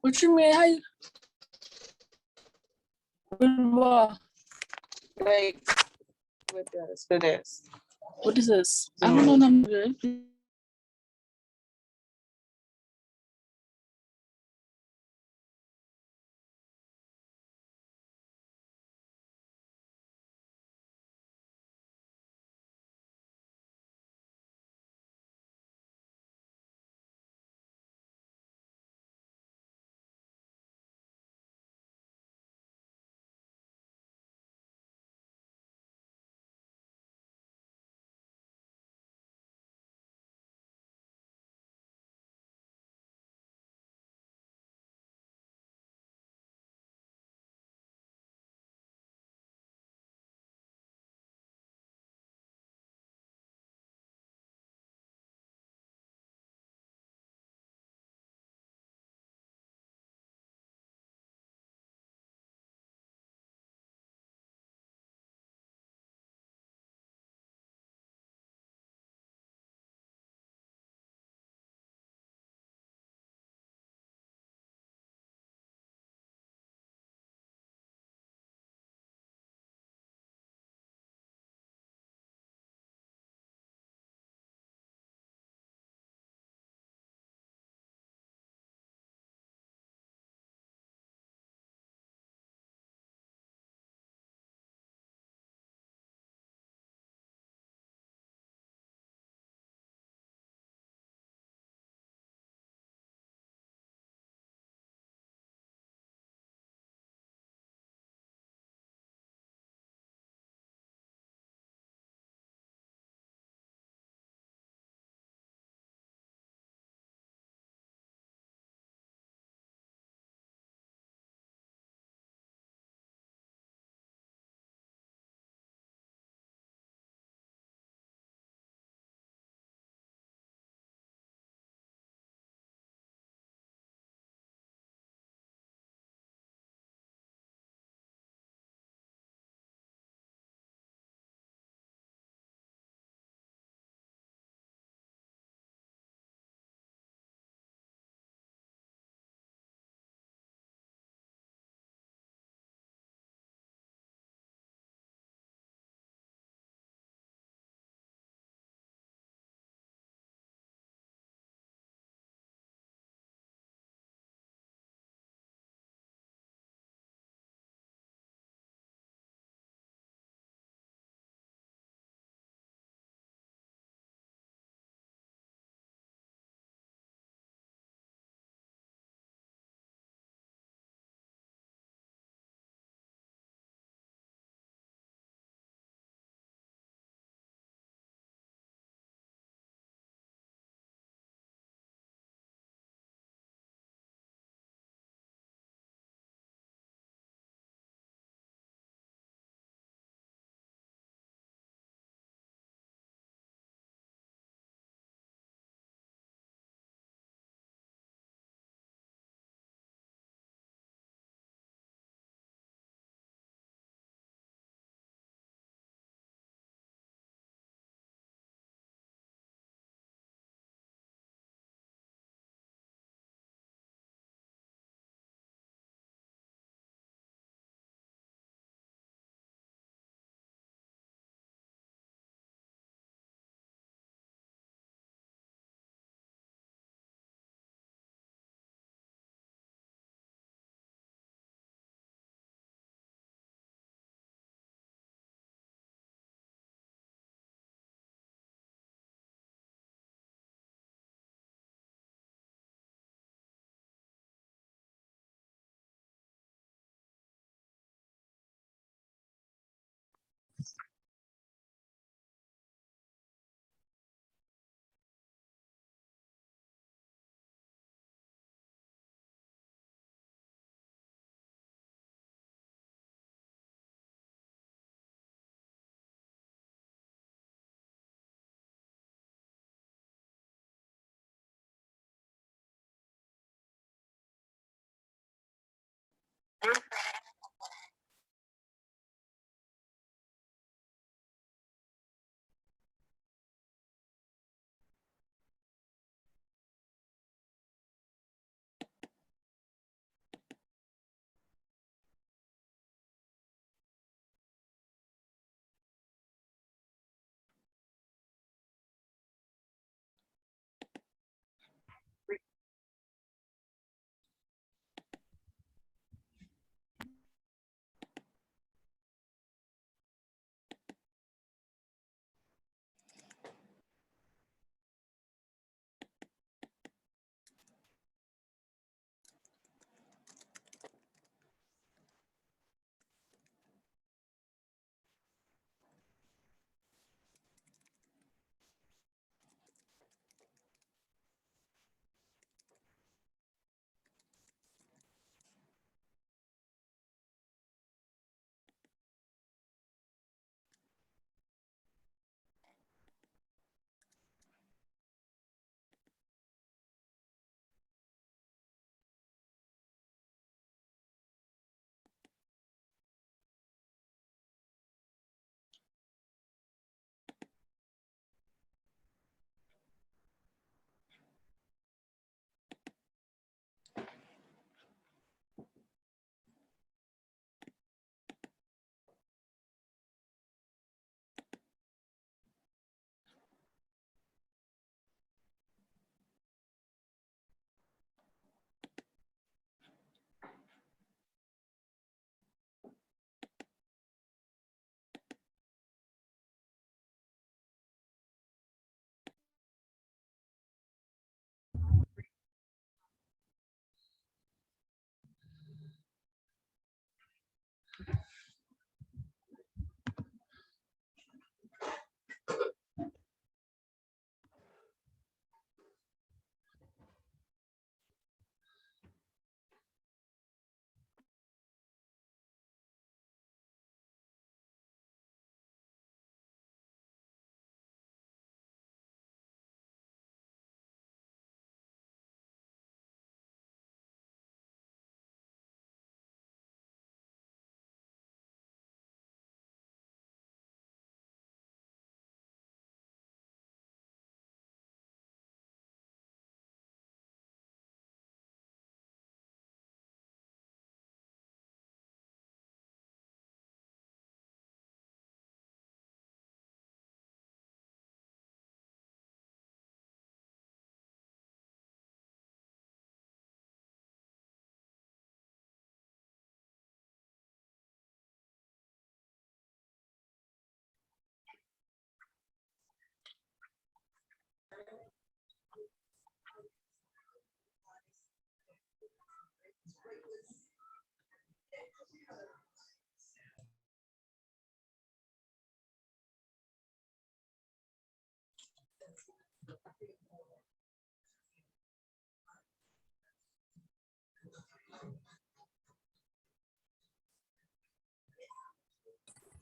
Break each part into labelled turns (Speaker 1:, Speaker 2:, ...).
Speaker 1: What you mean? How you?
Speaker 2: Like with this, for this.
Speaker 1: What is this? I don't know number.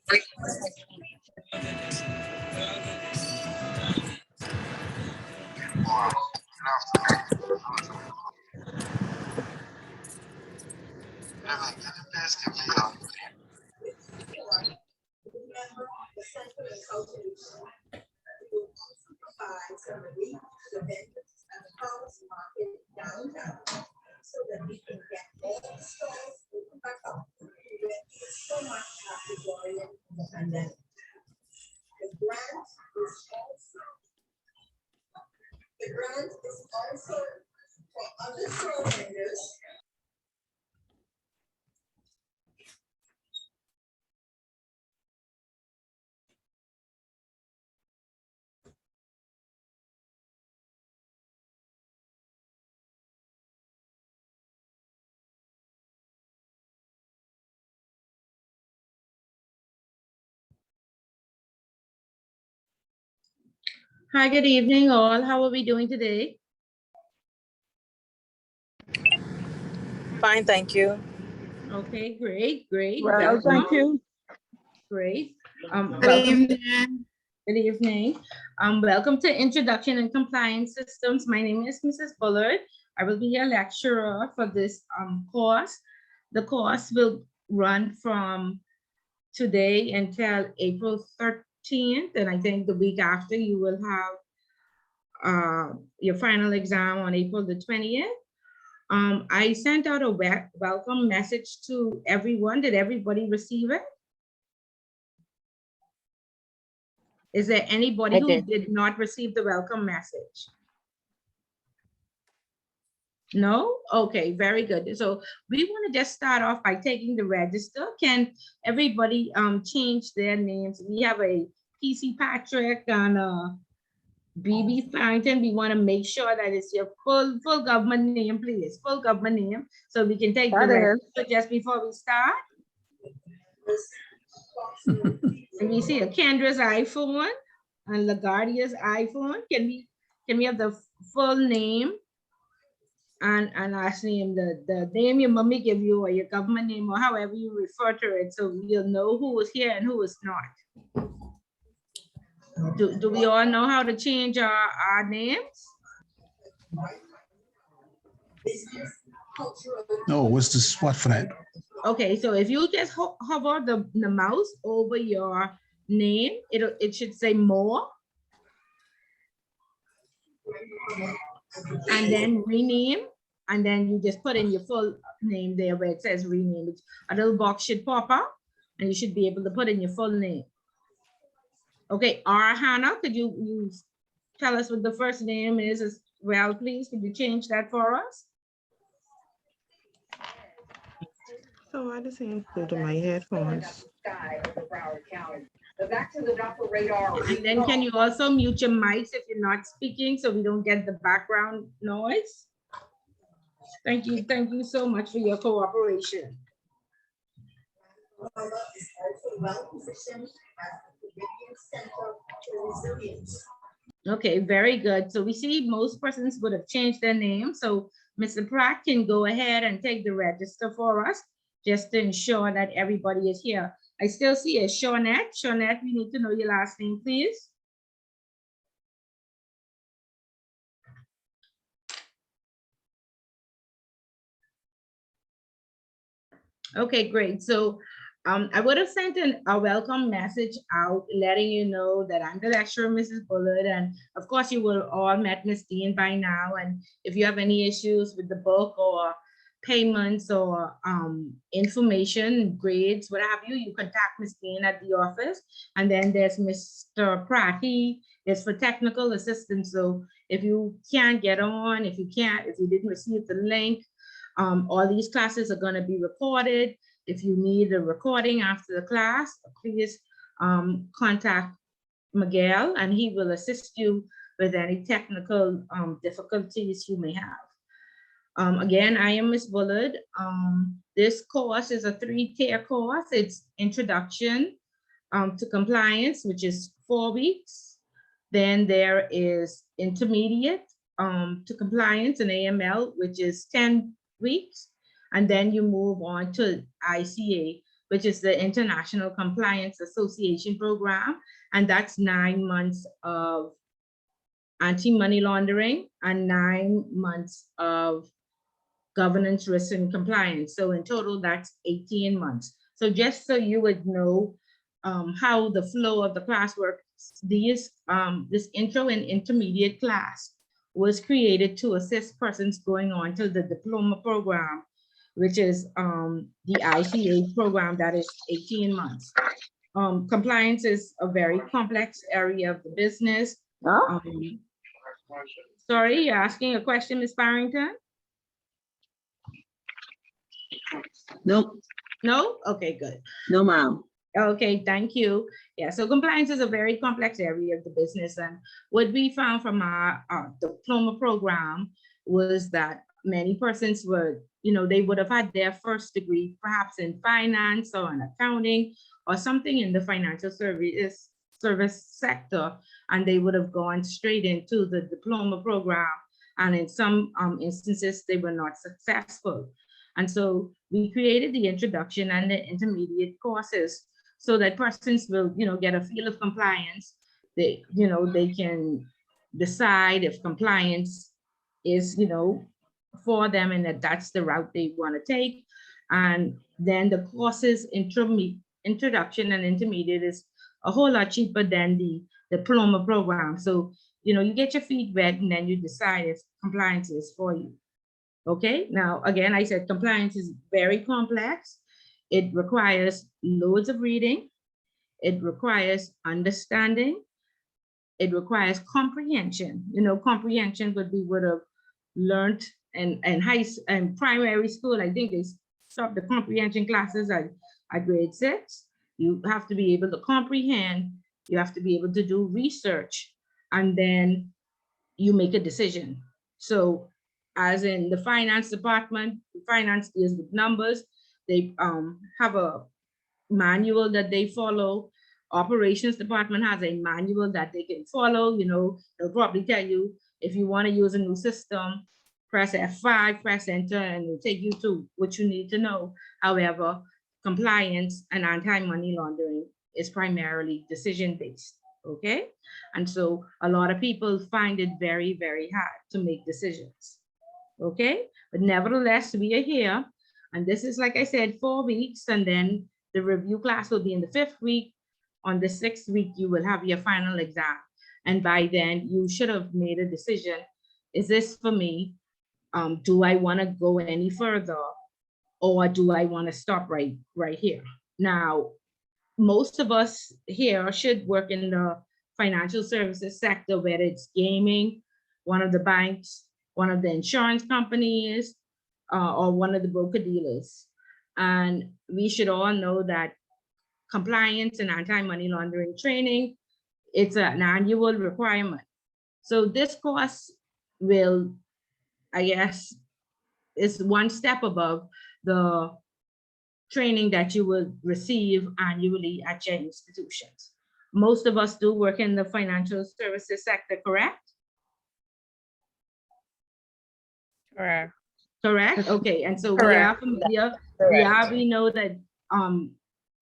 Speaker 3: Hi, good evening all. How are we doing today?
Speaker 1: Fine, thank you.
Speaker 3: Okay, great.
Speaker 2: Well,
Speaker 3: Welcome.
Speaker 2: thank you.
Speaker 3: Great.
Speaker 4: Good
Speaker 3: Welcome.
Speaker 4: evening.
Speaker 3: Good evening. Welcome to Introduction and Compliance Systems. My name is Mrs. Bullard. I will be your lecturer for this course. The course will run from today until April 13th, and I think the week after you will have your final exam on April the 20th. I sent out a welcome message to everyone. Did everybody receive it? Is there anybody who did not receive the welcome message? No? Okay, very good. So we want to just start off by taking the register. Can everybody change their names? We have a PC Patrick and BB Farrington. We want to make sure that it's your full government name, please. Full government name, so we can take the register just before we start. And we see a Kendra's iPhone and LaGuardia's iPhone. Can we have the full name and last name, the name your mommy give you or your government name or however you refer to it, so we'll know who is here and who is not. Do we all know how to change our names?
Speaker 5: No, what's the spot for that?
Speaker 3: Okay, so if you just hover the mouse over your name, it should say more. And then rename, and then you just put in your full name there where it says rename. A little box should pop up and you should be able to put in your full name. Okay, Hannah, could you tell us what the first name is as well, please? Could you change that for us?
Speaker 4: So I just go to my headphones.
Speaker 3: And then can you also mute your mics if you're not speaking so we don't get the background noise? Thank you so much for your cooperation. Okay, very good. So we see most persons would have changed their name. So Mr. Pratt can go ahead and take the register for us just to ensure that everybody is here. I still see a Shawnette. Shawnette, we need to know your last name, please. Okay, great. So I would have sent a welcome message out letting you know that I'm the lecturer, Mrs. Bullard, and of course you will all met Ms. Dean by now. And if you have any issues with the book or payments or information, grades, what have you, you contact Ms. Dean at the office. And then there's Mr. Pratt. He is for technical assistance. So if you can't get on, if you didn't receive the link, all these classes are going to be recorded. If you need a recording after the class, please contact Miguel and he will assist you with any technical difficulties you may have. Again, I am Ms. Bullard. This course is a 3-tier course. It's Introduction to Compliance, which is 4 weeks. Then there is Intermediate to Compliance and AML, which is 10 weeks. And then you move on to ICA, which is the International Compliance Association program. And that's 9 months of anti-money laundering and 9 months of governance, risk, and compliance. So in total, that's 18 months. So just so you would know how the flow of the class works, this intro and intermediate class was created to assist persons going on to the diploma program, which is the ICA program that is 18 months. Compliance is a very complex area of the business. Sorry, you're asking a question, Ms. Barrington?
Speaker 6: Nope,
Speaker 3: No? Okay, good.
Speaker 6: no, ma'am.
Speaker 3: Okay, thank you. Yeah, so compliance is a very complex area of the business. And what we found from our diploma program was that many persons were, they would have had their first degree perhaps in finance or in accounting or something in the financial service sector, and they would have gone straight into the diploma program. And in some instances, they were not successful. And so we created the introduction and the intermediate courses so that persons will, get a feel of compliance. They can decide if compliance is, for them and that's the route they want to take. And then the courses introduction and intermediate is a whole lot cheaper than the diploma program. So, you get your feet wet and then you decide if compliance is for you. Okay, now, again, I said compliance is very complex. It requires loads of reading. It requires understanding. It requires comprehension. Comprehension what we would have learned in primary school. I think they stopped the comprehension classes at grade 6. You have to be able to comprehend. You have to be able to do research, and then you make a decision. So, as in the finance department, finance deals with numbers. They have a manual that they follow. Operations department has a manual that they can follow. They'll probably tell you if you want to use a new system, press F5, press enter, and it'll take you to what you need to know. However, compliance and anti-money laundering is primarily decision-based, okay? And so a lot of people find it very, very hard to make decisions. Okay, but nevertheless, we are here, and this is, like I said, 4 weeks, and then the review class will be in the 5th week. On the 6th week, you will have your final exam, and by then you should have made a decision. Is this for me? Do I want to go any further, or do I want to stop right here? Now, most of us here should work in the financial services sector, whether it's gaming, one of the banks, one of the insurance companies, or one of the broker dealers. And we should all know that compliance and anti-money laundering training, it's an annual requirement. So this course will, I guess, is one step above the training that you will receive annually at your institutions. Most of us do work in the financial services sector, correct?
Speaker 2: Correct.
Speaker 3: Correct. Okay. And so we
Speaker 2: Correct.
Speaker 3: are familiar.
Speaker 2: Correct.
Speaker 3: We know that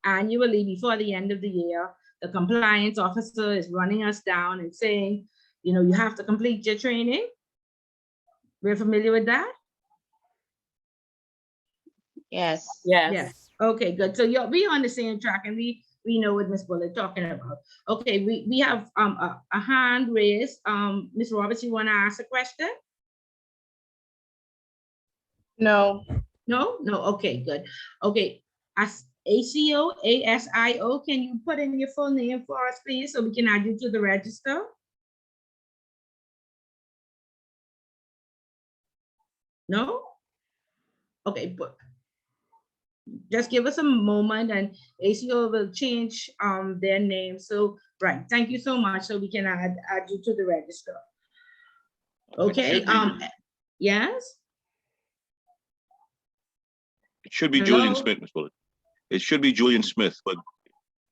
Speaker 3: annually before the end of the year, the compliance officer is running us down and saying, you have to complete your training. We're familiar with that?
Speaker 2: Yes. Yes.
Speaker 3: Yes. Okay, good. So we on the same track, and we know what Ms. Bullock talking about. Okay, we have a hand raised. Ms. Roberts, you want to ask a question?
Speaker 2: No.
Speaker 3: No? No, okay, good. Okay, as ASIO, can you put in your full name for us, please, so we can add you to the register? No? Okay, but just give us a moment and ACO will change their name. So, right, thank you so much. So we can add you to the register. Okay, yes?
Speaker 7: It should be
Speaker 3: Hello?
Speaker 7: Julian Smith, Ms. Bullock. It should be Julian Smith, but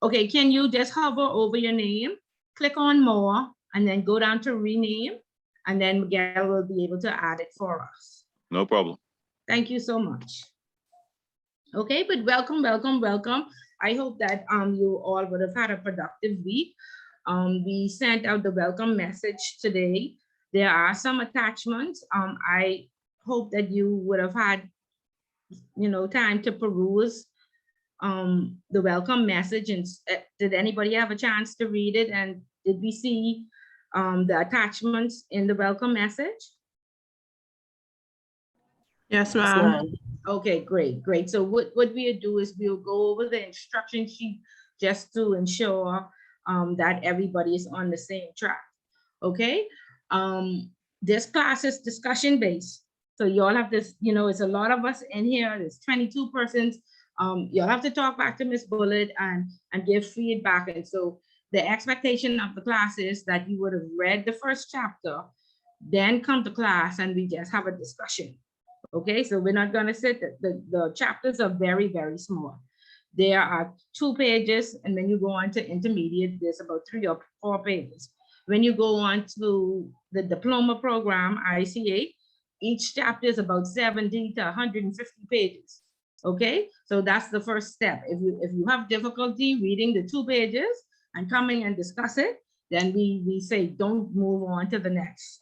Speaker 3: Okay, can you just hover over your name, click on more, and then go down to rename, and then Miguel will be able to add it for us.
Speaker 7: no problem.
Speaker 3: Thank you so much. Okay, but welcome, welcome, welcome. I hope that you all would have had a productive week. We sent out the welcome message today. There are some attachments. I hope that you would have had, time to peruse the welcome message. And did anybody have a chance to read it? And did we see the attachments in the welcome message?
Speaker 4: Yes, ma'am.
Speaker 3: Okay, great, great. So what we'll do is we'll go over the instruction sheet just to ensure that everybody is on the same track. Okay. This class is discussion based. So you all have this, it's a lot of us in here. There's 22 persons. You'll have to talk back to Ms. Bullitt and give feedback. And so the expectation of the class is that you would have read the first chapter, then come to class and we just have a discussion. Okay, so we're not going to sit, the chapters are very, very small. There are 2 pages, and when you go on to intermediate, there's about 3 or 4 pages. When you go on to the diploma program, ICA, each chapter is about 70 to 150 pages. Okay, so that's the first step. If you have difficulty reading the 2 pages and coming and discuss it, then we say don't move on to the next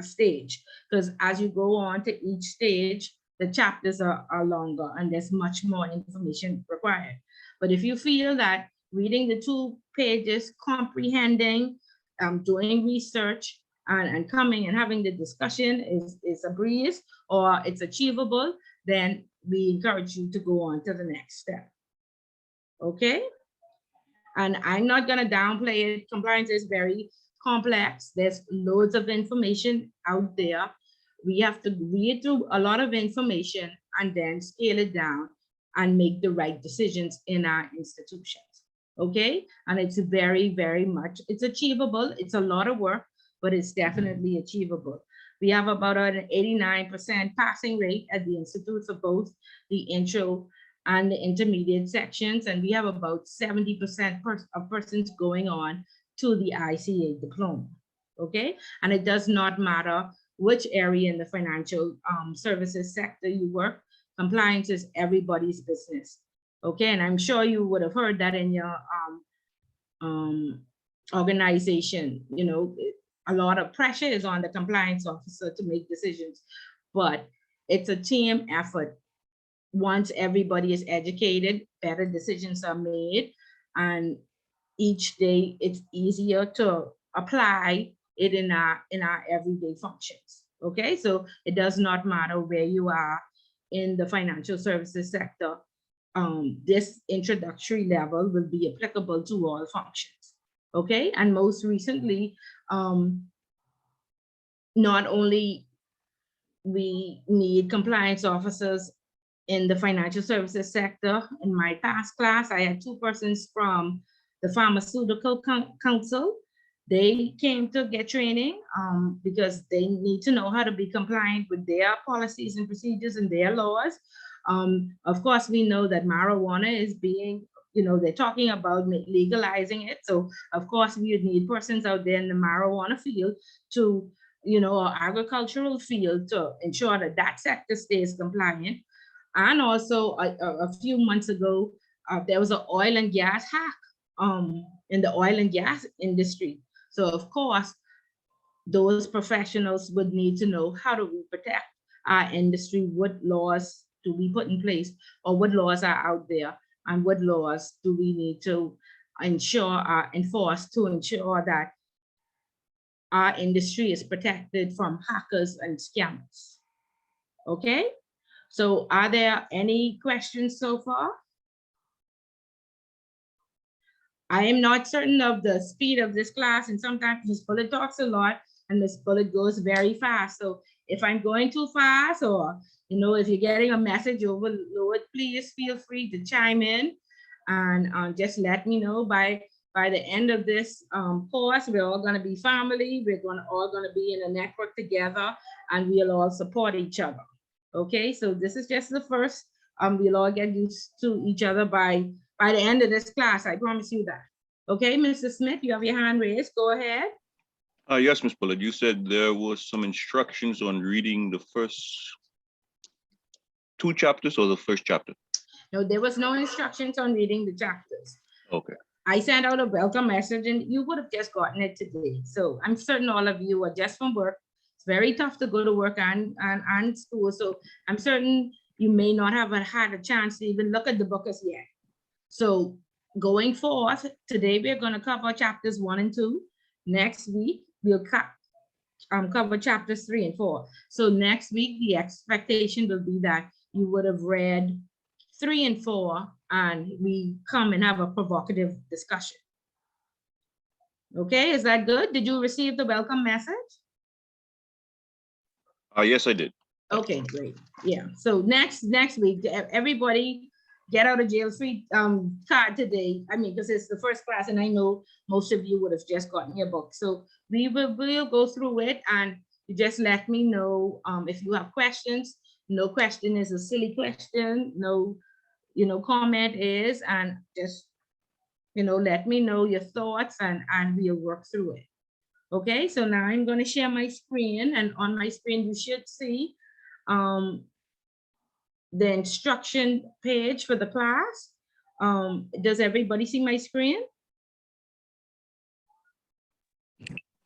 Speaker 3: stage, because as you go on to each stage, the chapters are longer and there's much more information required. But if you feel that reading the 2 pages, comprehending, doing research, and coming and having the discussion is a breeze or it's achievable, then we encourage you to go on to the next step. Okay. And I'm not going to downplay it. Compliance is very complex. There's loads of information out there. We have to read through a lot of information and then scale it down and make the right decisions in our institutions. Okay. And it's very, very much, it's achievable. It's a lot of work, but it's definitely achievable. We have about an 89% passing rate at the institutes of both the intro and the intermediate sections, and we have about 70% of persons going on to the ICA diploma. Okay, and it does not matter which area in the financial services sector you work, compliance is everybody's business. Okay, and I'm sure you would have heard that in your organization. A lot of pressure is on the compliance officer to make decisions, but it's a team effort. Once everybody is educated, better decisions are made, and each day it's easier to apply it in our everyday functions. Okay, so it does not matter where you are in the financial services sector. This introductory level will be applicable to all functions. Okay, and most recently, not only we need compliance officers in the financial services sector. In my past class, I had 2 persons from the Pharmaceutical Council. They came to get training because they need to know how to be compliant with their policies and procedures and their laws. Of course, we know that marijuana is being, they're talking about legalizing it. So of course, we would need persons out there in the marijuana field to, or agricultural field to ensure that that sector stays compliant. And also a few months ago, there was an oil and gas hack in the oil and gas industry. So of course, those professionals would need to know how do we protect our industry, what laws do we put in place, or what laws are out there, and what laws do we need to enforce to ensure that our industry is protected from hackers and scammers. Okay, so are there any questions so far? I am not certain of the speed of this class, and sometimes Ms. Bullitt talks a lot and Ms. Bullitt goes very fast. So if I'm going too fast, or if you're getting a message overload, please feel free to chime in and just let me know. By the end of this course, we're all going to be family. We're all going to be in a network together, and we'll all support each other. Okay, so this is just the first. We'll all get used to each other by the end of this class. I promise you that. Okay, Mr. Smith, you have your hand raised. Go ahead.
Speaker 7: Yes, Ms. Bullitt, you said there was some instructions on reading the first 2 chapters or the first chapter?
Speaker 3: No, there was no instructions on reading the chapters.
Speaker 7: Okay.
Speaker 3: I sent out a welcome message and you would have just gotten it today. So I'm certain all of you are just from work. It's very tough to go to work and school. So I'm certain you may not have had a chance to even look at the book as yet. So going forth, today we're going to cover chapters 1 and 2. Next week, we'll cover chapters 3 and 4. So next week, the expectation will be that you would have read 3 and 4, and we come and have a provocative discussion. Okay, is that good? Did you receive the welcome message?
Speaker 7: Yes, I did.
Speaker 3: Okay, great. Yeah. So next week, everybody get out of jail free card today. I mean, because it's the first class, and I know most of you would have just gotten your book. So we'll go through it, and you just let me know if you have questions. No question is a silly question. No, comment is, and just, let me know your thoughts, and we'll work through it. Okay, so now I'm going to share my screen, and on my screen you should see the instruction page for the class. Does everybody see my screen?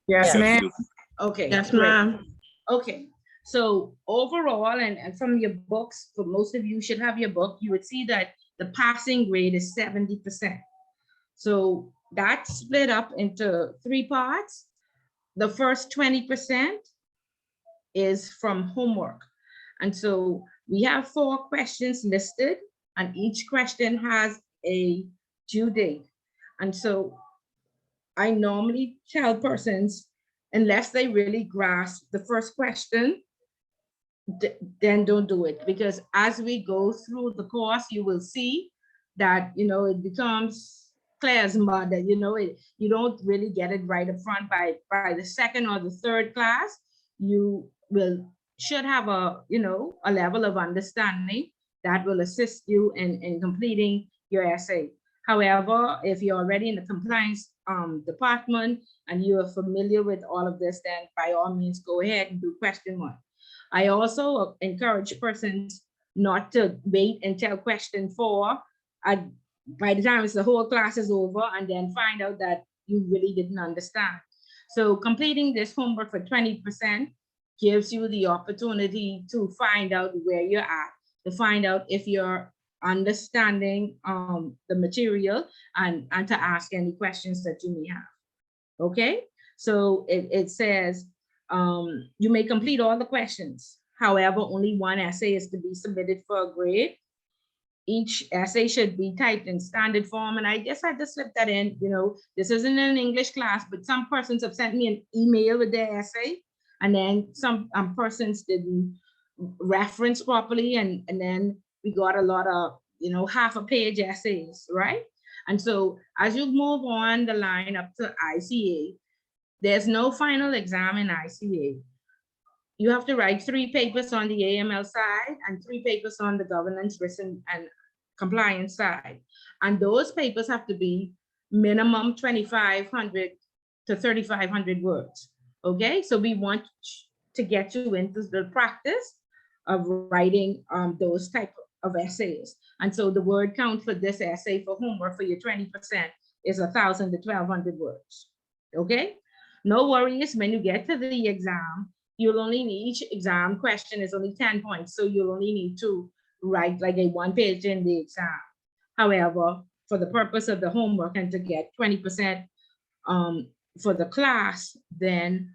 Speaker 2: Yes, ma'am.
Speaker 7: you-
Speaker 3: Okay.
Speaker 4: Yes,
Speaker 3: great.
Speaker 4: ma'am.
Speaker 3: Okay, so overall, and from your books, for most of you should have your book, you would see that the passing grade is 70%. So that's split up into 3 parts. The first 20% is from homework. And so we have 4 questions listed, and each question has a due date. And so I normally tell persons, unless they really grasp the first question, then don't do it. Because as we go through the course, you will see that, it becomes clear as mud, that, you don't really get it right up front. By the second or the third class, you should have a level of understanding that will assist you in completing your essay. However, if you're already in the compliance department and you are familiar with all of this, then by all means, go ahead and do question 1. I also encourage persons not to wait until question 4. By the time the whole class is over, and then find out that you really didn't understand. So completing this homework for 20% gives you the opportunity to find out where you're at, to find out if you're understanding the material, and to ask any questions that you may have. Okay, so it says you may complete all the questions. However, only 1 essay is to be submitted for a grade. Each essay should be typed in standard form. And I just had to slip that in, this isn't an English class, but some persons have sent me an email with their essay, and then some persons didn't reference properly, and then we got a lot of, half a page essays, right? And so as you move on the line up to ICA, there's no final exam in ICA. You have to write 3 papers on the AML side and 3 papers on the governance, risk, and compliance side. And those papers have to be minimum 2,500 to 3,500 words. Okay, so we want to get you into the practice of writing those type of essays. And so the word count for this essay for homework for your 20% is 1,000 to 1,200 words. Okay, no worries, when you get to the exam, you'll only need, each exam question is only 10 points. So you'll only need to write like a 1 page in the exam. However, for the purpose of the homework and to get 20% for the class, then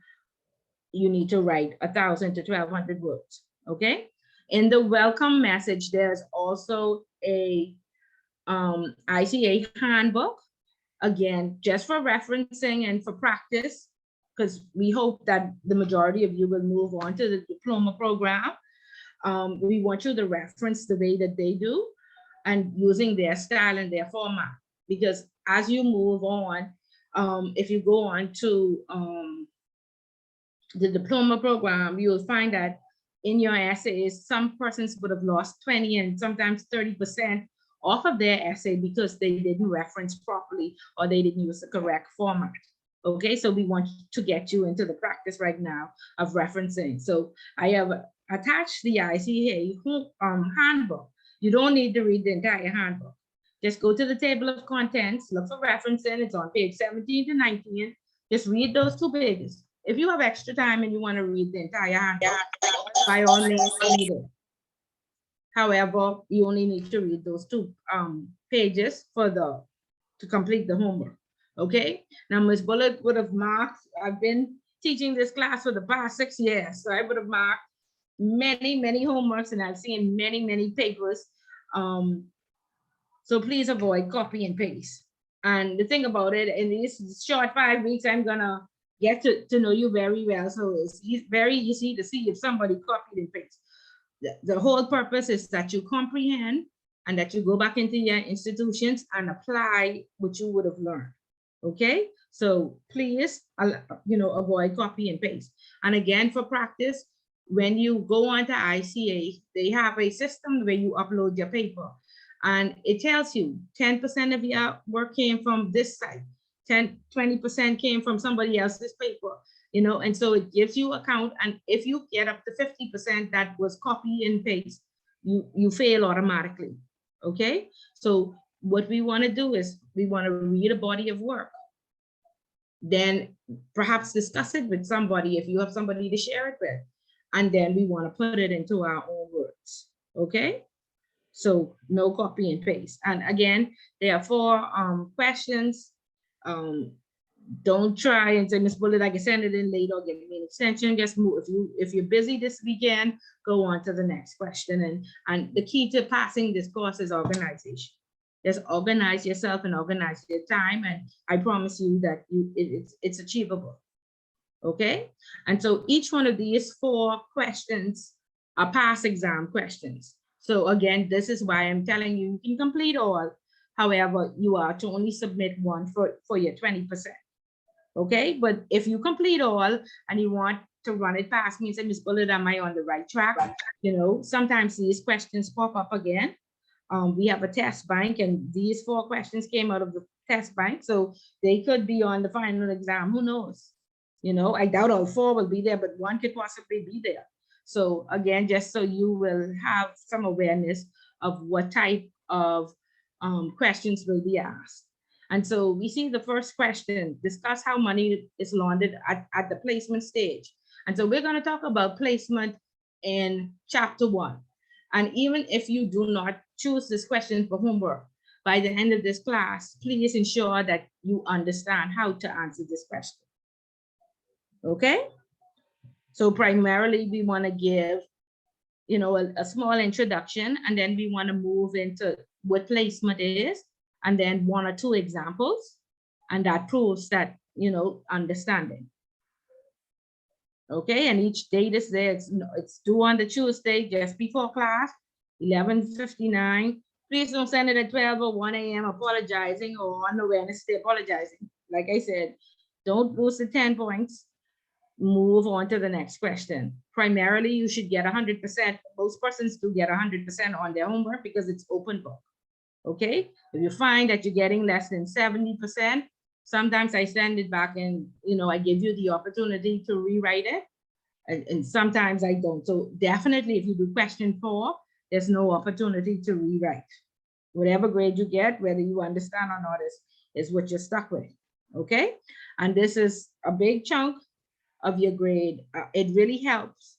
Speaker 3: you need to write 1,000 to 1,200 words, okay? In the welcome message, there's also a ICA handbook, again, just for referencing and for practice, because we hope that the majority of you will move on to the diploma program. We want you to reference the way that they do and using their style and their format, because as you move on, if you go on to the diploma program, you'll find that in your essays, some persons would have lost 20 and sometimes 30% off of their essay because they didn't reference properly or they didn't use the correct format. Okay, so we want to get you into the practice right now of referencing. So I have attached the ICA handbook. You don't need to read the entire handbook. Just go to the table of contents, look for referencing. It's on page 17 to 19. Just read those 2 pages. If you have extra time and you want to read the entire handbook, by all means, read it. However, you only need to read those 2 pages to complete the homework. Okay. Now, Ms. Bullitt would have marked. I've been teaching this class for the past 6 years, so I would have marked many homeworks, and I've seen many papers. So please avoid copy and paste. And the thing about it, in these short 5 weeks, I'm gonna get to know you very well. So it's very easy to see if somebody copied and pasted. The whole purpose is that you comprehend and that you go back into your institutions and apply what you would have learned. Okay, so please, avoid copy and paste. And again, for practice, when you go onto ICA, they have a system where you upload your paper, and it tells you 10% of your work came from this site, 20% came from somebody else's paper, and so it gives you a count. And if you get up to 50% that was copy and paste, you fail automatically. Okay, so what we want to do is we want to read a body of work, then perhaps discuss it with somebody if you have somebody to share it with, and then we want to put it into our own words. Okay, so no copy and paste. And again, there are 4 questions. Don't try and say, Ms. Bullitt, I can send it in later or give me an extension. Just move. If you're busy this weekend, go on to the next question. And the key to passing this course is organization. Just organize yourself and organize your time, and I promise you that it's achievable. Okay, and so each one of these 4 questions are past exam questions. So again, this is why I'm telling you, you can complete all. However, you are to only submit 1 for your 20%. Okay, but if you complete all and you want to run it past me and say, Ms. Bullitt, am I on the right track? Sometimes these questions pop up again. We have a test bank, and these 4 questions came out of the test bank, so they could be on the final exam. Who knows? I doubt all 4 will be there, but 1 could possibly be there. So again, just so you will have some awareness of what type of questions will be asked. And so we see the first question: discuss how money is laundered at the placement stage. And so we're going to talk about placement in chapter 1. And even if you do not choose this question for homework, by the end of this class, please ensure that you understand how to answer this question. Okay? So primarily, we want to give, a small introduction, and then we want to move into what placement is, and then 1 or 2 examples, and that proves that, understanding. Okay, and each date is there. It's due on the Tuesday, just before class, 11:59. Please don't send it at 12 or 1 a.m. apologizing, or on the Wednesday apologizing. Like I said, don't lose the 10 points. Move on to the next question. Primarily, you should get 100%. Most persons do get 100% on their homework because it's open book. Okay, if you find that you're getting less than 70%, sometimes I send it back and, I give you the opportunity to rewrite it. And sometimes I don't. So definitely, if you do question 4, there's no opportunity to rewrite. Whatever grade you get, whether you understand or not, is what you're stuck with. Okay, and this is a big chunk of your grade. It really helps.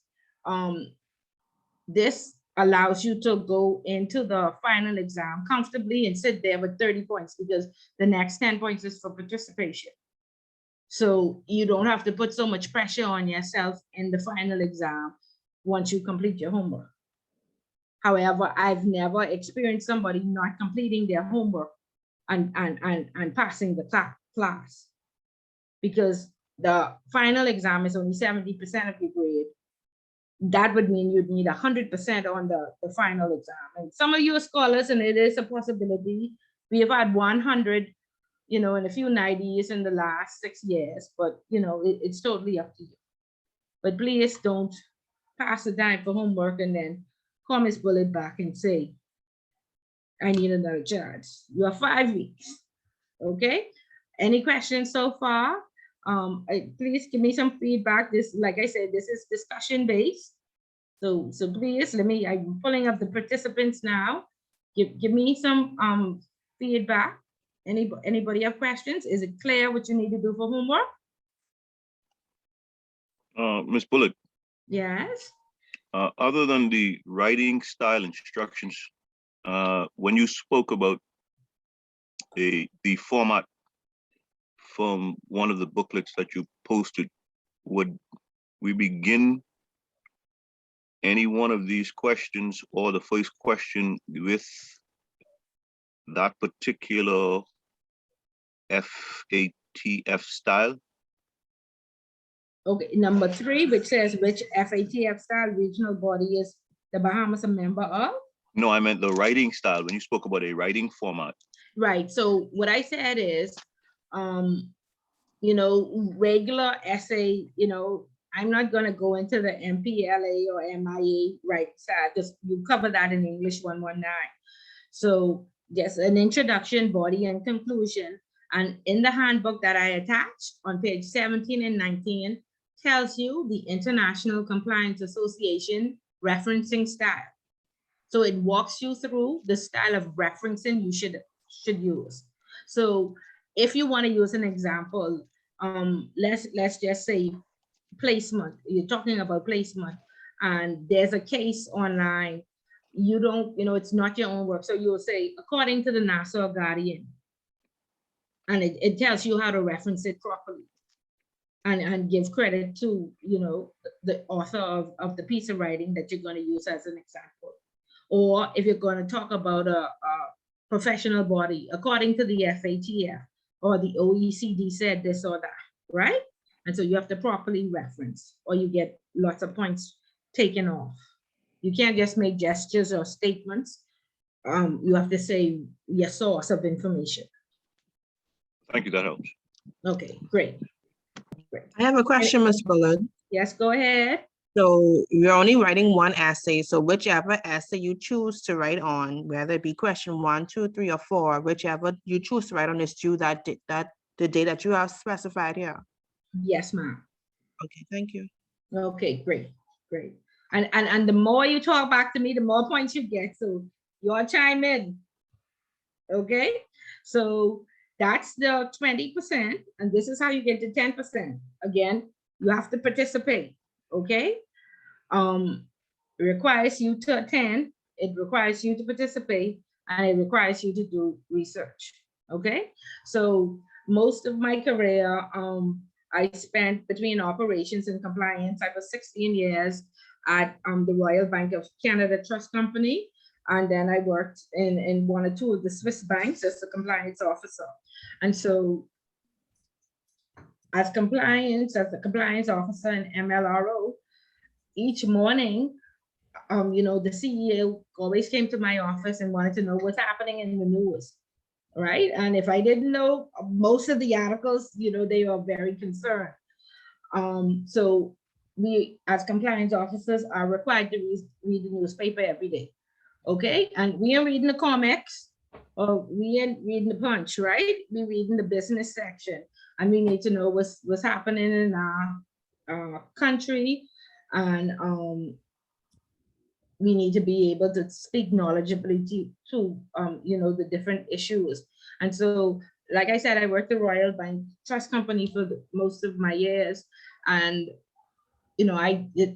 Speaker 3: This allows you to go into the final exam comfortably and sit there with 30 points, because the next 10 points is for participation. So you don't have to put so much pressure on yourself in the final exam once you complete your homework. However, I've never experienced somebody not completing their homework and passing the class, because the final exam is only 70% of your grade. That would mean you'd need 100% on the final exam. And some of you are scholars, and it is a possibility. We have had 100, and a few 90s in the last 6 years, but it's totally up to you. But please don't pass the time for homework and then call Ms. Bullitt back and say, I need another chance. You have 5 weeks. Okay? Any questions so far? Please give me some feedback. This, like I said, this is discussion based. So please I'm pulling up the participants now. give me some feedback. Anybody have questions? Is it clear what you need to do for homework?
Speaker 7: Ms. Bullock,
Speaker 3: Yes.
Speaker 7: other than the writing style instructions, when you spoke about the format from one of the booklets that you posted, would we begin any one of these questions or the first question with that particular FATF style?
Speaker 3: Okay, number 3, which says which FATF style regional body is the Bahamas a member of?
Speaker 7: No, I meant the writing style, when you spoke about a writing format.
Speaker 3: Right, so what I said is, regular essay, I'm not gonna go into the MPLA or MIA right side, because you cover that in English 119. So just an introduction, body and conclusion. And in the handbook that I attached on page 17 and 19 tells you the International Compliance Association referencing style. So it walks you through the style of referencing you should use. So if you want to use an example, let's just say placement. You're talking about placement, and there's a case online. You don't, it's not your own work. So you'll say, according to the Nassau Guardian, and it tells you how to reference it properly and give credit to, the author of the piece of writing that you're going to use as an example. Or if you're going to talk about a professional body, according to the FATF or the OECD said this or that, right? And so you have to properly reference, or you get lots of points taken off. You can't just make gestures or statements. You have to say your source of information.
Speaker 7: Thank you, that helps.
Speaker 3: Okay, great.
Speaker 4: I have a question, Ms. Bullard.
Speaker 3: Yes, go ahead.
Speaker 4: So you're only writing one essay. So whichever essay you choose to write on, whether it be question 1, 2, 3, or 4, whichever you choose to write on is due the day that you have specified here.
Speaker 3: Yes, ma'am.
Speaker 4: Okay, thank you.
Speaker 3: Okay, great. And the more you talk back to me, the more points you get. So you'll chime in. Okay, so that's the 20%, and this is how you get to 10%. Again, you have to participate. Okay, it requires you to attend, it requires you to participate, and it requires you to do research. Okay, so most of my career, I spent between operations and compliance. I was 16 years at the Royal Bank of Canada Trust Company, and then I worked in 1 or 2 of the Swiss banks as a compliance officer. And so as a compliance officer in MLRO, each morning, the CEO always came to my office and wanted to know what's happening in the news, right? And if I didn't know most of the articles, they were very concerned. So we, as compliance officers, are required to read the newspaper every day, okay? And we are reading the comics, or we ain't reading the Punch, right? We're reading the business section, and we need to know what's happening in our country, and we need to be able to speak knowledgeably to the different issues. And so, like I said, I worked at Royal Bank Trust Company for most of my years, and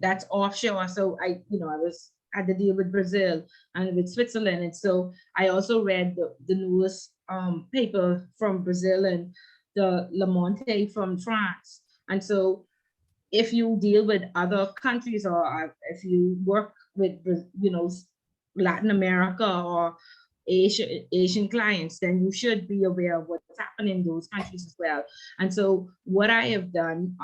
Speaker 3: that's offshore. So I had to deal with Brazil and with Switzerland. And so I also read the newest paper from Brazil and the Le Monde from France. And so if you deal with other countries, or if you work with, Latin America or Asian clients, then you should be aware of what's happening in those countries as well. And so what I have done,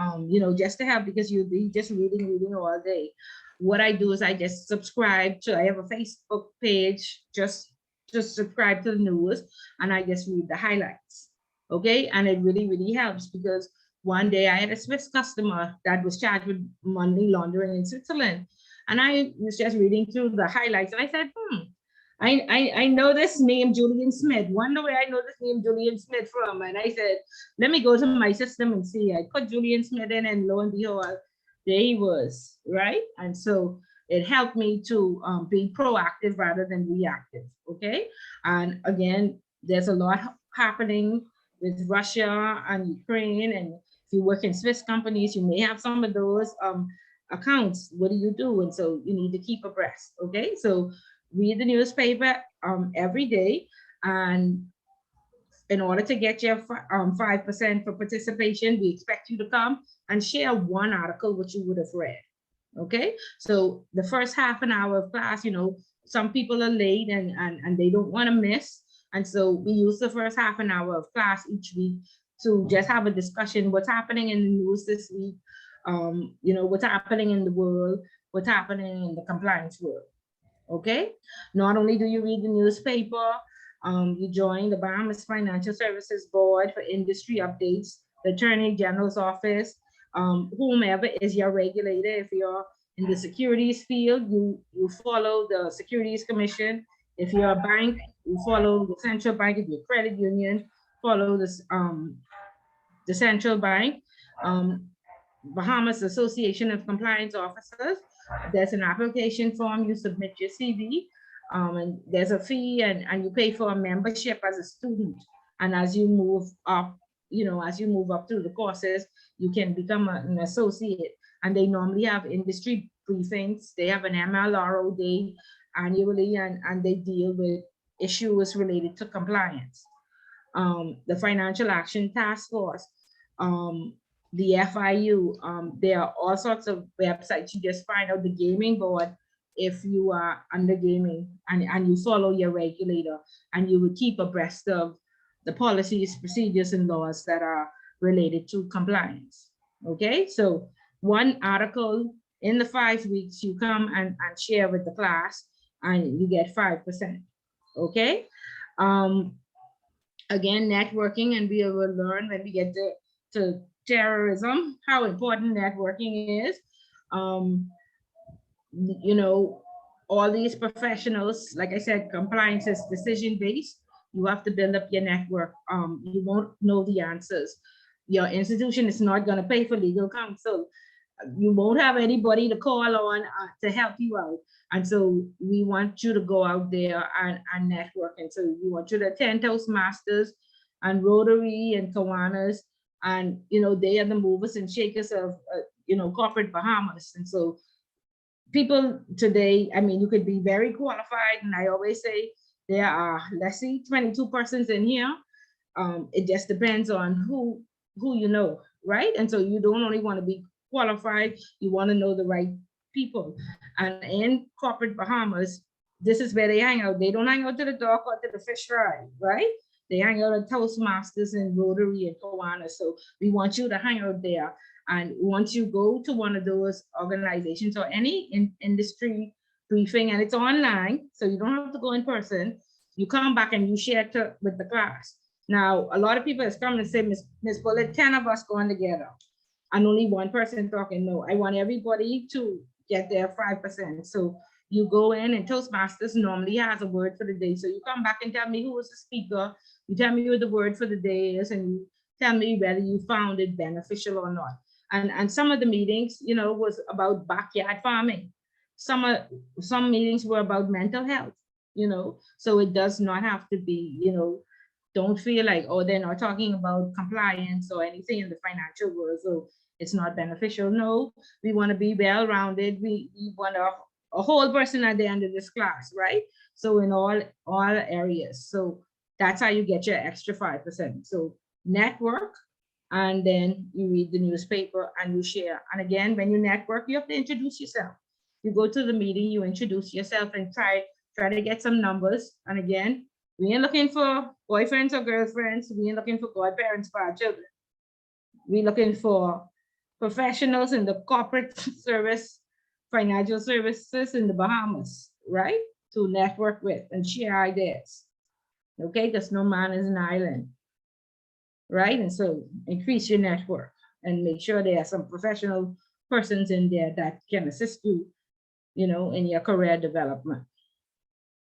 Speaker 3: just to have, because you'll be just reading all day, what I do is I just subscribe to, I have a Facebook page, just subscribe to the news, and I just read the highlights. Okay, and it really, really helps, because one day I had a Swiss customer that was charged with money laundering in Switzerland, and I was just reading through the highlights, and I said, I know this name, Julian Smith. Wonder where I know this name, Julian Smith, from. And I said, let me go to my system and see. I put Julian Smith in, and lo and behold, there he was, right? And so it helped me to be proactive rather than reactive, okay? And again, there's a lot happening with Russia and Ukraine, and if you work in Swiss companies, you may have some of those accounts. What do you do? And so you need to keep abreast, okay? So read the newspaper every day, and in order to get your 5% for participation, we expect you to come and share one article which you would have read. Okay, so the first half an hour of class, you know, some people are late and they don't want to miss. And so we use the first half an hour of class each week to just have a discussion, what's happening in the news this week, you know, what's happening in the world, what's happening in the compliance world. Okay, not only do you read the newspaper, you join the Bahamas Financial Services Board for industry updates, the Attorney General's office, whomever is your regulator. If you're in the securities field, you follow the Securities Commission. If you're a bank, you follow the central bank. If you're a credit union, follow this, the central bank. Bahamas Association of Compliance Officers. There's an application form, you submit your CV, and there's a fee, and you pay for a membership as a student. And as you move up, you know, as you move up through the courses, you can become an associate. And they normally have industry briefings. They have an MLRO day annually, and they deal with issues related to compliance. The Financial Action Task Force, the FIU, there are all sorts of websites. You just find out the gaming board if you are under gaming, and you follow your regulator, and you would keep abreast of the policies, procedures, and laws that are related to compliance. Okay, so one article in the 5 weeks, you come and share with the class, and you get 5%. Okay, again, networking, and we will learn when we get to terrorism, how important networking is. You know, all these professionals, like I said, compliance is decision-based. You have to build up your network. You won't know the answers. Your institution is not going to pay for legal counsel. You won't have anybody to call on to help you out. And so we want you to go out there and network. And so we want you to attend Toastmasters and Rotary and Kiwanis. And, you know, they are the movers and shakers of, you know, corporate Bahamas. And so people today, I mean, you could be very qualified. And I always say there are, let's see, 22 persons in here. It just depends on who you know, right? And so you don't only want to be qualified, you want to know the right people. And in corporate Bahamas, this is where they hang out. They don't hang out to the dock or to the fish fry, right? They hang out at Toastmasters and Rotary and Kiwanis. So we want you to hang out there. And once you go to one of those organizations or any industry briefing, and it's online, so you don't have to go in person, you come back and you share with the class. Now, a lot of people has come and say, Ms. Bullitt, 10 of us going together, and only one person talking. No, I want everybody to get their 5%. So you go in, and Toastmasters normally has a word for the day. So you come back and tell me who was the speaker. You tell me what the word for the day is, and you tell me whether you found it beneficial or not. And some of the meetings, you know, was about backyard farming. Some meetings were about mental health, you know, so it does not have to be, you know, don't feel like, oh, they're not talking about compliance or anything in the financial world, so it's not beneficial. No, we want to be well-rounded. We want a whole person at the end of this class, right? So in all areas. So that's how you get your extra 5%. So network, and then you read the newspaper and you share. And again, when you network, you have to introduce yourself. You go to the meeting, you introduce yourself and try to get some numbers. And again, we ain't looking for boyfriends or girlfriends. We ain't looking for godparents for our children. We're looking for professionals in the corporate service, financial services in the Bahamas, right? To network with and share ideas. Okay, because no man is an island, right? And so increase your network and make sure there are some professional persons in there that can assist you, you know, in your career development.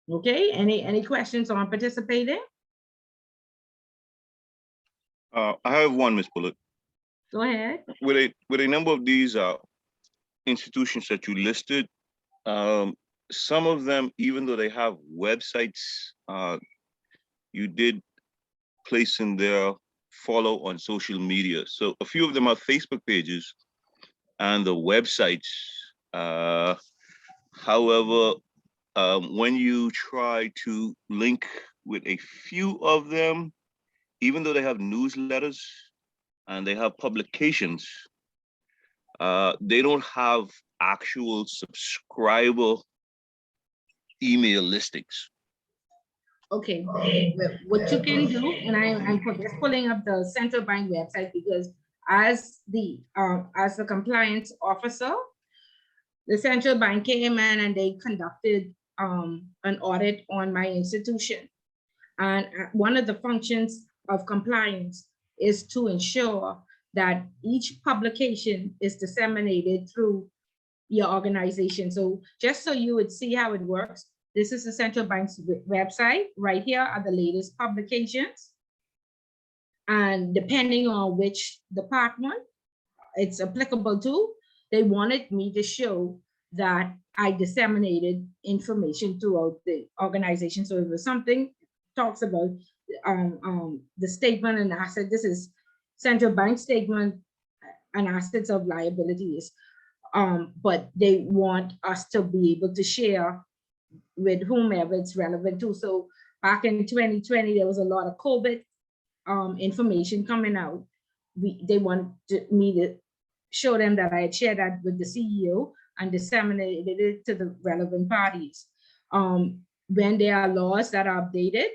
Speaker 3: Okay, any questions on participating?
Speaker 7: I have one, Ms. Bullitt.
Speaker 3: Go ahead.
Speaker 7: With a number of these institutions that you listed, some of them, even though they have websites, you did place in there follow on social media. So a few of them are Facebook pages and the websites. However, when you try to link with a few of them, even though they have newsletters and they have publications, they don't have actual subscriber email listings.
Speaker 3: Okay, well, what you can do, and I'm just pulling up the central bank website because as the compliance officer, the central bank came in and they conducted an audit on my institution. And one of the functions of compliance is to ensure that each publication is disseminated through your organization. So just so you would see how it works, this is the central bank's website. Right here are the latest publications. And depending on which department it's applicable to, they wanted me to show that I disseminated information throughout the organization. So if it was something talks about the statement and asset, this is central bank statement and assets of liabilities. But they want us to be able to share with whomever it's relevant to. So back in 2020, there was a lot of COVID information coming out. They wanted me to show them that I had shared that with the CEO and disseminated it to the relevant parties. When there are laws that are updated,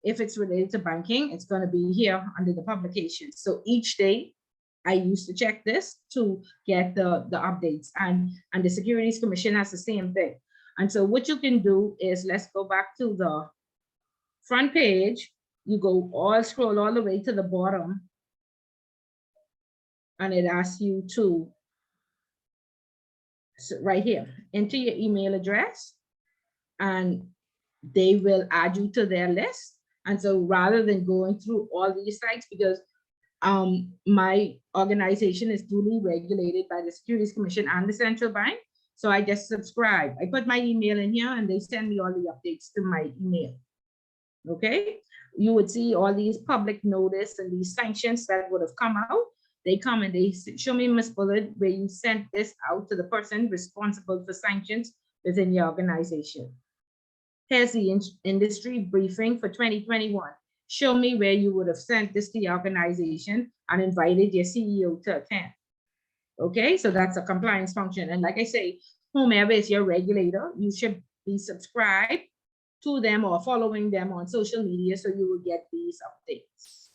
Speaker 3: if it's related to banking, it's going to be here under the publication. So each day, I used to check this to get the updates, and the Securities Commission has the same thing. And so what you can do is, let's go back to the front page. You go scroll all the way to the bottom, and it asks you to, right here, enter your email address, and they will add you to their list. And so rather than going through all these sites, because my organization is duly regulated by the Securities Commission and the central bank, so I just subscribe. I put my email in here and they send me all the updates to my email. Okay, you would see all these public notice and these sanctions that would have come out. They come and they show me, Ms. Bullard, where you sent this out to the person responsible for sanctions within your organization. Here's the industry briefing for 2021. Show me where you would have sent this to your organization and invited your CEO to attend. Okay, so that's a compliance function. And like I say, whomever is your regulator, you should be subscribed to them or following them on social media so you will get these updates.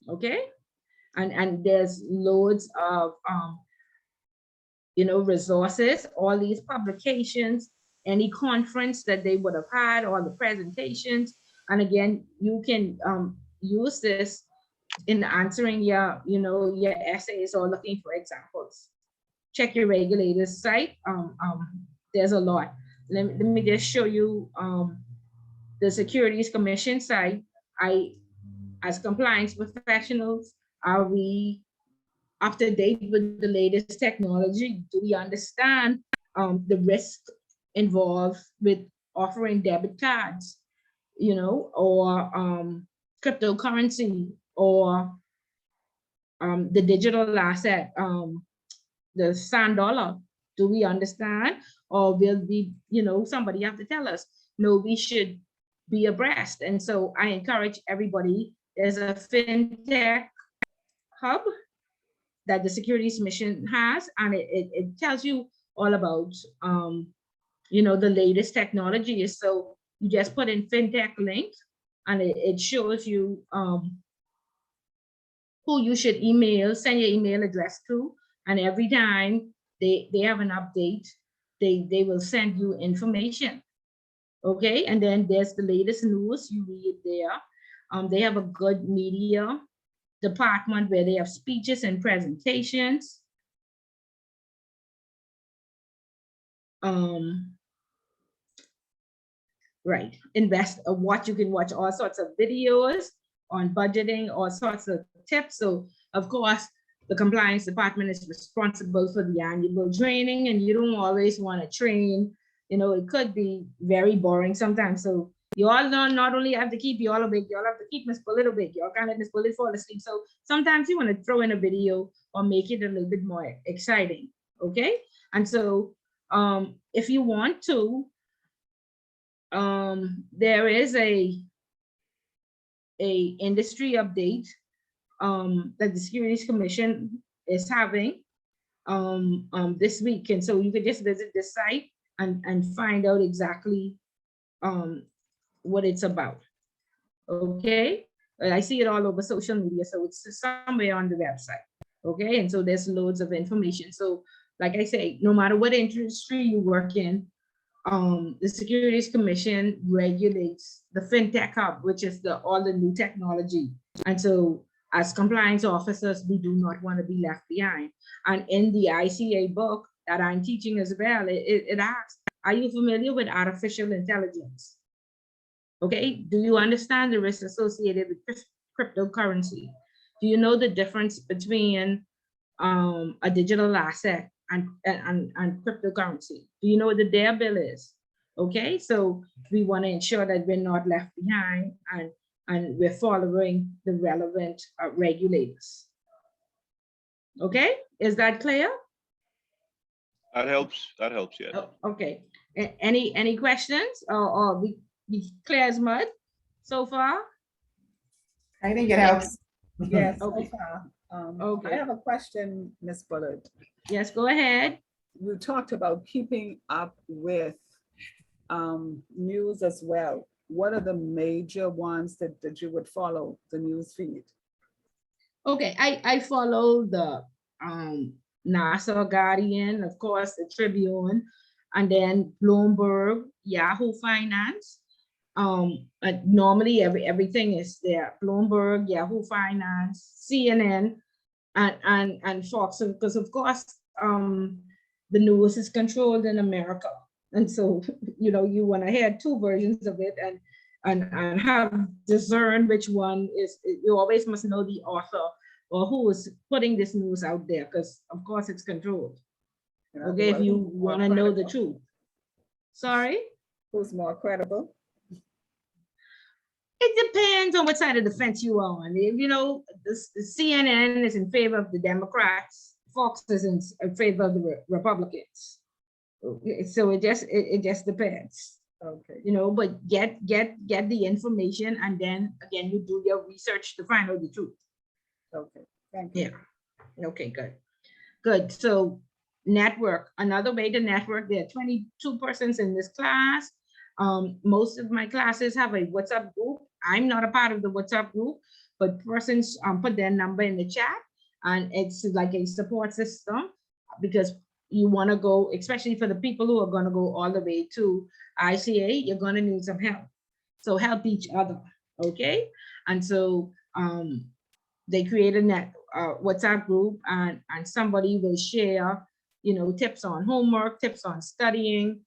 Speaker 3: Okay, and there's loads of resources, all these publications, any conference that they would have had, all the presentations. And again, you can use this in answering your essays or looking for examples. Check your regulator's site. There's a lot. Let me just show you the Securities Commission site. As compliance professionals, are we up to date with the latest technology? Do we understand the risk involved with offering debit cards, or cryptocurrency, or the digital asset, the sand dollar? Do we understand? Or will we, somebody have to tell us? No, we should be abreast. And so I encourage everybody, there's a fintech hub that the Securities Commission has, and it tells you all about the latest technologies. So you just put in fintech link, and it shows you who you should send your email address to, and every time they have an update, they will send you information. Okay, and then there's the latest news, you read it there. They have a good media department where they have speeches and presentations. Right, you can watch all sorts of videos on budgeting, all sorts of tips. So of course, the compliance department is responsible for the annual training, and you don't always want to train. You know, it could be very boring sometimes. So you all not only have to keep you all awake, you all have to keep Miss Bullet awake. You all can't let Miss Bullet fall asleep. So sometimes you want to throw in a video or make it a little bit more exciting. Okay. And so if you want to, there is a industry update that the Securities Commission is having this week. And so you could just visit the site and find out exactly what it's about. Okay. I see it all over social media, so it's somewhere on the website. Okay. And so there's loads of information. So like I say, no matter what industry you work in, the Securities Commission regulates the FinTech Hub, which is all the new technology. And so as compliance officers, we do not want to be left behind. And in the ICA book that I'm teaching as well, it asks, are you familiar with artificial intelligence? Okay, do you understand the risks associated with cryptocurrency? Do you know the difference between a digital asset and cryptocurrency? Do you know what the DARE bill is? Okay, so we want to ensure that we're not left behind and we're following the relevant regulators. Okay, is that clear?
Speaker 7: That helps, yeah.
Speaker 3: Oh, okay, any questions or we clear as mud so far?
Speaker 2: I think it helps.
Speaker 8: Yes,
Speaker 3: Okay.
Speaker 8: I have a question, Ms. Bullard.
Speaker 3: Yes, go ahead.
Speaker 8: You talked about keeping up with news as well. What are the major ones that you would follow, the news feed?
Speaker 3: Okay, I follow the NASA Guardian, of course, the Tribune, and then Bloomberg, Yahoo Finance. Normally everything is there. Bloomberg, Yahoo Finance, CNN, and Fox, because of course the news is controlled in America, and so you know you want to hear two versions of it and have discern which one is. You always must know the author or who is putting this news out there, because of course it's controlled. Okay, if you want to know the truth. Sorry?
Speaker 8: Who's more credible?
Speaker 3: It depends on what side of the fence you are on. If, you know, the CNN is in favor of the Democrats, Fox is in favor of the Republicans. Okay, so it just depends.
Speaker 8: Okay.
Speaker 3: You know, but get the information, and then again you do your research to find out the truth.
Speaker 8: Okay, thank you.
Speaker 3: Yeah. Okay, good. So network, another way to network. There are 22 persons in this class. Most of my classes have a WhatsApp group. I'm not a part of the WhatsApp group, but persons put their number in the chat, and it's like a support system, because you want to go, especially for the people who are going to go all the way to ICA, you're going to need some help. So help each other, okay? And so they create a WhatsApp group, and somebody will share, you know, tips on homework, tips on studying.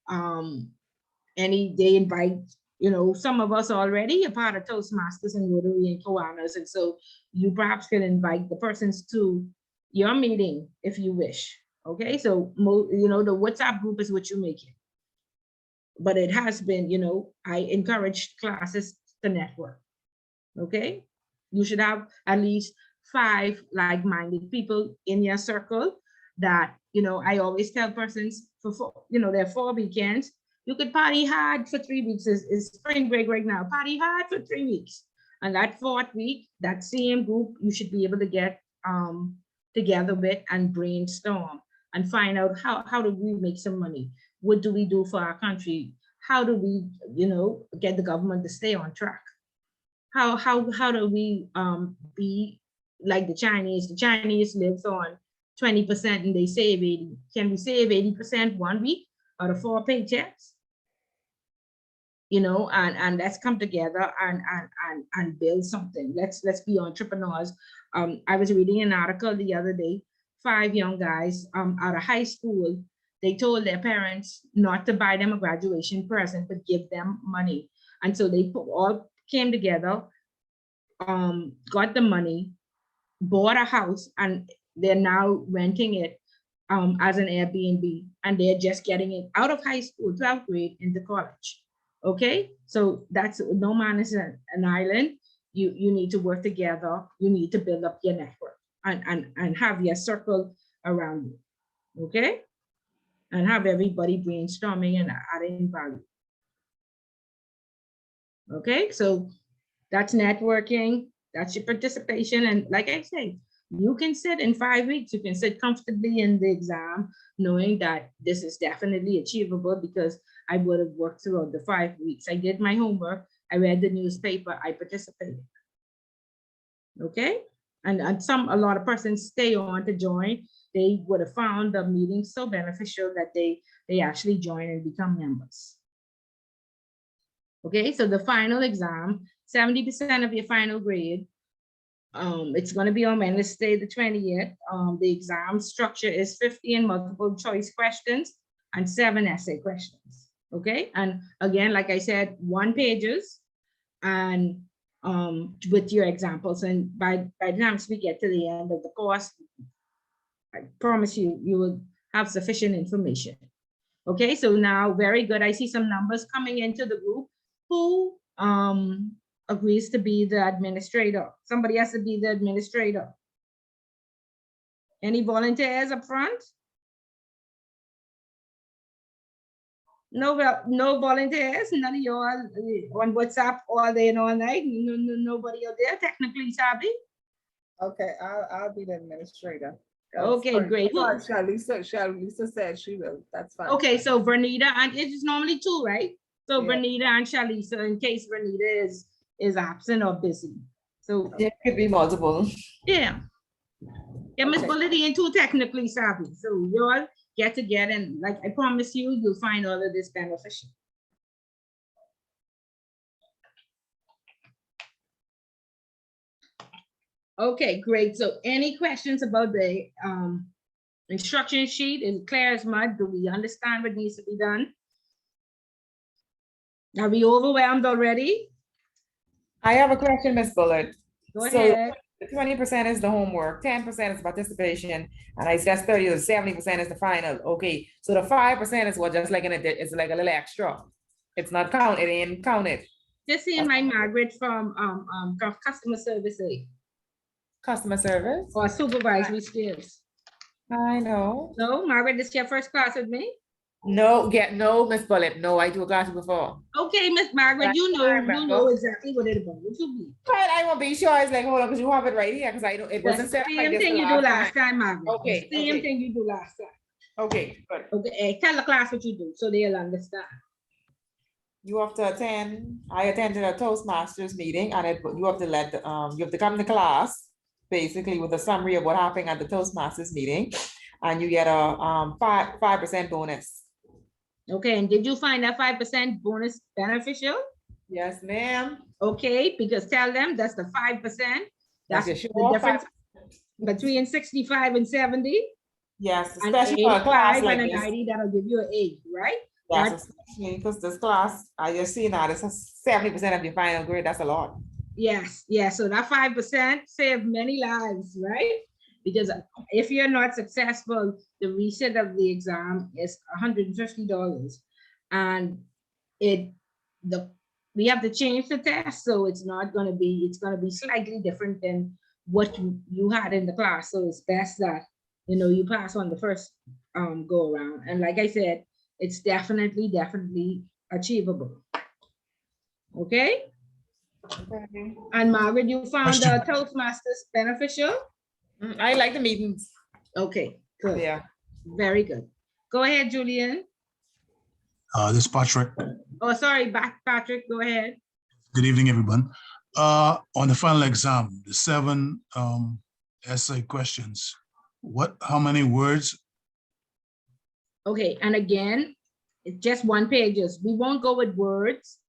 Speaker 3: They invite, you know, some of us already a part of Toastmasters and Rotary and Kiwanis, and so you perhaps can invite the persons to your meeting if you wish. Okay, so you know, the WhatsApp group is what you make it. But it has been, you know, I encourage classes to network. Okay, you should have at least 5 like-minded people in your circle that, you know, I always tell persons you know, there are 4 weekends. You could party hard for 3 weeks. Is spring break right now. Party hard for 3 weeks. And that 4th week, that same group, you should be able to get together with and brainstorm and find out how do we make some money? What do we do for our country? How do we, you know, get the government to stay on track? How do we be like the Chinese? The Chinese lives on 20% and they save 80. Can we save 80% 1 week out of 4 paychecks? You know, and let's come together and build something. Let's be entrepreneurs. I was reading an article the other day. 5 young guys out of high school, they told their parents not to buy them a graduation present, but give them money. And so they all came together, got the money, bought a house, and they're now renting it as an Airbnb, and they're just getting it out of high school, 12th grade, into college. Okay, so that's, no man is an island. You need to work together. You need to build up your network and have your circle around you. Okay, and have everybody brainstorming and adding value. Okay, so that's networking, that's your participation. And like I said, you can sit in 5 weeks, you can sit comfortably in the exam, knowing that this is definitely achievable because I would have worked throughout the 5 weeks. I did my homework, I read the newspaper, I participated. Okay, and a lot of persons stay on to join. They would have found the meeting so beneficial that they actually join and become members. Okay, so the final exam, 70% of your final grade. It's going to be on Wednesday, the 20th. The exam structure is 50 multiple choice questions and 7 essay questions. Okay, and again, like I said, 1 pages and with your examples. And by the time we get to the end of the course, I promise you, you will have sufficient information. Okay, so now, very good. I see some numbers coming into the group. Who agrees to be the administrator? Somebody has to be the administrator. Any volunteers up front? No, well, no volunteers, none of y'all on WhatsApp all day and all night. Nobody out there technically savvy.
Speaker 8: Okay, I'll be the administrator.
Speaker 3: Okay, great.
Speaker 8: Lisa said she will, that's fine.
Speaker 3: Okay, so Vernita, and it's normally 2, right? So
Speaker 8: Yeah.
Speaker 3: Vernita and Shalisa, in case Vernita is absent or busy. So
Speaker 2: It could be multiple.
Speaker 3: yeah. Yeah, Miss
Speaker 8: Okay.
Speaker 3: Bulletin ain't too technically savvy. So you all get together and, like I promise you, you'll find all of this beneficial. Okay, great. So any questions about the instruction sheet? Is it clear as mud? Do we understand what needs to be done? Are we overwhelmed already?
Speaker 2: I have a question, Ms. Bullard.
Speaker 3: Go
Speaker 2: So,
Speaker 3: ahead.
Speaker 2: 20% is the homework, 10% is participation, and I said 30 to 70% is the final. Okay, so the 5% is what, just like it's like a little extra. It's not counted, it ain't counted.
Speaker 3: Just seeing my Margaret from customer service aid
Speaker 2: Customer service,
Speaker 3: or supervisory skills.
Speaker 2: I know.
Speaker 3: No, Margaret, this is your first class with me?
Speaker 2: No, Miss Bullet, no, I do a class before.
Speaker 3: Okay, Miss Margaret, you
Speaker 2: I
Speaker 3: know
Speaker 2: remember.
Speaker 3: exactly what it about. What you mean?
Speaker 2: But I won't be sure, it's like, hold on, because you have it right here, because I don't, it
Speaker 3: The
Speaker 2: wasn't set up like
Speaker 3: same
Speaker 2: this
Speaker 3: thing
Speaker 2: the
Speaker 3: you do last
Speaker 2: time.
Speaker 3: time, Margaret.
Speaker 2: Okay,
Speaker 3: The same
Speaker 2: okay.
Speaker 3: thing you do last time.
Speaker 2: Okay, good.
Speaker 3: Okay, tell the class what you do so they'll understand.
Speaker 2: You have to attend, I attended a Toastmasters meeting, and you have to you have to come to class, basically with a summary of what happened at the Toastmasters meeting, and you get a 5% bonus.
Speaker 3: Okay, and did you find that 5% bonus beneficial?
Speaker 2: Yes, ma'am.
Speaker 3: Okay, because tell them that's the 5%. That's
Speaker 2: your
Speaker 3: the
Speaker 2: sure
Speaker 3: difference
Speaker 2: 5%.
Speaker 3: between 65 and 70.
Speaker 2: Yes,
Speaker 3: And
Speaker 2: especially for a class
Speaker 3: 85
Speaker 2: like
Speaker 3: and a
Speaker 2: this.
Speaker 3: 90 that'll give you an 8, right?
Speaker 2: Yes, especially because this class, I just see now, this is 70% of your final grade, that's a lot.
Speaker 3: Yes, yes. So that 5% saved many lives, right? Because if you're not successful, the reset of the exam is $150, and we have to change the test, so it's going to be slightly different than what you had in the class. So it's best that you pass on the first go around. And like I said, it's definitely achievable. Okay.
Speaker 2: Okay.
Speaker 3: And Margaret, you found the Toastmasters beneficial?
Speaker 2: I like the meetings.
Speaker 3: Okay, good.
Speaker 2: Yeah.
Speaker 3: Very good. Go ahead, Julian.
Speaker 5: This is Patrick.
Speaker 3: Oh, sorry, Patrick, go ahead.
Speaker 5: Good evening, everyone. On the final exam, the 7 essay questions, how many words?
Speaker 3: Okay, and again, it's just 1 pages. We won't go with words.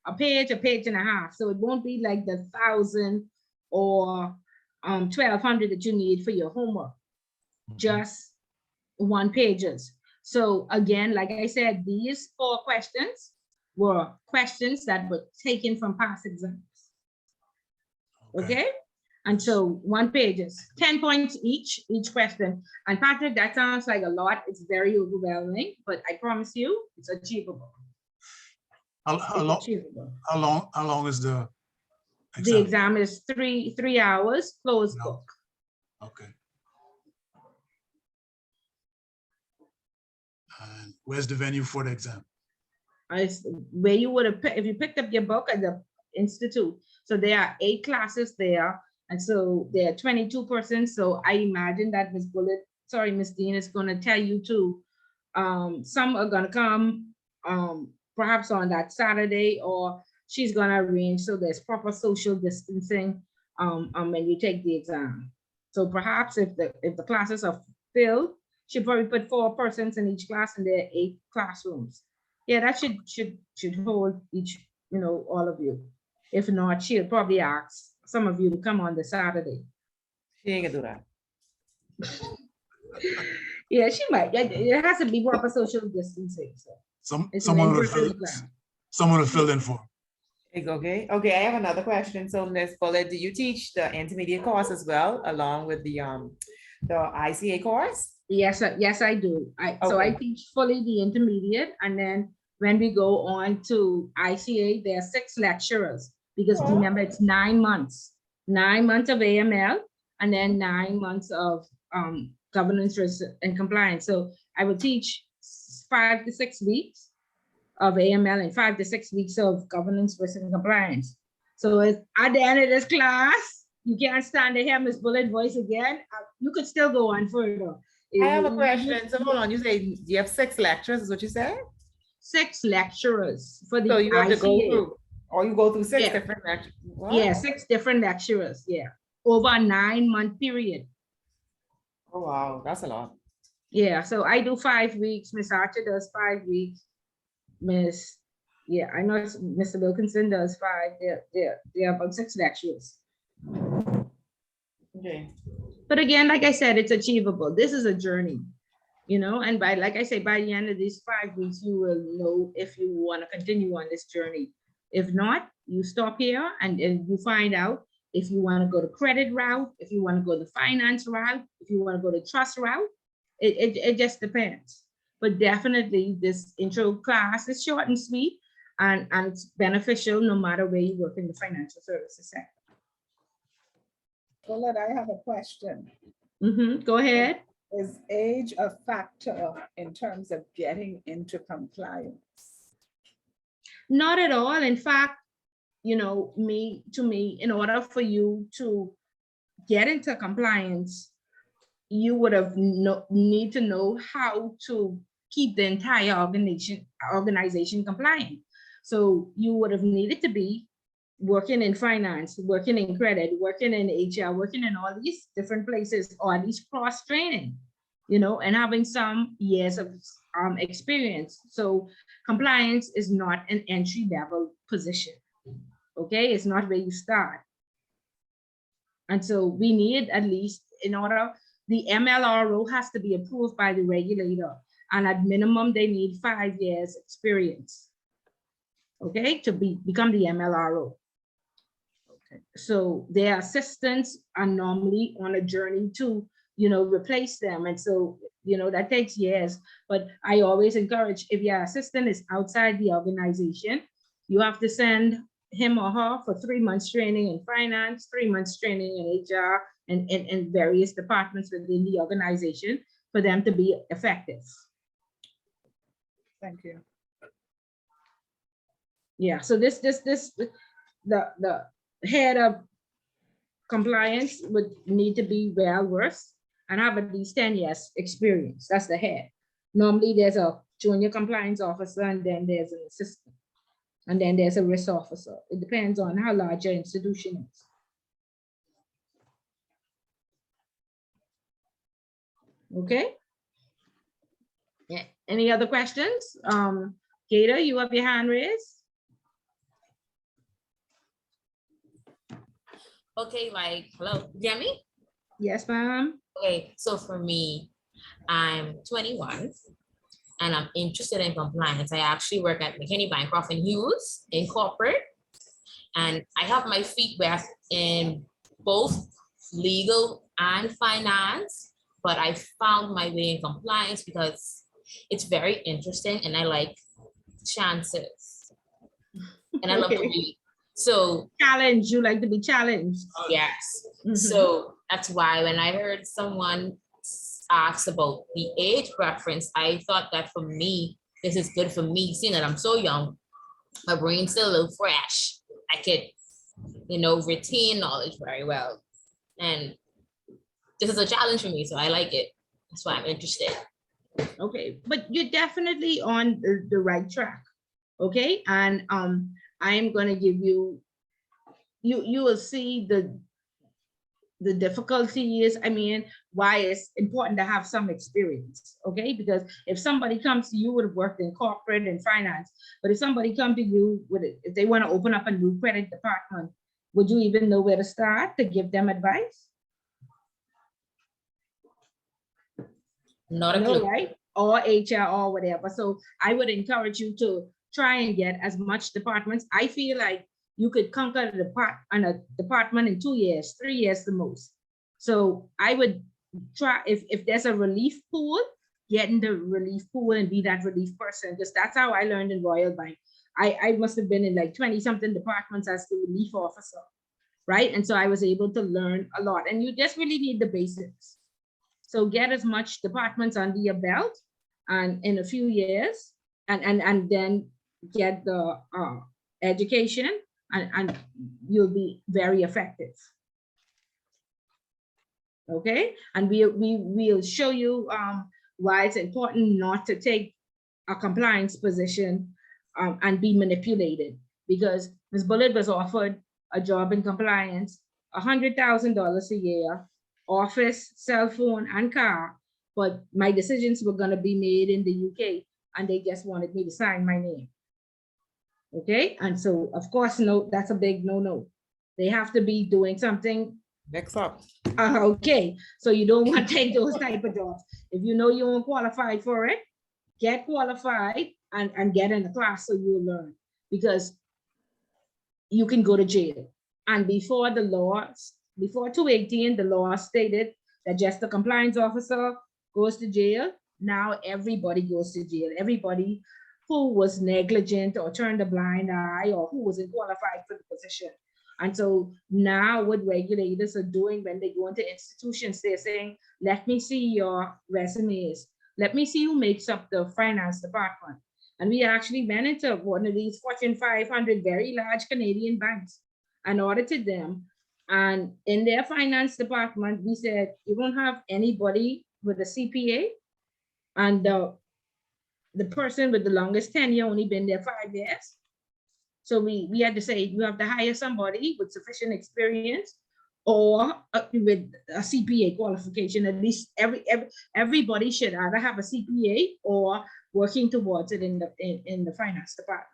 Speaker 3: A page and a half. So it won't be like the 1,000 or 1,200 that you need for your homework. Just 1 pages. So again, like I said, these 4 questions were questions that were taken from past exams. Okay? And so 1 page is 10 points each question. And Patrick, that sounds like a lot. It's very overwhelming, but I promise you it's achievable.
Speaker 5: How
Speaker 3: It's
Speaker 5: long,
Speaker 3: achievable.
Speaker 5: how long is the
Speaker 3: The
Speaker 5: exam?
Speaker 3: exam is three hours, closed
Speaker 5: No.
Speaker 3: book.
Speaker 5: Okay. And where's the venue for the exam?
Speaker 3: Where you would have, if you picked up your book at the Institute. So there are 8 classes there. And so there are 22 persons. So I imagine that Miss Dean is going to tell you to, some are going to come perhaps on that Saturday, or she's going to arrange so there's proper social distancing when you take the exam. So perhaps if the classes are filled, she probably put 4 persons in each class, and there are 8 classrooms. Yeah, that should hold each, all of you. If not, she'll probably ask some of you to come on the Saturday.
Speaker 2: She ain't gonna do that.
Speaker 3: Yeah, she might. It has to be proper social distancing. So
Speaker 5: Someone will fill in for.
Speaker 2: Okay, I have another question. So Ms. Bullitt, do you teach the intermediate course as well, along with the ICA course?
Speaker 3: Yes, I do. So I
Speaker 2: Okay.
Speaker 3: teach fully the intermediate, and then when we go on to ICA, there are 6 lecturers, because remember it's 9 months, 9 months of AML, and then 9 months of governance, risk, and compliance. So I will teach 5 to 6 weeks of AML and 5 to 6 weeks of governance, risk, and compliance. So at the end of this class, you can't stand to hear Ms. Bullitt voice again. You could still go on further.
Speaker 2: I have a question. So hold on, you say you have 6 lectures, is what you said?
Speaker 3: 6 lecturers for the
Speaker 2: So you have to go
Speaker 3: ICA.
Speaker 2: through, or you go through 6
Speaker 3: Yeah.
Speaker 2: different lectures?
Speaker 3: Yeah, 6 different lecturers, yeah, over a 9-month period.
Speaker 2: Oh, wow, that's a lot.
Speaker 3: Yeah, so I do 5 weeks, Miss Archer does 5 weeks. I know Mr. Wilkinson does 5. They're about 6 lecturers.
Speaker 2: Okay.
Speaker 3: But again, like I said, it's achievable. This is a journey, and by the end of these 5 weeks, you will know if you want to continue on this journey. If not, you stop here and you find out if you want to go the credit route, if you want to go the finance route, if you want to go the trust route. It just depends. But definitely this intro class is short and sweet, and it's beneficial no matter where you work in the financial services sector.
Speaker 8: Bullitt, I have a question.
Speaker 3: Go ahead.
Speaker 8: Is age a factor in terms of getting into compliance?
Speaker 3: Not at all. In fact, in order for you to get into compliance, you would have need to know how to keep the entire organization compliant. So you would have needed to be working in finance, working in credit, working in HR, working in all these different places, or at least cross training, and having some years of experience. So compliance is not an entry level position. Okay, it's not where you start. And so we need, at least in order, the MLRO has to be approved by the regulator, and at minimum they need 5 years experience, okay, to become the MLRO. Okay, so their assistants are normally on a journey to replace them, and so that takes years. But I always encourage, if your assistant is outside the organization, you have to send him or her for 3 months training in finance, 3 months training in HR, and various departments within the organization for them to be effective.
Speaker 8: Thank you.
Speaker 3: Yeah, so the head of compliance would need to be well versed and have at least 10 years experience. That's the head. Normally there's a junior compliance officer, and then there's an assistant, and then there's a risk officer. It depends on how large your institution is. Okay. Yeah. Any other questions? Gator, you have your hand raised.
Speaker 9: Okay, hello, Jemmy?
Speaker 3: Yes, ma'am.
Speaker 9: Okay, so for me, I'm 21 and I'm interested in compliance. I actually work at McKinney Bancroft and Hughes in corporate, and I have my feet wet in both legal and finance, but I found my way in compliance because it's very interesting and I like chances. And I love to
Speaker 3: Okay.
Speaker 9: read. So
Speaker 3: Challenge, you like to be challenged.
Speaker 9: yes.
Speaker 3: Mhm.
Speaker 9: So that's why when I heard someone ask about the age preference, I thought that for me, this is good for me, seeing that I'm so young, my brain's still a little fresh. I could, retain knowledge very well. And this is a challenge for me, so I like it. That's why I'm interested.
Speaker 3: Okay, but you're definitely on the right track. Okay, and I'm gonna give you, you will see the difficulty is, why it's important to have some experience, okay? Because if somebody comes to you would have worked in corporate and finance, but if somebody come to you if they want to open up a new credit department, would you even know where to start to give them advice?
Speaker 9: Not a
Speaker 3: No,
Speaker 9: clue.
Speaker 3: right? Or HR or whatever. So I would encourage you to try and get as much departments. I feel like you could conquer a department in 2 years, 3 years the most. So I would try, if there's a relief pool, get in the relief pool and be that relief person, because that's how I learned in Royal Bank. I must have been in like 20 something departments as the relief officer, right? And so I was able to learn a lot, and you just really need the basics. So get as much departments under your belt and in a few years, and then get the education, and you'll be very effective. Okay, and we'll show you why it's important not to take a compliance position and be manipulated, because Ms. Bullitt was offered a job in compliance, $100,000 a year, office, cell phone, and car, but my decisions were going to be made in the UK, and they just wanted me to sign my name. Okay, and so of course, no, that's a big no. They have to be doing something.
Speaker 2: Next up.
Speaker 3: Okay, so you don't want to take those type of jobs. If you know you aren't qualified for it, get qualified and get in the class so you'll learn, because you can go to jail. And before 2018, the law stated that just the compliance officer goes to jail. Now everybody goes to jail. Everybody who was negligent or turned a blind eye or who wasn't qualified for the position. And so now what regulators are doing when they go into institutions, they're saying, let me see your resumes. Let me see who makes up the finance department. And we actually went into one of these Fortune 500 very large Canadian banks and audited them. And in their finance department, we said, you don't have anybody with a CPA. And the person with the longest tenure only been there 5 years. So we had to say, you have to hire somebody with sufficient experience or with a CPA qualification. At least everybody should either have a CPA or working towards it in the finance department.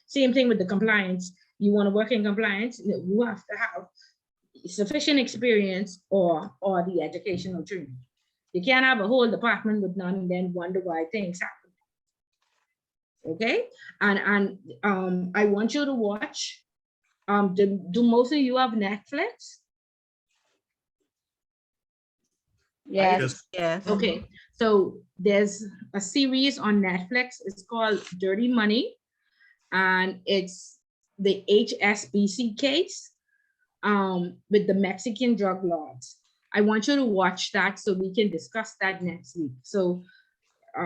Speaker 3: Same thing with the compliance. You want to work in compliance, you have to have sufficient experience or the educational training. You can't have a whole department with none and then wonder why things happen. Okay, and I want you to watch. Do most of you have Netflix?
Speaker 8: Yes.
Speaker 4: Yes.
Speaker 3: Okay, so there's a series on Netflix. It's called Dirty Money, and it's the HSBC case with the Mexican drug lords. I want you to watch that so we can discuss that next week. So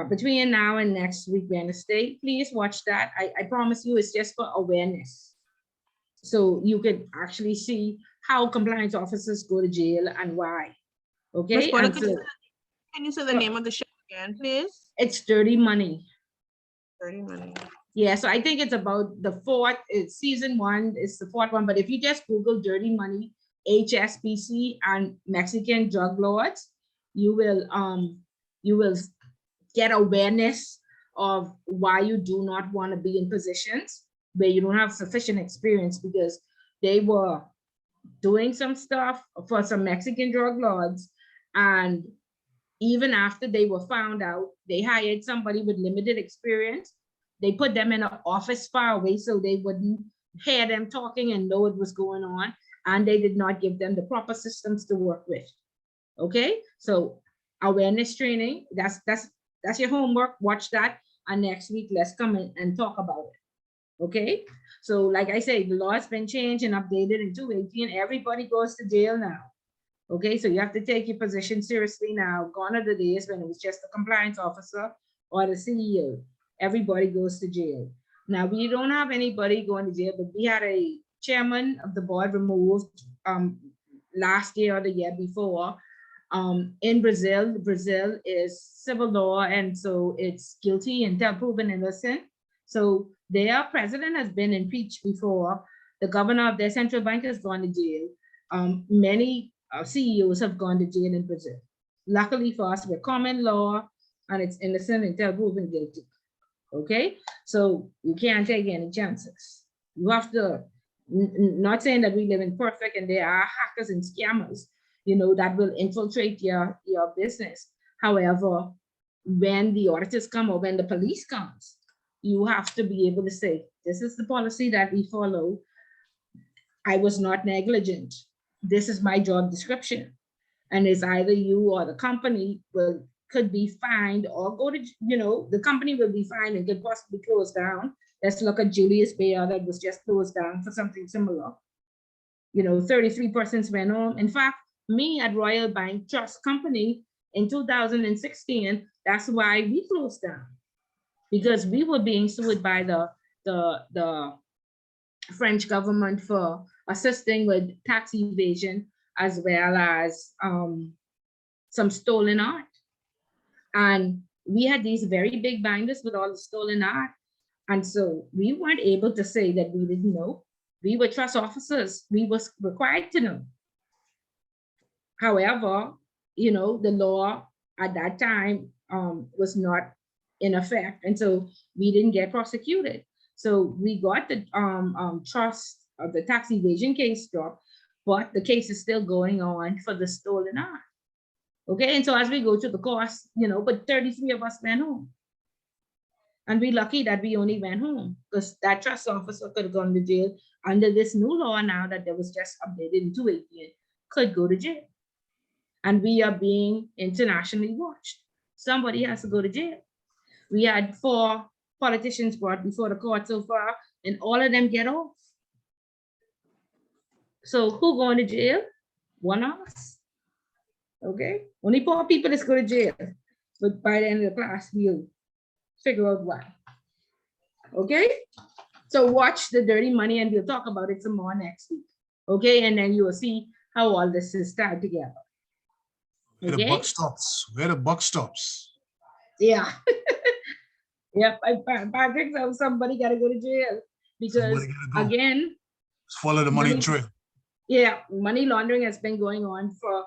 Speaker 3: between now and next week, Wednesday, please watch that. I promise you it's just for awareness. So you can actually see how compliance officers go to jail and why. Okay.
Speaker 4: Ms. Porter,
Speaker 3: And so,
Speaker 4: can you say the name of the show again, please?
Speaker 3: it's Dirty Money.
Speaker 4: Dirty Money.
Speaker 3: Yeah, so I think it's about the fourth, it's season 1, it's the 4th one, but if you just Google Dirty Money, HSBC and Mexican drug lords, you will get awareness of why you do not want to be in positions where you don't have sufficient experience, because they were doing some stuff for some Mexican drug lords. And even after they were found out, they hired somebody with limited experience. They put them in an office far away so they wouldn't hear them talking and know what was going on. and they did not give them the proper systems to work with. Okay, so awareness training, that's your homework. Watch that, and next week let's come in and talk about it. Okay, so like I say, the law has been changed and updated in 2018. Everybody goes to jail now. Okay, so you have to take your position seriously now. Gone are the days when it was just the compliance officer or the CEO. Everybody goes to jail. Now, we don't have anybody going to jail, but we had a chairman of the board removed last year or the year before. In Brazil is civil law, and so it's guilty until proven innocent. So their president has been impeached before. The governor of their central bank has gone to jail. Many CEOs have gone to jail in Brazil. Luckily for us, we're common law, and it's innocent until proven guilty. Okay, so you can't take any chances. You have to, not saying that we live in perfect and there are hackers and scammers, you know, that will infiltrate your business. However, when the auditors come or when the police comes, you have to be able to say, this is the policy that we follow. I was not negligent. This is my job description. And it's either you or the company could be fined or go to, you know, the company will be fined and could possibly close down. Let's look at Julius Baer that was just closed down for something similar. You know, 33 persons went home. In fact, me at Royal Bank Trust Company in 2016, that's why we closed down, because we were being sued by the French government for assisting with tax evasion, as well as some stolen art. And we had these very big binders with all the stolen art. And so we weren't able to say that we didn't know. We were trust officers. We was required to know. However, you know, the law at that time was not in effect. And so we didn't get prosecuted. So we got the trust of the tax evasion case dropped, but the case is still going on for the stolen art. Okay, and so as we go to the course, you know, but 33 of us went home. And we're lucky that we only went home, because that trust officer could have gone to jail under this new law now that there was just updated in 2018, could go to jail. And we are being internationally watched. Somebody has to go to jail. We had 4 politicians brought before the court so far, and all of them get off. So who going to jail? One of us. Okay, only poor people is go to jail, but by the end of the class, we'll figure out why. Okay, so watch the dirty money, and we'll talk about it some more next week. Okay, and then you will see how all this is tied together.
Speaker 5: Where the buck stops. Where the buck stops.
Speaker 3: Yeah. Yep. Patrick, so somebody got to go to jail, because again,
Speaker 5: follow the money trail.
Speaker 3: Yeah, money laundering has been going on for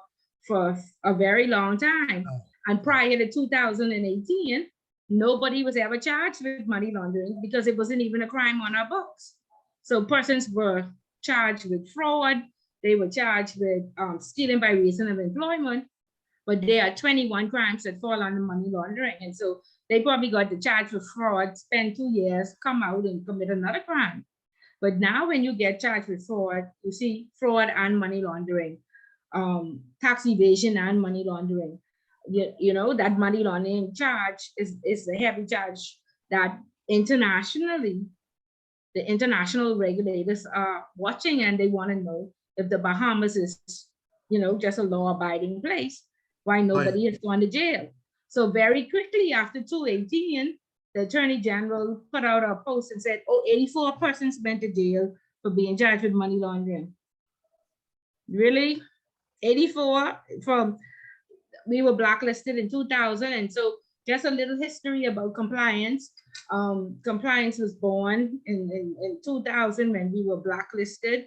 Speaker 3: a very long time. And prior to 2018, nobody was ever charged with money laundering because it wasn't even a crime on our books. So persons were charged with fraud. They were charged with stealing by reason of employment, but there are 21 crimes that fall under money laundering. And so they probably got the charge for fraud, spend 2 years, come out and commit another crime. But now when you get charged with fraud, you see fraud and money laundering, tax evasion and money laundering. You know, that money laundering charge is a heavy charge that internationally, the international regulators are watching, and they want to know if the Bahamas is, you know, just a law-abiding place, why nobody has gone to jail. So very quickly after 2018, the Attorney General put out a post and said, oh, 84 persons went to jail for being charged with money laundering. Really? 84 from, we were blacklisted in 2000. And so just a little history about compliance. Compliance was born in 2000 when we were blacklisted.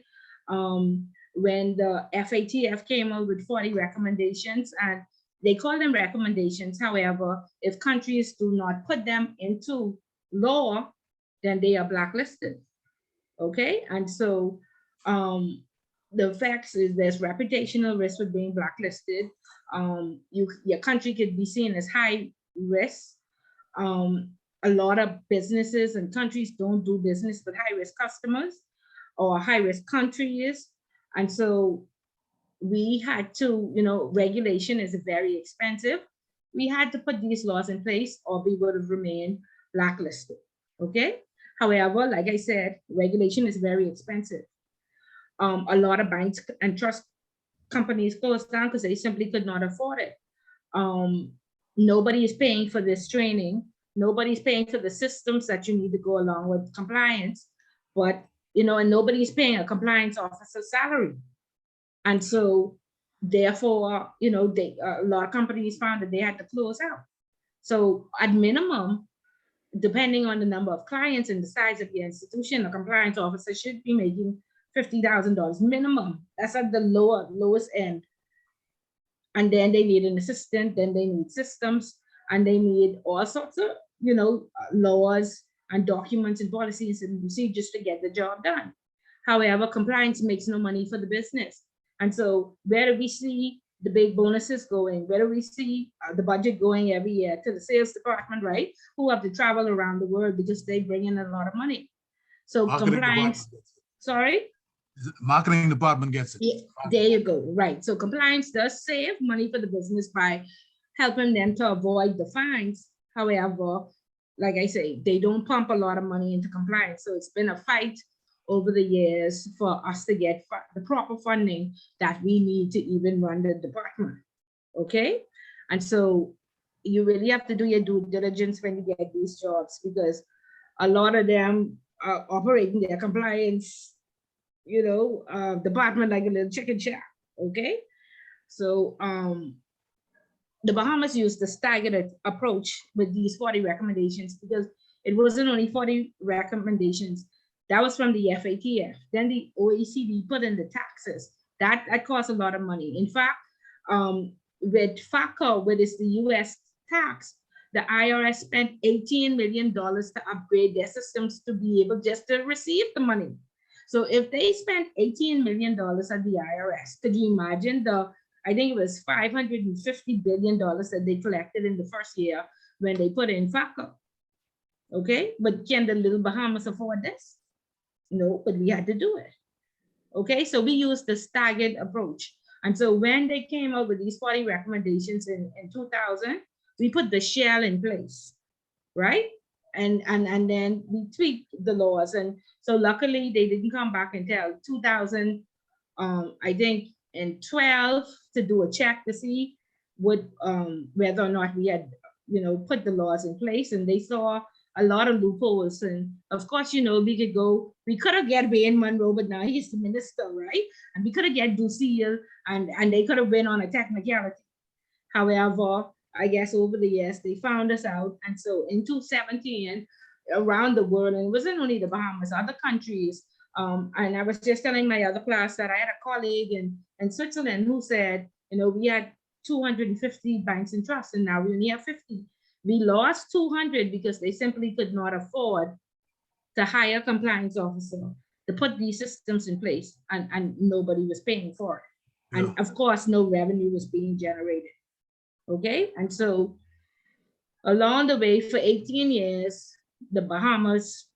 Speaker 3: When the FATF came out with 40 recommendations, and they call them recommendations. However, if countries do not put them into law, then they are blacklisted. Okay, and so the facts is there's reputational risk with being blacklisted. Your country could be seen as high risk. A lot of businesses and countries don't do business with high risk customers or high risk countries. And so we had to, regulation is very expensive. We had to put these laws in place or we would have remained blacklisted, okay? However, like I said, regulation is very expensive. A lot of banks and trust companies closed down because they simply could not afford it. Nobody is paying for this training. Nobody's paying for the systems that you need to go along with compliance, but, and nobody's paying a compliance officer's salary. And so therefore, a lot of companies found that they had to close out. So at minimum, depending on the number of clients and the size of your institution, a compliance officer should be making $50,000 minimum. That's at the lowest end. And then they need an assistant, then they need systems, and they need all sorts of, laws and documents and policies and procedures to get the job done. However, compliance makes no money for the business. And so where do we see the big bonuses going? Where do we see the budget going every year? To the sales department, right? Who have to travel around the world because they bring in a lot of money. So
Speaker 5: Marketing
Speaker 3: compliance,
Speaker 5: department.
Speaker 3: sorry?
Speaker 5: Marketing department gets it.
Speaker 3: Yeah, there you go, right. So compliance does save money for the business by helping them to avoid the fines. However, like I say, they don't pump a lot of money into compliance. So it's been a fight over the years for us to get the proper funding that we need to even run the department, okay? And so you really have to do your due diligence when you get these jobs, because a lot of them are operating their compliance, department like a little chicken shack, okay? So the Bahamas used the staggered approach with these 40 recommendations because it wasn't only 40 recommendations. That was from the FATF. Then the OECD put in the taxes. That cost a lot of money. In fact, with FACA, which is the US tax, the IRS spent $18 million to upgrade their systems to be able just to receive the money. So if they spent $18 million at the IRS, could you imagine I think it was $550 billion that they collected in the first year when they put in FACA. Okay, but can the little Bahamas afford this? No, but we had to do it. Okay, so we used the staggered approach. And so when they came up with these 40 recommendations in 2000, we put the shell in place, right? And then we tweaked the laws. And so luckily they didn't come back until 2000, I think in 12 to do a check to see what whether or not we had, put the laws in place, and they saw a lot of loopholes. And of course, we could have get Wayne Monroe, but now he's the minister, right? And we could have get Lucille, and they could have been on a technicality. However, I guess over the years, they found us out. And so in 2017, around the world, and it wasn't only the Bahamas, other countries, and I was just telling my other class that I had a colleague in Switzerland who said, we had 250 banks and trusts, and now we only have 50. We lost 200 because they simply could not afford to hire a compliance officer to put these systems in place, and nobody was paying for it. And of course, no revenue was being generated. Okay, and so along the way for 18 years, the Bahamas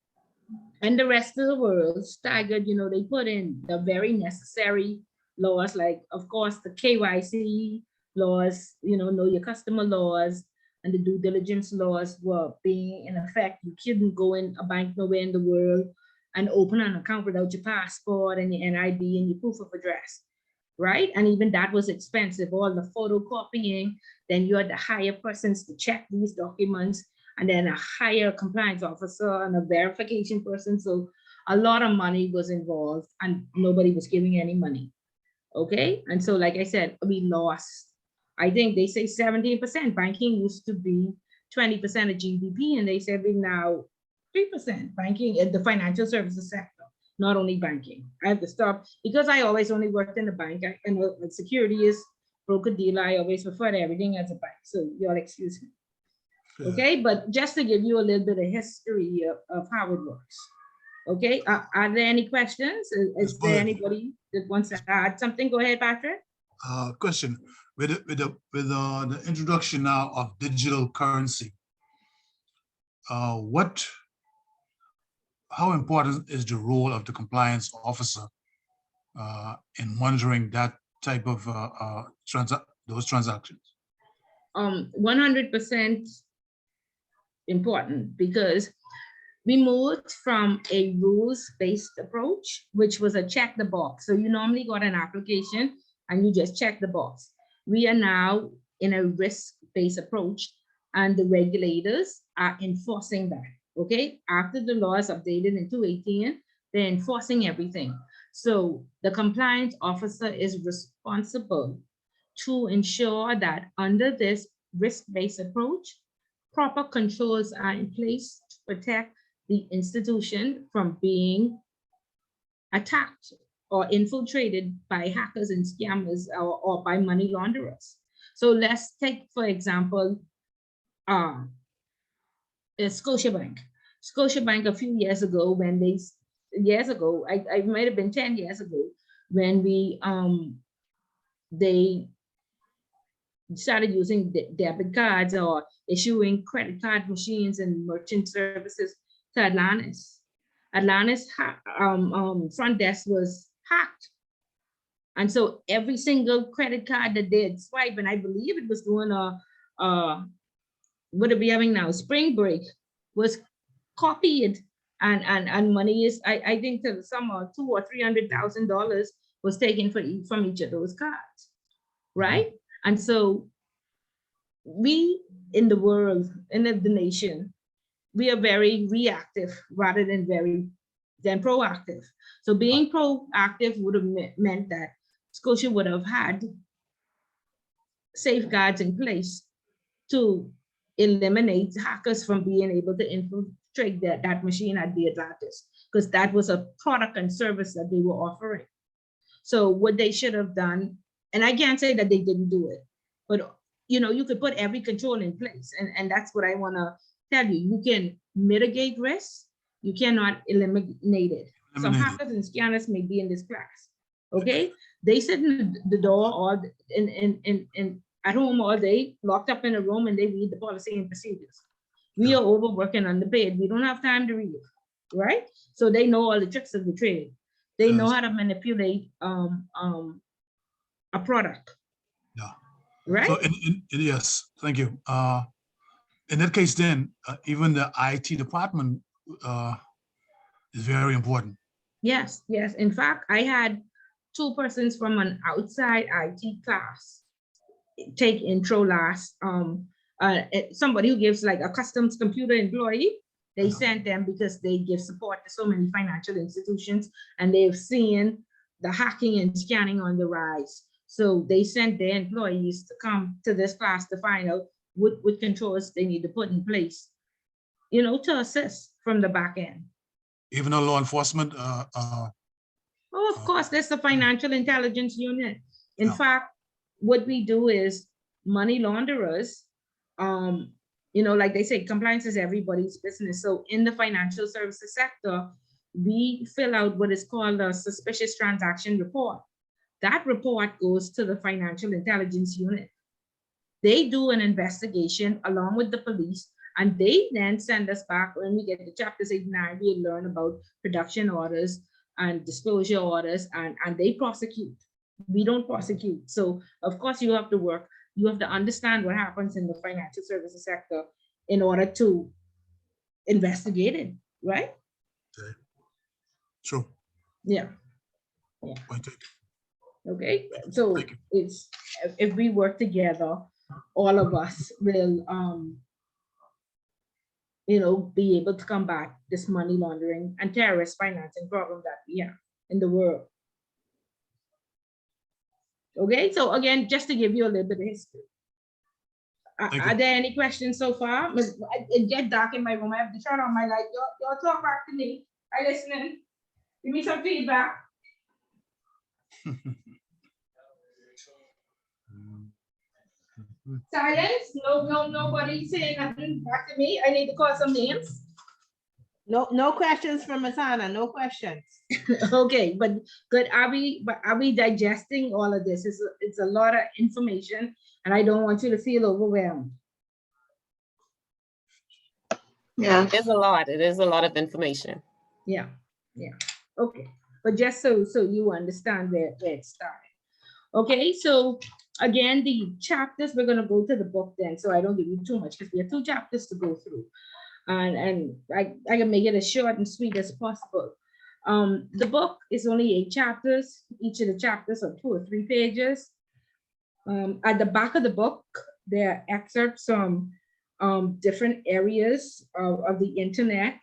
Speaker 3: and the rest of the world staggered, they put in the very necessary laws, like, of course, the KYC laws, know your customer laws, and the due diligence laws were being in effect. You couldn't go in a bank nowhere in the world and open an account without your passport and your NID and your proof of address, right? And even that was expensive, all the photocopying. Then you had to hire persons to check these documents, and then a higher compliance officer and a verification person. So a lot of money was involved and nobody was giving any money. Okay, and so like I said, we lost, I think they say 17%. Banking used to be 20% of GDP, and they said we now 3%. Banking in the financial services sector, not only banking. I have to stop because I always only worked in the bank. And security is broker dealer. I always refer to everything as a bank. So you'll excuse me. Okay, but just to give you a little bit of history of how it works. Okay, are there any questions? Is there anybody that wants to add something? Go ahead, Patrick.
Speaker 5: Question, with the introduction now of digital currency, how important is the role of the compliance officer in monitoring that type of those transactions?
Speaker 3: 100% important, because we moved from a rules-based approach, which was a check the box. So you normally got an application and you just check the box. We are now in a risk-based approach, and the regulators are enforcing that, okay? After the law is updated in 2018, they're enforcing everything. So the compliance officer is responsible to ensure that under this risk-based approach, proper controls are in place to protect the institution from being attacked or infiltrated by hackers and scammers or by money launderers. So let's take, for example, Scotiabank. Scotiabank a few years ago, when they, I might have been 10 years ago, when they started using debit cards or issuing credit card machines and merchant services to Atlantis. Atlantis front desk was hacked. And so every single credit card that they had swiped, and I believe it was doing what are we having now? Spring break was copied, and money is, I think to the sum of $200,000 or $300,000 was taken from each of those cards, right? And so we in the world, in the nation, we are very reactive rather than proactive. So being proactive would have meant that Scotia would have had safeguards in place to eliminate hackers from being able to infiltrate that machine at the Atlantis, because that was a product and service that they were offering. So what they should have done, and I can't say that they didn't do it, but you could put every control in place, and that's what I want to tell you. You can mitigate risk, you cannot eliminate it. Some hackers and scammers may be in this class, okay? They sit in the door or at home all day, locked up in a room, and they read the policy and procedures. We are overworking underpaid. We don't have time to read it, right? So they know all the tricks of the trade. They know how to manipulate a product.
Speaker 5: Yeah.
Speaker 3: Right?
Speaker 5: So yes, thank you. In that case, then even the IT department is very important.
Speaker 3: Yes, yes. In fact, I had 2 persons from an outside IT class take intro last. Somebody who gives like a customs computer employee, they sent them because they give support to so many financial institutions, and they've seen the hacking and scanning on the rise. So they sent their employees to come to this class to find out what controls they need to put in place, to assist from the back end.
Speaker 5: Even a law enforcement.
Speaker 3: Oh, of course, there's the financial intelligence unit. In fact, what we do is money launderers, like they say, compliance is everybody's business. So in the financial services sector, we fill out what is called a suspicious transaction report. That report goes to the financial intelligence unit. They do an investigation along with the police, and they then send us back when we get to chapters 8 and 9, we learn about production orders and disclosure orders, and they prosecute. We don't prosecute. So of course you have to understand what happens in the financial services sector in order to investigate it, right?
Speaker 5: Okay. Sure.
Speaker 3: Yeah.
Speaker 5: Point taken.
Speaker 3: Okay, so it's, if we work together, all of us will be able to combat this money laundering and terrorist financing problem that we have in the world. Okay, so again, just to give you a little bit of history. Are there any questions so far? It gets dark in my room. I have to turn on my light. Y'all talk back to me. Are you listening? Give me some feedback. Silence. Nobody saying nothing back to me. I need to call some names.
Speaker 4: No questions from Asana, no questions.
Speaker 3: Okay, but good. Are we digesting all of this? It's a lot of information, and I don't want you to feel overwhelmed.
Speaker 6: Yeah.
Speaker 10: It's a lot. It is a lot of information.
Speaker 3: Yeah. Okay. but just so you understand where it started. Okay, so again, the chapters, we're gonna go to the book then, so I don't give you too much because we have 2 chapters to go through. And I can make it as short and sweet as possible. The book is only 8 chapters. Each of the chapters are 2 or 3 pages. At the back of the book, there are excerpts from different areas of the internet.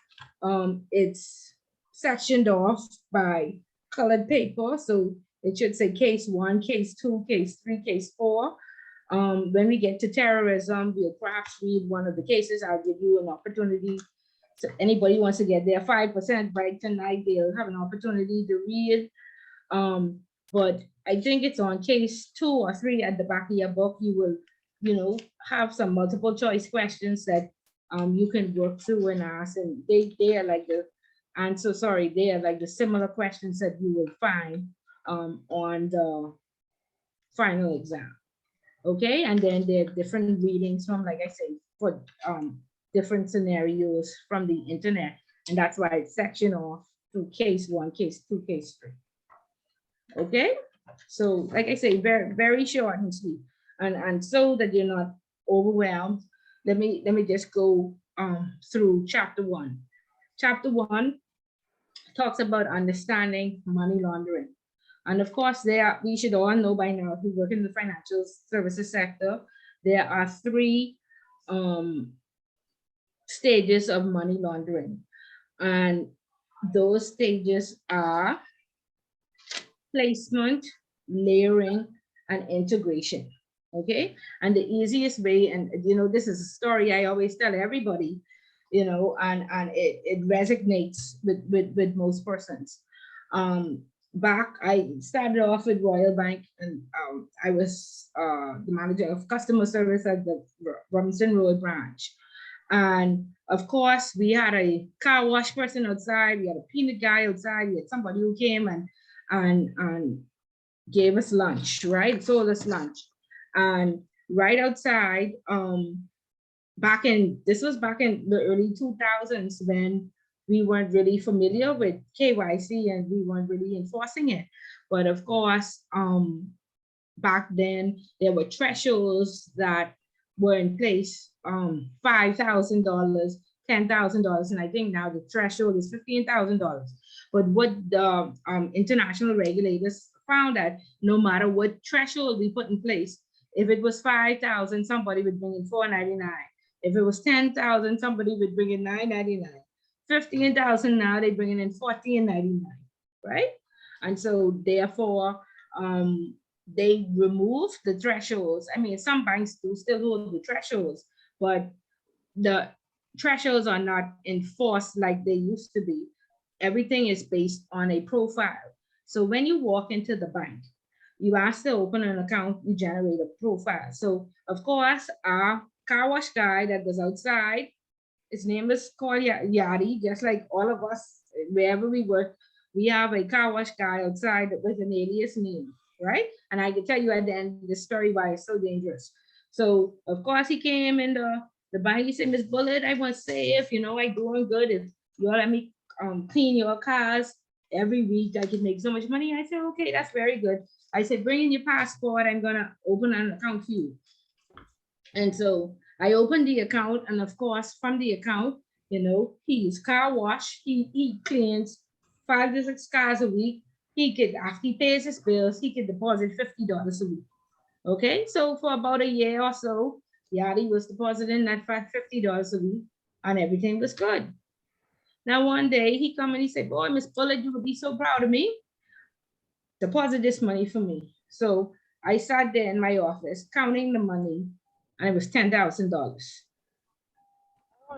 Speaker 3: It's sectioned off by colored paper. So it should say case 1, case 2, case 3, case 4. When we get to terrorism, we'll perhaps read one of the cases. I'll give you an opportunity. So anybody wants to get their 5% right tonight, they'll have an opportunity to read. But I think it's on case 2 or 3 at the back of your book. You will, have some multiple choice questions that you can work through and ask. And they are like the answer, sorry, they are like the similar questions that you will find on the final exam. Okay, and then there are different readings from, like I say, for different scenarios from the internet. And that's why it's sectioned off to case 1, case 2, case 3. Okay, so like I say, very, very short and sweet. And so that you're not overwhelmed, let me just go through chapter 1. Chapter 1 talks about understanding money laundering. And of course, we should all know by now, if we work in the financial services sector, there are 3 stages of money laundering. And those stages are placement, layering, and integration. Okay, and the easiest way, and this is a story I always tell everybody, and it resonates with most persons. Back, I started off with Royal Bank, and I was the manager of customer service at the Robinson Road branch. And of course, we had a car wash person outside, we had a peanut guy outside, we had somebody who came and gave us lunch, right? Sold us lunch. And right outside, this was back in the early 2000s when we weren't really familiar with KYC and we weren't really enforcing it. But of course, back then there were thresholds that were in place, $5,000, $10,000, and I think now the threshold is $15,000. But what the international regulators found that no matter what threshold we put in place, if it was 5,000, somebody would bring in $499. If it was 10,000, somebody would bring in $999. 15,000 now they bring in $14.99, right? And so therefore, they removed the thresholds. I mean, some banks do still hold the thresholds, but the thresholds are not enforced like they used to be. Everything is based on a profile. So when you walk into the bank, you ask to open an account, you generate a profile. So of course, our car wash guy that was outside, his name is called Yadi, just like all of us, wherever we work, we have a car wash guy outside with an alias name, right? And I can tell you at the end of the story why it's so dangerous. So of course he came in the bank, he said, Miss Bullet, I want to say if, I doing good, if you all let me clean your cars every week, I can make so much money. I said, okay, that's very good. I said, bring in your passport, I'm gonna open an account for you. And so I opened the account, and of course, from the account, he's car wash, he cleans 5 to 6 cars a week. After he pays his bills, he could deposit $50 a week. Okay, so for about a year or so, Yadi was depositing that $50 a week, and everything was good. Now one day he come and he said, boy, Miss Bullet, you would be so proud of me. Deposit this money for me. So I sat there in my office counting the money, and it was $10,000.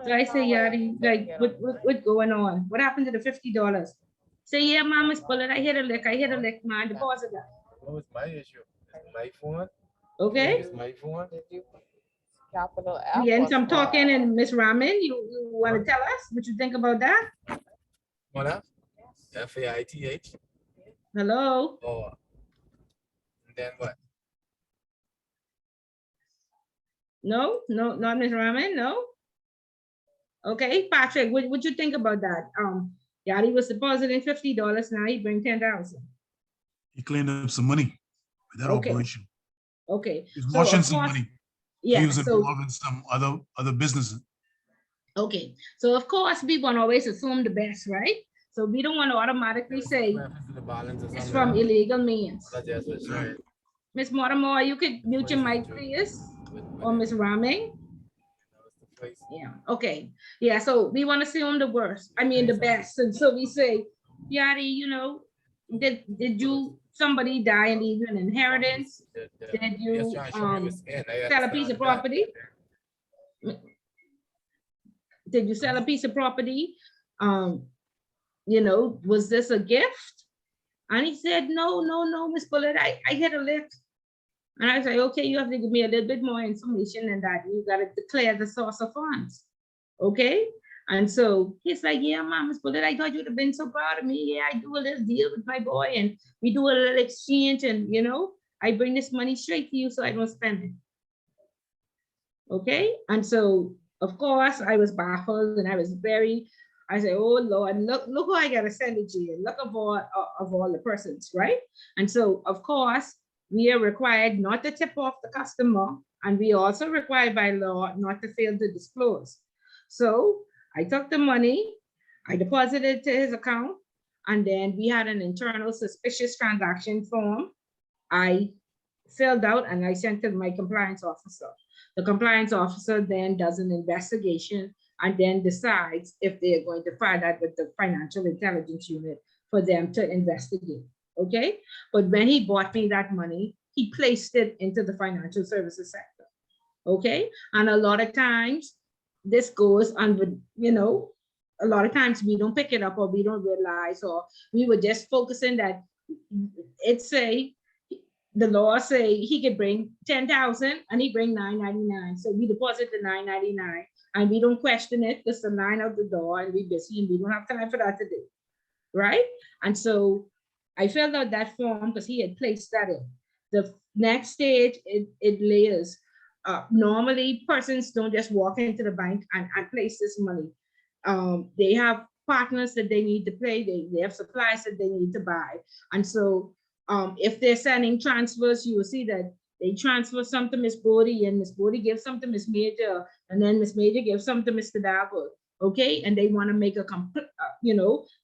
Speaker 3: So I say, Yadi, like, what going on? What happened to the $50? Say, yeah, Mom, Miss Bullet, I hit a lick, man, deposit that.
Speaker 10: What was my issue? My phone?
Speaker 3: Okay.
Speaker 10: It's my phone.
Speaker 1: Capital F.
Speaker 3: And I'm talking, and Miss Raman, you want to tell us what you think about that?
Speaker 10: What? FAITH?
Speaker 3: Hello?
Speaker 10: Oh. And then what?
Speaker 3: No, not Miss Raman, no? Okay, Patrick, what you think about that? Yadi was depositing $50, now he bring 10,000.
Speaker 5: He cleaned up some money with that
Speaker 3: Okay.
Speaker 5: operation.
Speaker 3: Okay.
Speaker 5: He was
Speaker 3: So
Speaker 5: washing
Speaker 3: of
Speaker 5: some
Speaker 3: course,
Speaker 5: money.
Speaker 3: yeah,
Speaker 5: He was
Speaker 3: so,
Speaker 5: involved in some other businesses.
Speaker 3: okay. So of course, we want to always assume the best, right? So we don't want to automatically say
Speaker 10: The balance is
Speaker 3: it's
Speaker 10: on
Speaker 3: from
Speaker 10: the-
Speaker 3: illegal means.
Speaker 10: Not just with sharing.
Speaker 3: Miss Mortimer, you could mute your mic, please, or Miss Raming. Yeah, okay. Yeah, so we want to assume the worst, I mean, the best. And so we say, Yadi, you know, did you, somebody die and leave you an inheritance? Did you sell a piece of property? Did you sell a piece of property? You know, was this a gift? And he said, no, Miss Bullet, I hit a lick. And I was like, okay, you have to give me a little bit more information than that. You got to declare the source of funds. Okay. And so he's like, yeah, Mom, Miss Bullet, I thought you'd have been so proud of me. Yeah, I do a little deal with my boy and we do a little exchange and, you know, I bring this money straight to you so I don't spend it. Okay. And so, of course, I was baffled and I was I said, oh Lord, look who I got to send it to you. Look of all the persons, right? And so, of course, we are required not to tip off the customer, and we also required by law not to fail to disclose. So I took the money, I deposited it to his account, and then we had an internal suspicious transaction form I filled out and I sent to my compliance officer. The compliance officer then does an investigation and then decides if they're going to file that with the financial intelligence unit for them to investigate. Okay, but when he bought me that money, he placed it into the financial services sector. Okay, and a lot of times this goes on, you know, a lot of times we don't pick it up or we don't realize, or we were just focusing that it's the law say he could bring 10,000 and he bring 999. So we deposit the 999 and we don't question it. Just the line out the door and we busy and we don't have time for that today, right? And so I filled out that form because he had placed that in. The next stage, it layers. Normally, persons don't just walk into the bank and place this money. They have partners that they need to pay. They have supplies that they need to buy. And so if they're sending transfers, you will see that they transfer some to Miss Bodie and Miss Bodie gives some to Miss Major, and then Miss Major gives some to Mr. Dabble. Okay, and they want to make a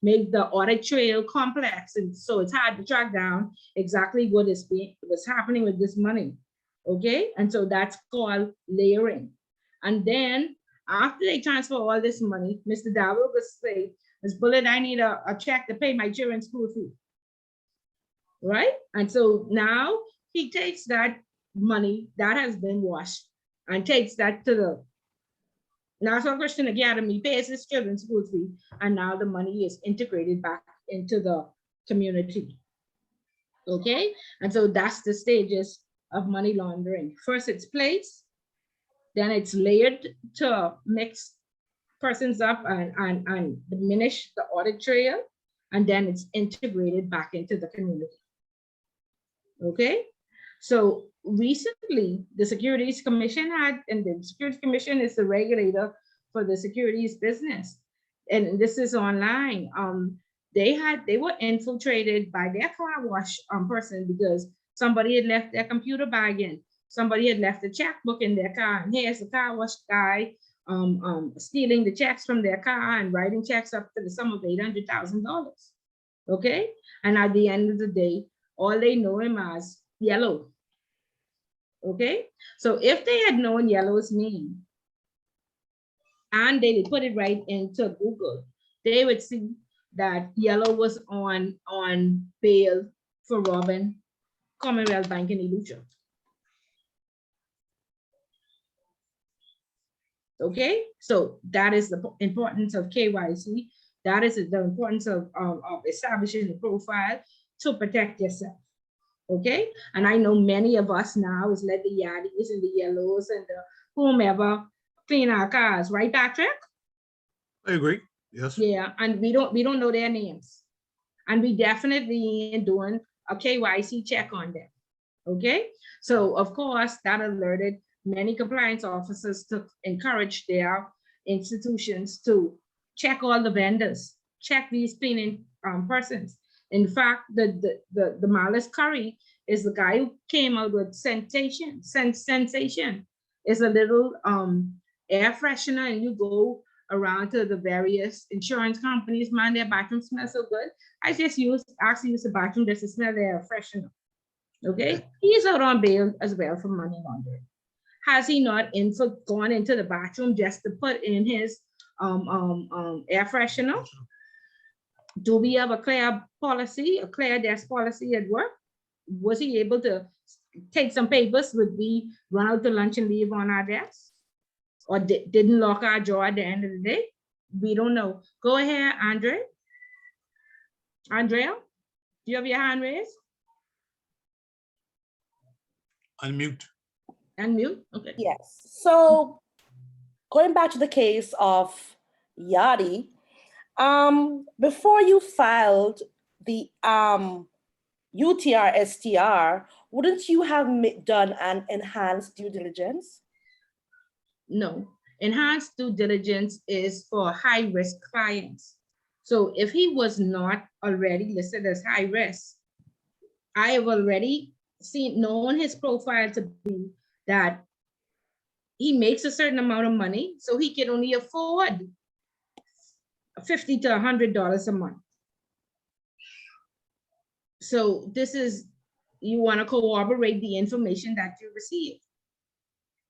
Speaker 3: make the audit trail complex, and so it's hard to track down exactly what's happening with this money. Okay, and so that's called layering. And then after they transfer all this money, Mr. Dabble will say, Ms. Bullet, I need a check to pay my children's school fee. Right? And so now he takes that money that has been washed and takes that to the National Christian Academy, pays his children's school fee, and now the money is integrated back into the community. Okay? And so that's the stages of money laundering. First it's placed, then it's layered to mix persons up and diminish the audit trail, and then it's integrated back into the community. Okay? So recently, the Securities Commission and the Securities Commission is the regulator for the securities business. And this is online. They were infiltrated by their car wash person because somebody had left their computer bag in. Somebody had left a checkbook in their car, and here's the car wash guy stealing the checks from their car and writing checks up to the sum of $800,000. Okay? And at the end of the day, all they know him as Yellow. Okay, so if they had known Yellow's name and they put it right into Google, they would see that Yellow was on bail for robbing Commonwealth Bank in Elucia. Okay, so that is the importance of KYC. That is the importance of establishing a profile to protect yourself. Okay, and I know many of us now is let the Yaddies and the Yellows and the whomever clean our cars, right, Patrick?
Speaker 5: I agree. Yes.
Speaker 3: Yeah, and we don't know their names, and we definitely ain't doing a KYC check on them. Okay, so of course that alerted many compliance officers to encourage their institutions to check all the vendors, check these cleaning persons. In fact, the Malice Curry is the guy who came out with Sensation. It's a little air freshener, and you go around to the various insurance companies, man, their bathroom smells so good. I just actually use the bathroom just to smell the air freshener. Okay, he's out on bail as well for money laundering. Has he not gone into the bathroom just to put in his air freshener? Do we have a clear policy, a clear desk policy at work? Was he able to take some papers? Would we run out to lunch and leave on our desk? Or didn't lock our jaw at the end of the day? We don't know. Go ahead, Andrea. Do you have your hand raised?
Speaker 5: Unmute.
Speaker 3: Unmute, okay.
Speaker 11: Yes. So going back to the case of Yachty, before you filed the UTR STR, wouldn't you have done an enhanced due diligence?
Speaker 3: No, enhanced due diligence is for high-risk clients. So if he was not already listed as high risk, I have already known his profile to be that he makes a certain amount of money, so he can only afford $50 to $100 a month. So this is, you want to corroborate the information that you receive,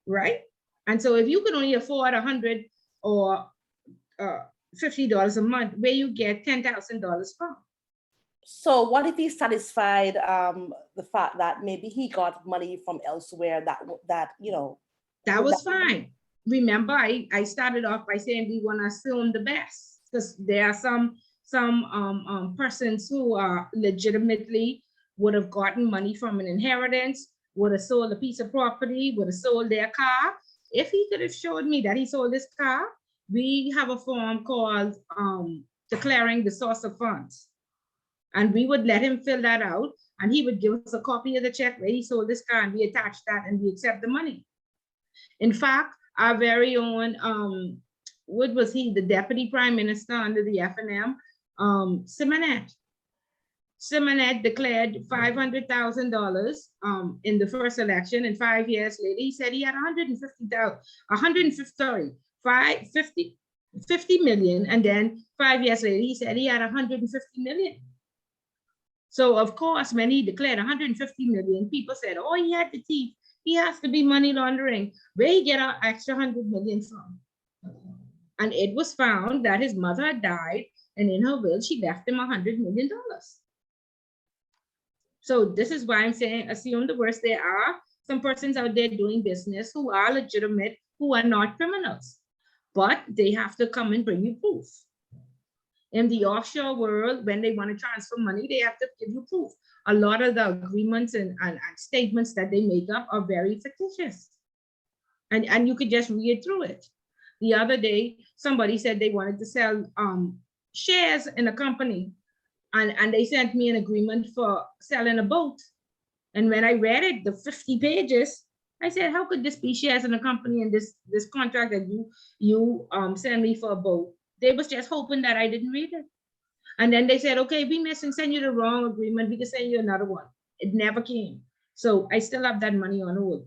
Speaker 3: right? And so if you can only afford $100 or $50 a month, where you get $10,000 from?
Speaker 11: So what if he satisfied the fact that maybe he got money from elsewhere that you know?
Speaker 3: That was fine. Remember, I started off by saying we want to assume the best, because there are some persons who are legitimately would have gotten money from an inheritance, would have sold a piece of property, would have sold their car. If he could have showed me that he sold his car, we have a form called declaring the source of funds. And we would let him fill that out, and he would give us a copy of the check where he sold this car, and we attach that and we accept the money. In fact, our very own, what was he, the Deputy Prime Minister under the FNM, Simonet. Simonet declared $500,000 in the first election, and 5 years later, he said he had 50 million, and then 5 years later, he said he had 150 million. So of course, when he declared 150 million, people said, oh, he had the teeth. He has to be money laundering. Where he get our extra 100 million from? And it was found that his mother had died, and in her will, she left him $100 million. So this is why I'm saying, assume the worst. There are some persons out there doing business who are legitimate, who are not criminals, but they have to come and bring you proof. In the offshore world, when they want to transfer money, they have to give you proof. A lot of the agreements and statements that they make up are very fictitious. And you could just read through it. The other day, somebody said they wanted to sell shares in a company, and they sent me an agreement for selling a boat. And when I read it, the 50 pages, I said, how could this be shares in a company and this contract that you send me for a boat? They was just hoping that I didn't read it. And then they said, okay, we missed and send you the wrong agreement. We can send you another one. It never came. So I still have that money on hold.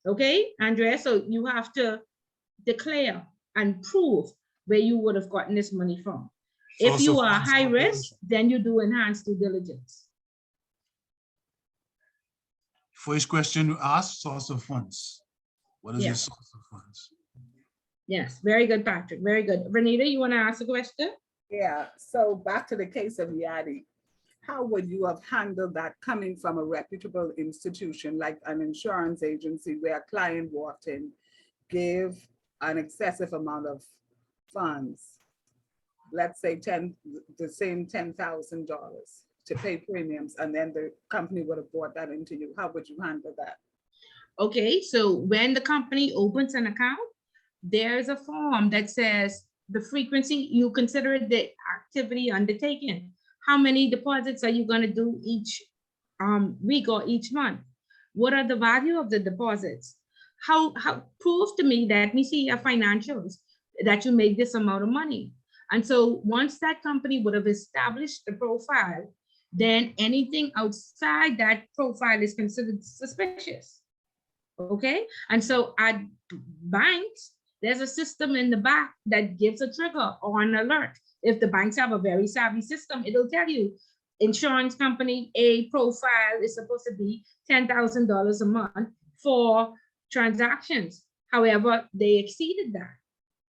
Speaker 3: Okay, Andrea, so you have to declare and prove where you would have gotten this money from. If you are high risk, then you do enhanced due diligence.
Speaker 5: First question you asked, source of funds. What is the source of funds?
Speaker 3: Yes, very good, Patrick. Very good. Renita, you want to ask a question?
Speaker 8: Yeah, so back to the case of Yachty. How would you have handled that coming from a reputable institution like an insurance agency where a client walked in, gave an excessive amount of funds, let's say the same $10,000 to pay premiums, and then the company would have brought that into you? How would you handle that?
Speaker 3: Okay, so when the company opens an account, there's a form that says the frequency, you consider the activity undertaken. How many deposits are you going to do each week or each month? What are the value of the deposits? How prove to me that me see your financials. that you make this amount of money. And so once that company would have established the profile, then anything outside that profile is considered suspicious. Okay, and so at banks, there's a system in the back that gives a trigger or an alert. If the banks have a very savvy system, it'll tell you insurance company A profile is supposed to be $10,000 a month for transactions. However, they exceeded that.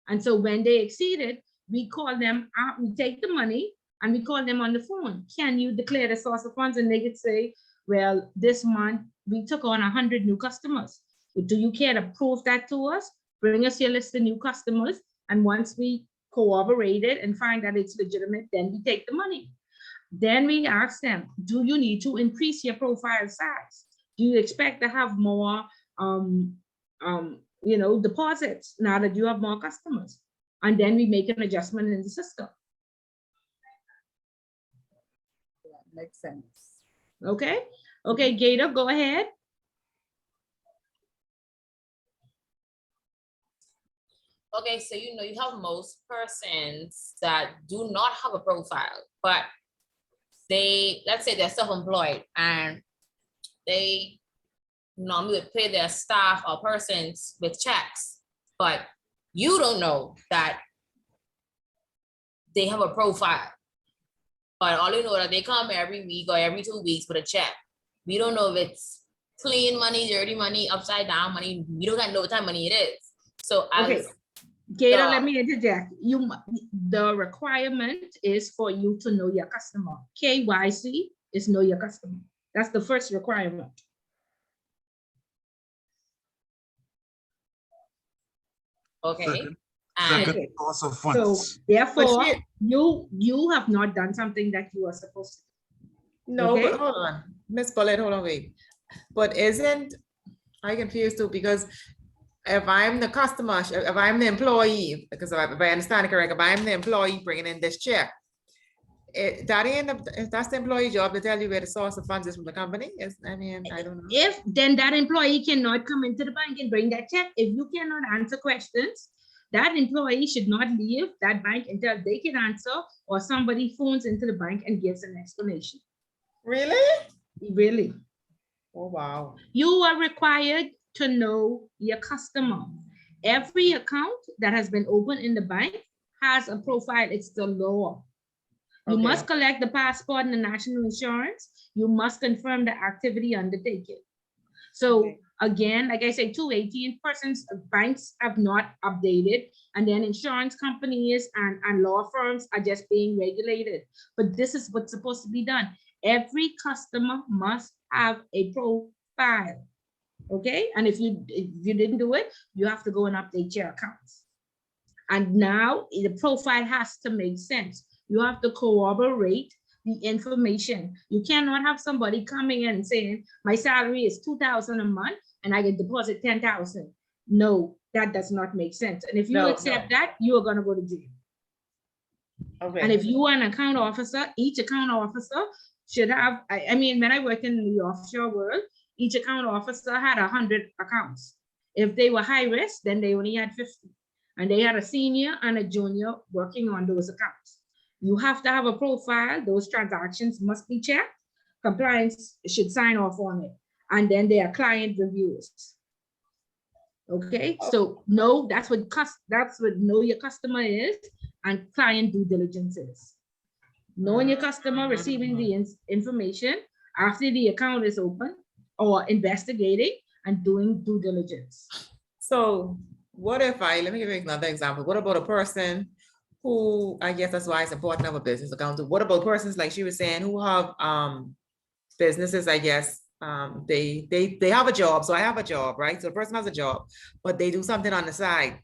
Speaker 3: And so when they exceeded, we call them out, we take the money and we call them on the phone. Can you declare the source of funds? And they could say, well, this month we took on 100 new customers. Do you care to prove that to us? Bring us your list of new customers. And once we corroborate it and find that it's legitimate, then we take the money. Then we ask them, do you need to increase your profile size? Do you expect to have more deposits now that you have more customers? And then we make an adjustment in the system.
Speaker 8: Yeah, makes sense.
Speaker 3: Okay. Okay, Gator, go ahead.
Speaker 9: Okay, so you have most persons that do not have a profile, but let's say they're self-employed and they normally would pay their staff or persons with checks, but you don't know that they have a profile. But all you know that they come every week or every 2 weeks with a check. We don't know if it's clean money, dirty money, upside down money. We don't know what type of money it is. So
Speaker 3: Okay. Gator, let me interject. The requirement is for you to know your customer. KYC is know your customer. That's the first requirement.
Speaker 9: Okay.
Speaker 5: Second, source of funds.
Speaker 3: So therefore, you have not done something that you are supposed to do.
Speaker 2: No,
Speaker 3: Okay?
Speaker 2: but hold on, Miss Paulette, hold on, wait. But I confused too, because if I'm the customer, if I'm the employee, because if I understand it correct, if I'm the employee bringing in this check, if that's the employee job to tell you where the source of funds is from the company. I don't know.
Speaker 3: If then that employee cannot come into the bank and bring that check, if you cannot answer questions, that employee should not leave that bank until they can answer or somebody phones into the bank and gives an explanation.
Speaker 2: Really?
Speaker 3: Really.
Speaker 2: Oh, wow.
Speaker 3: You are required to know your customer. Every account that has been opened in the bank has a profile. It's the law. You must collect the passport and the national insurance. You must confirm the activity undertaken. So again, like I said, 218 persons, banks have not updated, and then insurance companies and law firms are just being regulated. But this is what's supposed to be done. Every customer must have a profile. Okay, and if you didn't do it, you have to go and update your accounts. And now the profile has to make sense. You have to corroborate the information. You cannot have somebody coming in and saying, my salary is $2,000 a month and I can deposit $10,000. No, that does not make sense. And if you accept that, you are going to go to jail.
Speaker 2: Okay.
Speaker 3: And if you are an account officer, each account officer should have, I mean, when I worked in the offshore world, each account officer had 100 accounts. If they were high risk, then they only had 50. And they had a senior and a junior working on those accounts. You have to have a profile. Those transactions must be checked. Compliance should sign off on it. And then there are client reviews. Okay, so no, that's what know your customer is, and client due diligence is. Knowing your customer, receiving the information after the account is open, or investigating and doing due diligence.
Speaker 2: So what if let me give you another example. What about a person who, I guess that's why it's important to have a business account. What about persons, like she was saying, who have businesses, I guess, they have a job. So I have a job, right? So the person has a job, but they do something on the side.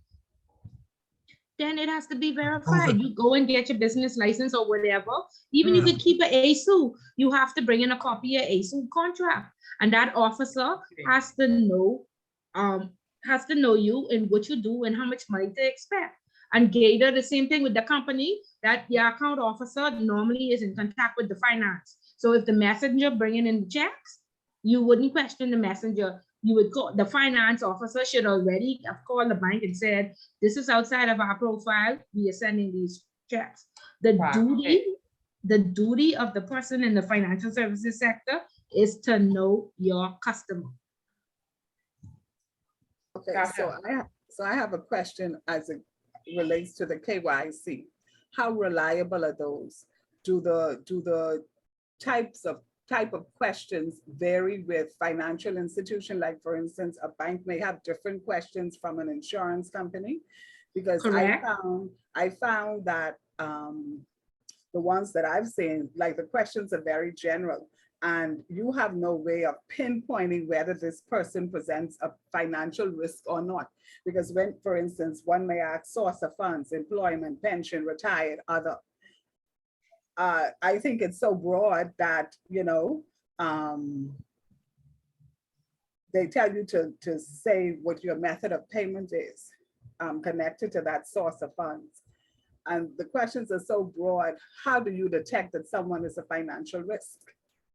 Speaker 3: Then it has to be verified. You go and get your business license or whatever. Even if you keep an ASU, you have to bring in a copy of ASU contract. And that officer has to know you and what you do and how much money to expect. And Gator, the same thing with the company, that the account officer normally is in contact with the finance. So if the messenger bringing in the checks, you wouldn't question the messenger. you would call, the finance officer should already have called the bank and said, this is outside of our profile, we are sending these checks. The duty of the person in the financial services sector is to know your customer.
Speaker 8: Okay, so I have a question as it relates to the KYC. How reliable are those? Do the type of questions vary with financial institution? Like, for instance, a bank may have different questions from an insurance company, because I found that the ones that I've seen, like the questions are very general, and you have no way of pinpointing whether this person presents a financial risk or not. Because when, for instance, one may ask source of funds, employment, pension, retired, other. I think it's so broad that, you know, they tell you to say what your method of payment is connected to that source of funds. And the questions are so broad, how do you detect that someone is a financial risk?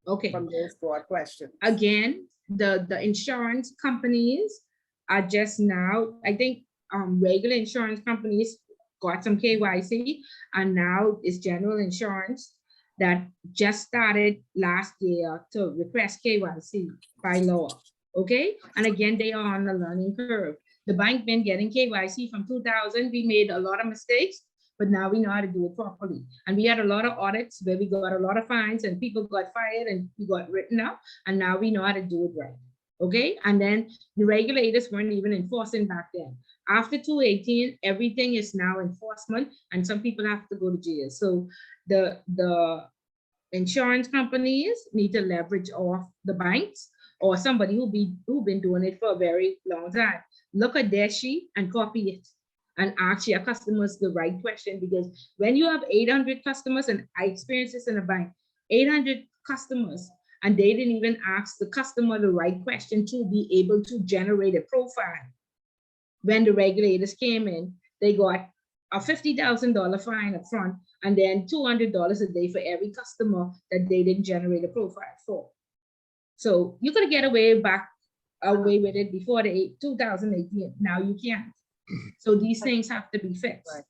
Speaker 3: Okay.
Speaker 8: From those broad questions.
Speaker 3: Again, the insurance companies are just now, I think regular insurance companies got some KYC, and now it's general insurance that just started last year to request KYC by law. Okay, and again, they are on the learning curve. The bank been getting KYC from 2000. We made a lot of mistakes, but now we know how to do it properly. And we had a lot of audits where we got a lot of fines and people got fired and we got written up, and now we know how to do it right. Okay, and then the regulators weren't even enforcing back then. After 2018, everything is now enforcement, and some people have to go to jail. So the insurance companies need to leverage off the banks or somebody who've been doing it for a very long time. Look at their sheet and copy it, and ask your customers the right question. Because when you have 800 customers, and I experienced this in a bank, 800 customers, and they didn't even ask the customer the right question to be able to generate a profile. When the regulators came in, they got a $50,000 fine up front, and then $200 a day for every customer that they didn't generate a profile for. So you could get away with it before the 2018. Now you can't. So these things have to be fixed.
Speaker 8: Right.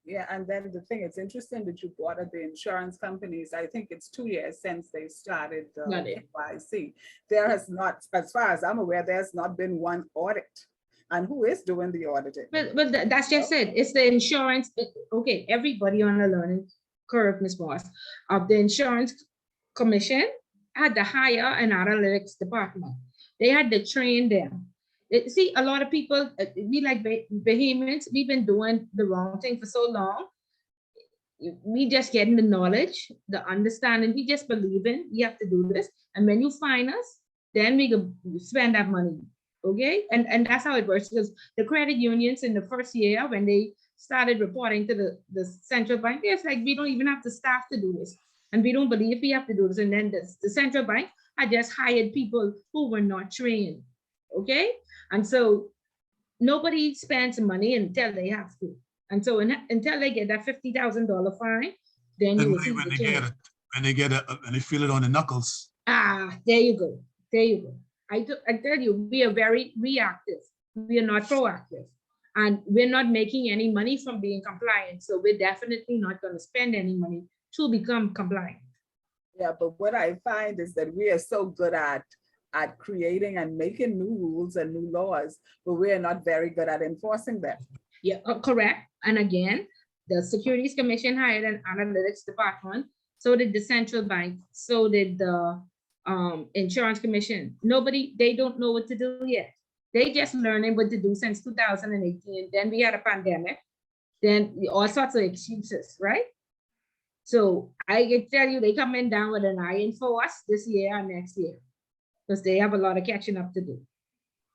Speaker 8: Yeah, and then the thing, it's interesting that you brought up the insurance companies. I think it's 2 years since they started the KYC. There has not, as far as I'm aware, there's not been one audit. And who is doing the auditing?
Speaker 3: But that's just it. It's the insurance. Okay, everybody on the learning curve, Ms. Boss, of the insurance commission had to hire an analytics department. They had to train them. See, a lot of people, we like behemoths, we've been doing the wrong thing for so long. We just getting the knowledge, the understanding, we just believe in, we have to do this. And when you find us, then we can spend that money, okay? And that's how it works, because the credit unions in the first year, when they started reporting to the central bank, it's like, we don't even have the staff to do this. And we don't believe we have to do this. And then the central bank had just hired people who were not trained, okay? And so nobody spends money until they have to. And so until they get that $50,000 fine, then you will see
Speaker 5: when they get it, and they feel it on the knuckles.
Speaker 3: Ah, there you go. There you go. I tell you, we are very reactive. We are not proactive. And we're not making any money from being compliant. So we're definitely not going to spend any money to become compliant.
Speaker 8: Yeah, but what I find is that we are so good at creating and making new rules and new laws, but we are not very good at enforcing them.
Speaker 3: Yeah, correct. And again, the Securities Commission hired an analytics department. So did the central bank. So did the Insurance Commission. They don't know what to do yet. They just learning what to do since 2018. Then we had a pandemic. Then all sorts of excuses, right? So I can tell you, they coming down with an iron for us this year and next year, because they have a lot of catching up to do.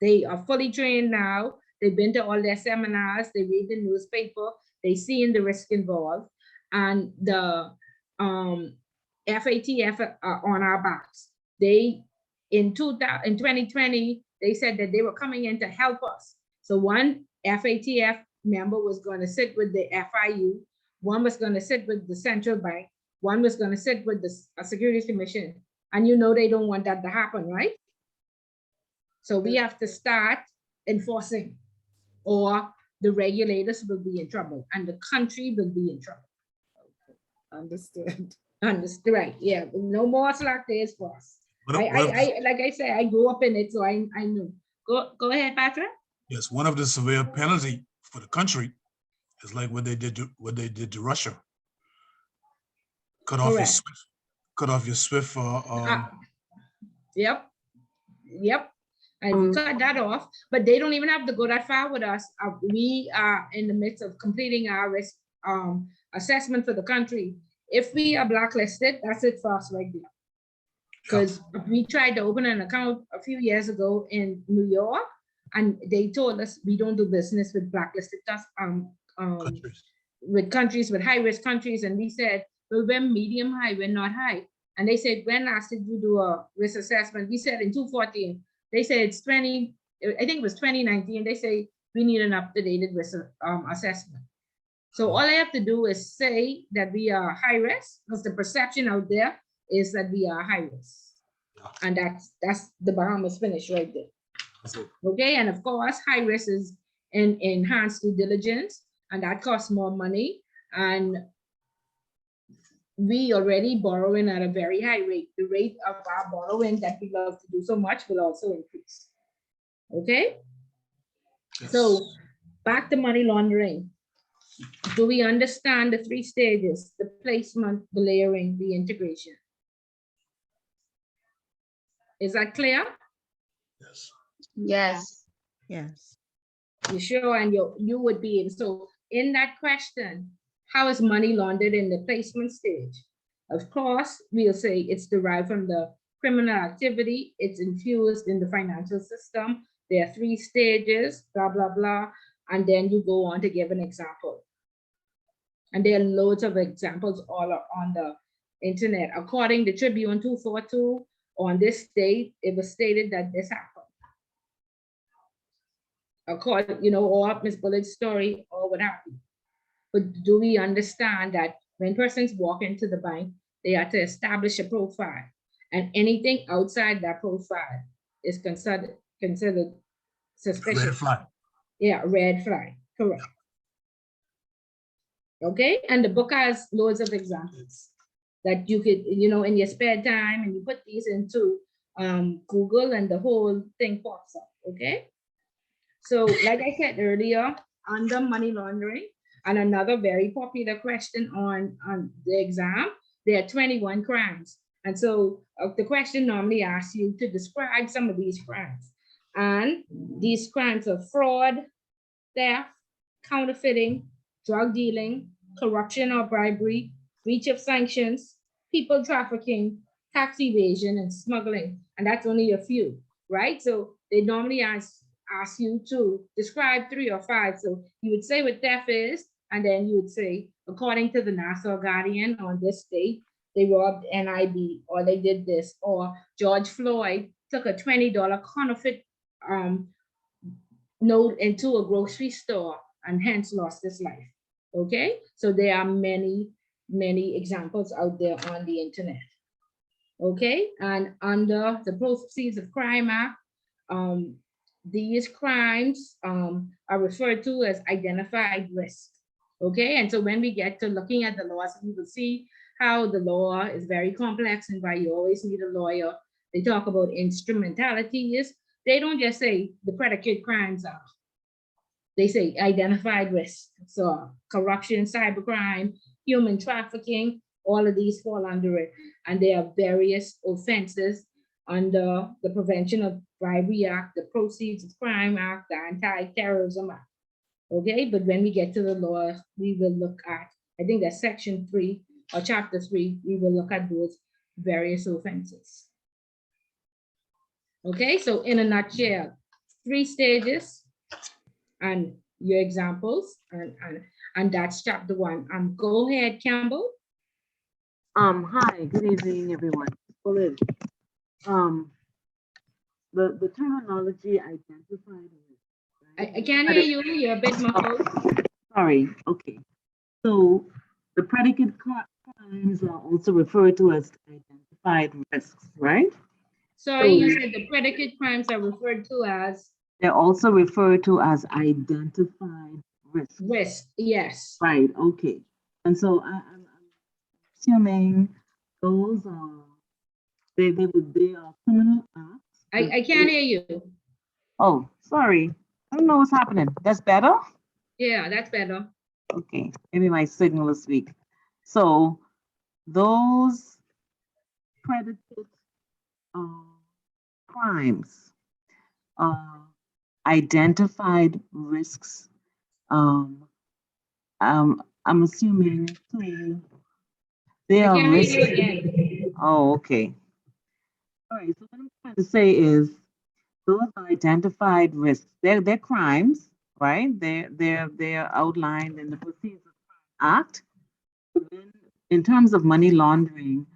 Speaker 3: They are fully trained now. They've been to all their seminars. They read the newspaper. They see in the risk involved, and the FATF are on our backs. They in 2020 they said that they were coming in to help us. So one FATF member was going to sit with the FIU. One was going to sit with the central bank. One was going to sit with the Securities Commission. And you know they don't want that to happen, right? So we have to start enforcing, or the regulators will be in trouble and the country will be in trouble.
Speaker 8: Understood.
Speaker 3: Understood, right? Yeah, no more slack days for us.
Speaker 5: What if-
Speaker 3: Like I said, I grew up in it, so I knew. Go ahead, Patrick.
Speaker 5: Yes, one of the severe penalty for the country is like what they did to Russia. Cut off your
Speaker 3: Correct.
Speaker 5: SWIFT, cut off your SWIFT.
Speaker 3: Yep. And we cut that off, but they don't even have to go that far with us. We are in the midst of completing our risk assessment for the country. If we are blacklisted, that's it for us right there. Because we tried to open an account a few years ago in New York, and they told us we don't do business with blacklisted
Speaker 5: Countries.
Speaker 3: with countries, with high-risk countries. And we said, well, we're medium high, we're not high. And they said, when last did you do a risk assessment? We said in 2014. They said it's I think it was 2019. They say we need an up-to-date risk assessment. So all I have to do is say that we are high risk, because the perception out there is that we are high risk. And that's the Bahamas finish right there. Okay, and of course, high risk is enhanced due diligence, and that costs more money. And we already borrowing at a very high rate. The rate of our borrowing that we love to do so much will also increase. Okay?
Speaker 5: Yes.
Speaker 3: So back to money laundering. Do we understand the 3 stages? The placement, the layering, the integration. Is that clear?
Speaker 5: Yes.
Speaker 6: Yes.
Speaker 4: Yes.
Speaker 3: You sure? And you would be in. So in that question, how is money laundered in the placement stage? Of course, we'll say it's derived from the criminal activity. It's infused in the financial system. There are 3 stages, blah, blah, blah. And then you go on to give an example. And there are loads of examples all on the internet. According to Tribune 242, on this date, it was stated that this happened. According, or Ms. Bullett's story or what have you. But do we understand that when persons walk into the bank, they are to establish a profile, and anything outside that profile is considered suspicious?
Speaker 5: Red flag.
Speaker 3: Yeah, red flag, correct. Okay, and the book has loads of examples that you could, in your spare time, and you put these into Google and the whole thing pops up, okay? So like I said earlier, under money laundering, and another very popular question on the exam, there are 21 crimes. And so the question normally asks you to describe some of these crimes. And these crimes are fraud, theft, counterfeiting, drug dealing, corruption or bribery, breach of sanctions, people trafficking, tax evasion, and smuggling. And that's only a few, right? So they normally ask you to describe 3 or 5. So you would say what theft is, and then you would say, according to the Nassau Guardian, on this date, they robbed NIB, or they did this, or George Floyd took a $20 counterfeit note into a grocery store and hence lost his life. Okay, so there are many examples out there on the internet. Okay, and under the Proceeds of Crime Act, these crimes are referred to as identified risk. Okay, and so when we get to looking at the laws, we will see how the law is very complex and why you always need a lawyer. They talk about instrumentalities. They don't just say the predicate crimes are. They say identified risk. So corruption, cybercrime, human trafficking, all of these fall under it. And there are various offenses under the Prevention of Bribery Act, the Proceeds of Crime Act, the Anti-Terrorism Act. Okay, but when we get to the law, we will look at, I think that's section 3 or chapter 3, we will look at those various offenses. Okay, so in a nutshell, 3 stages and your examples, and that's chapter 1. Go ahead, Campbell.
Speaker 6: Hi, good evening, everyone. The terminology identified.
Speaker 3: I can't hear you, you're a bit muffled.
Speaker 6: Sorry, okay. So the predicate crimes are also referred to as identified risks, right?
Speaker 3: Sorry, you said the predicate crimes are referred to as
Speaker 6: They're also referred to as identified risks.
Speaker 3: risk, yes.
Speaker 6: Right, okay. And so I'm assuming those are, they are criminal acts.
Speaker 3: I can't hear you.
Speaker 6: Oh, sorry. I don't know what's happening. That's better?
Speaker 3: Yeah, that's better.
Speaker 6: Okay, maybe my signal is weak. So those predicate crimes, identified risks, I'm assuming they
Speaker 3: I
Speaker 6: are
Speaker 3: can't
Speaker 6: risks.
Speaker 3: hear you again.
Speaker 6: Oh, okay. All right, so what I'm trying to say is those are identified risks. They're crimes, right? They're outlined in the Proceeds of Crime Act. In terms of money laundering,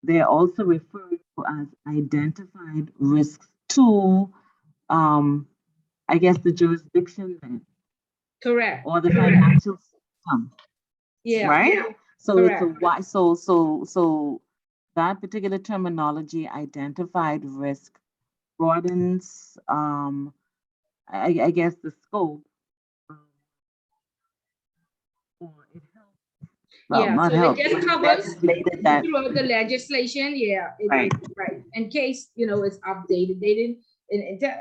Speaker 6: they're also referred to as identified risks to, I guess, the jurisdiction then,
Speaker 3: Correct.
Speaker 6: or the financial system,
Speaker 3: Yeah.
Speaker 6: right?
Speaker 3: Yeah.
Speaker 6: So it's a
Speaker 3: Correct.
Speaker 6: why. So that particular terminology, identified risk, broadens, I guess, the scope. Or it helps. Well,
Speaker 3: Yeah,
Speaker 6: not
Speaker 3: so it
Speaker 6: help,
Speaker 3: just
Speaker 6: but it
Speaker 3: covers
Speaker 6: legislated that.
Speaker 3: throughout the legislation, yeah,
Speaker 6: Right.
Speaker 3: right. In case, it's updated, they didn't,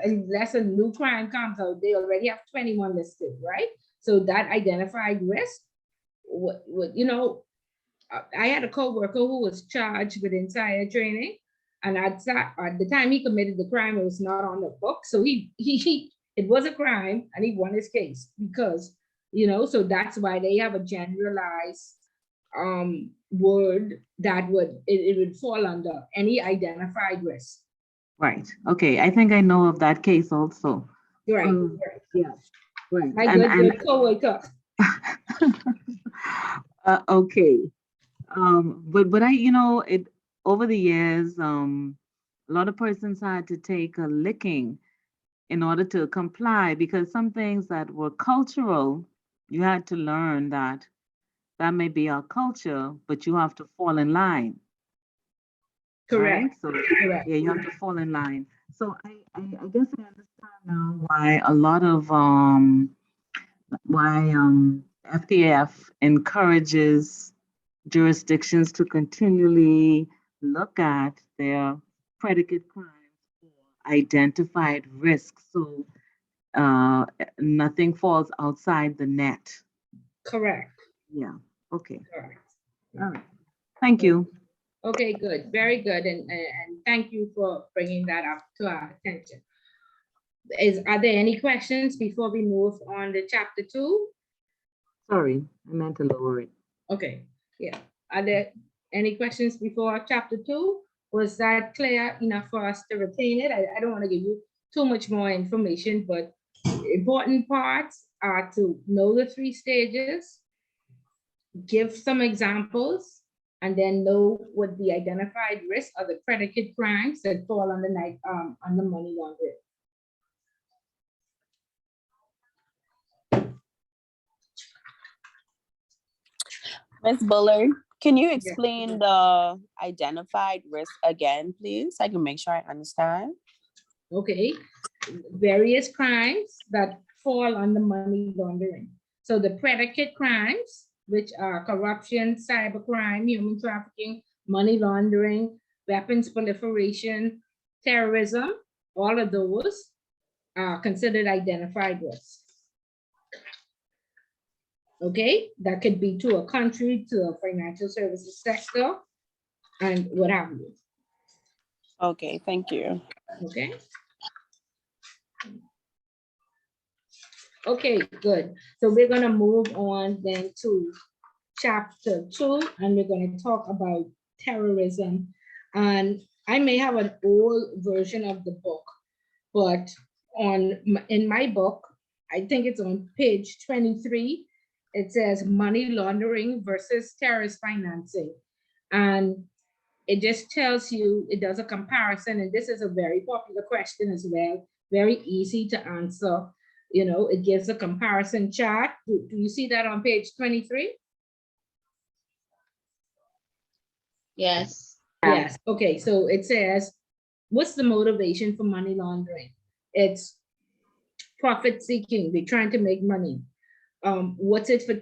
Speaker 3: unless a new crime comes out, they already have 21 listed, right? So that identified risk, I had a coworker who was charged with insider training, and at the time he committed the crime, it was not on the book. So he it was a crime, and he won his case because, so that's why they have a generalized word that it would fall under any identified risk.
Speaker 6: Right. Okay. I think I know of that case also.
Speaker 3: Right.
Speaker 6: Yeah. Right.
Speaker 3: My good coworker.
Speaker 6: Okay. But it over the years, a lot of persons had to take a licking in order to comply, because some things that were cultural, you had to learn that may be our culture, but you have to fall in line.
Speaker 3: Correct.
Speaker 6: Right? So
Speaker 3: Correct.
Speaker 6: yeah, you have to fall in line. So I guess I understand now why a lot of FTF encourages jurisdictions to continually look at their predicate crimes or identified risks, so nothing falls outside the net.
Speaker 3: Correct.
Speaker 6: Yeah. Okay.
Speaker 3: Correct.
Speaker 6: All right. Thank you.
Speaker 3: Okay, good. Very good. And thank you for bringing that up to our attention. Are there any questions before we move on to chapter 2? Sorry,
Speaker 6: I meant to lower it.
Speaker 3: Okay, yeah. Are there any questions before chapter 2? Was that clear enough for us to retain it? I don't want to give you too much more information, but important parts are to know the 3 stages, give some examples, and then know what the identified risks are, the predicate crimes that fall on the money laundering.
Speaker 12: Ms. Bullard, can you explain the identified risk again, please? I can make sure I understand.
Speaker 3: Okay, various crimes that fall under money laundering. So the predicate crimes, which are corruption, cybercrime, human trafficking, money laundering, weapons proliferation, terrorism, all of those are considered identified risks. Okay, that could be to a country, to a financial services sector, and what have you.
Speaker 12: Okay, thank you.
Speaker 3: Okay. Okay, good. So we're gonna move on then to chapter 2, and we're gonna talk about terrorism. And I may have an old version of the book, but in my book, I think it's on page 23, it says money laundering versus terrorist financing. And it just tells you, it does a comparison, and this is a very popular question as well, very easy to answer. It gives a comparison chart. Do you see that on page 23?
Speaker 9: Yes.
Speaker 3: Yes. Okay, so it says what's the motivation for money laundering? It's profit seeking. They're trying to make money. What's it for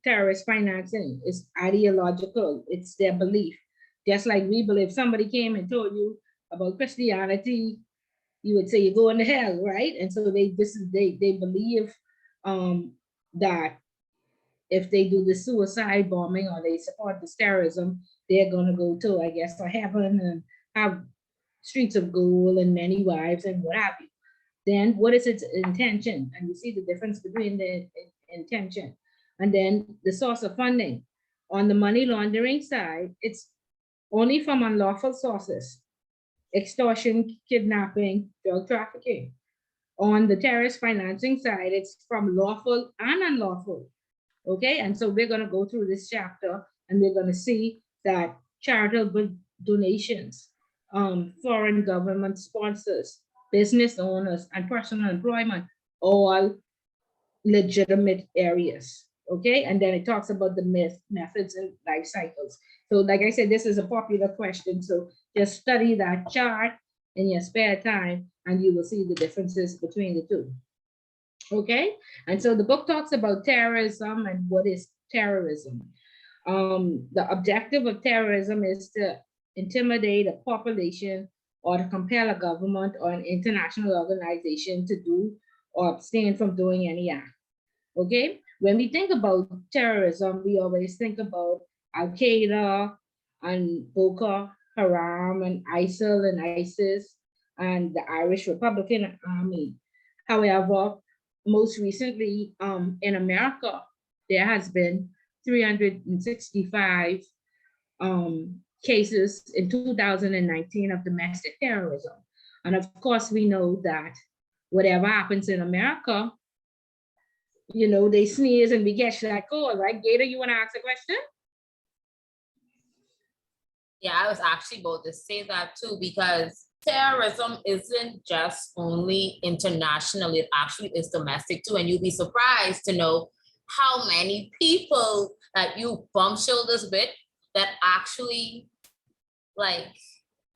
Speaker 3: terrorist financing? It's ideological. It's their belief. Just like we believe, somebody came and told you about Christianity, you would say you're going to hell, right? And so they believe that if they do the suicide bombing or they support this terrorism, they're going to go to, I guess, to heaven and have streets of gold and many wives and what have you. Then what is its intention? And you see the difference between the intention. And then the source of funding. On the money laundering side, it's only from unlawful sources: extortion, kidnapping, drug trafficking. On the terrorist financing side, it's from lawful and unlawful. Okay, and so we're going to go through this chapter and we're going to see that charitable donations, foreign government sponsors, business owners, and personal employment, all legitimate areas. Okay, and then it talks about the methods and life cycles. So like I said, this is a popular question. So just study that chart in your spare time and you will see the differences between the two. Okay, and so the book talks about terrorism and what is terrorism. The objective of terrorism is to intimidate a population or to compel a government or an international organization to do or abstain from doing any act. Okay, when we think about terrorism, we always think about Al-Qaeda and Boko Haram and ISIL and ISIS and the Irish Republican Army. However, most recently in America, there has been 365 cases in 2019 of domestic terrorism. And of course, we know that whatever happens in America, you know, they sneeze and we get that call, right? Gator, you want to ask a question?
Speaker 9: Yeah, I was actually about to say that too, because terrorism isn't just only international, it actually is domestic too. And you'll be surprised to know how many people that you bump shoulders with that actually like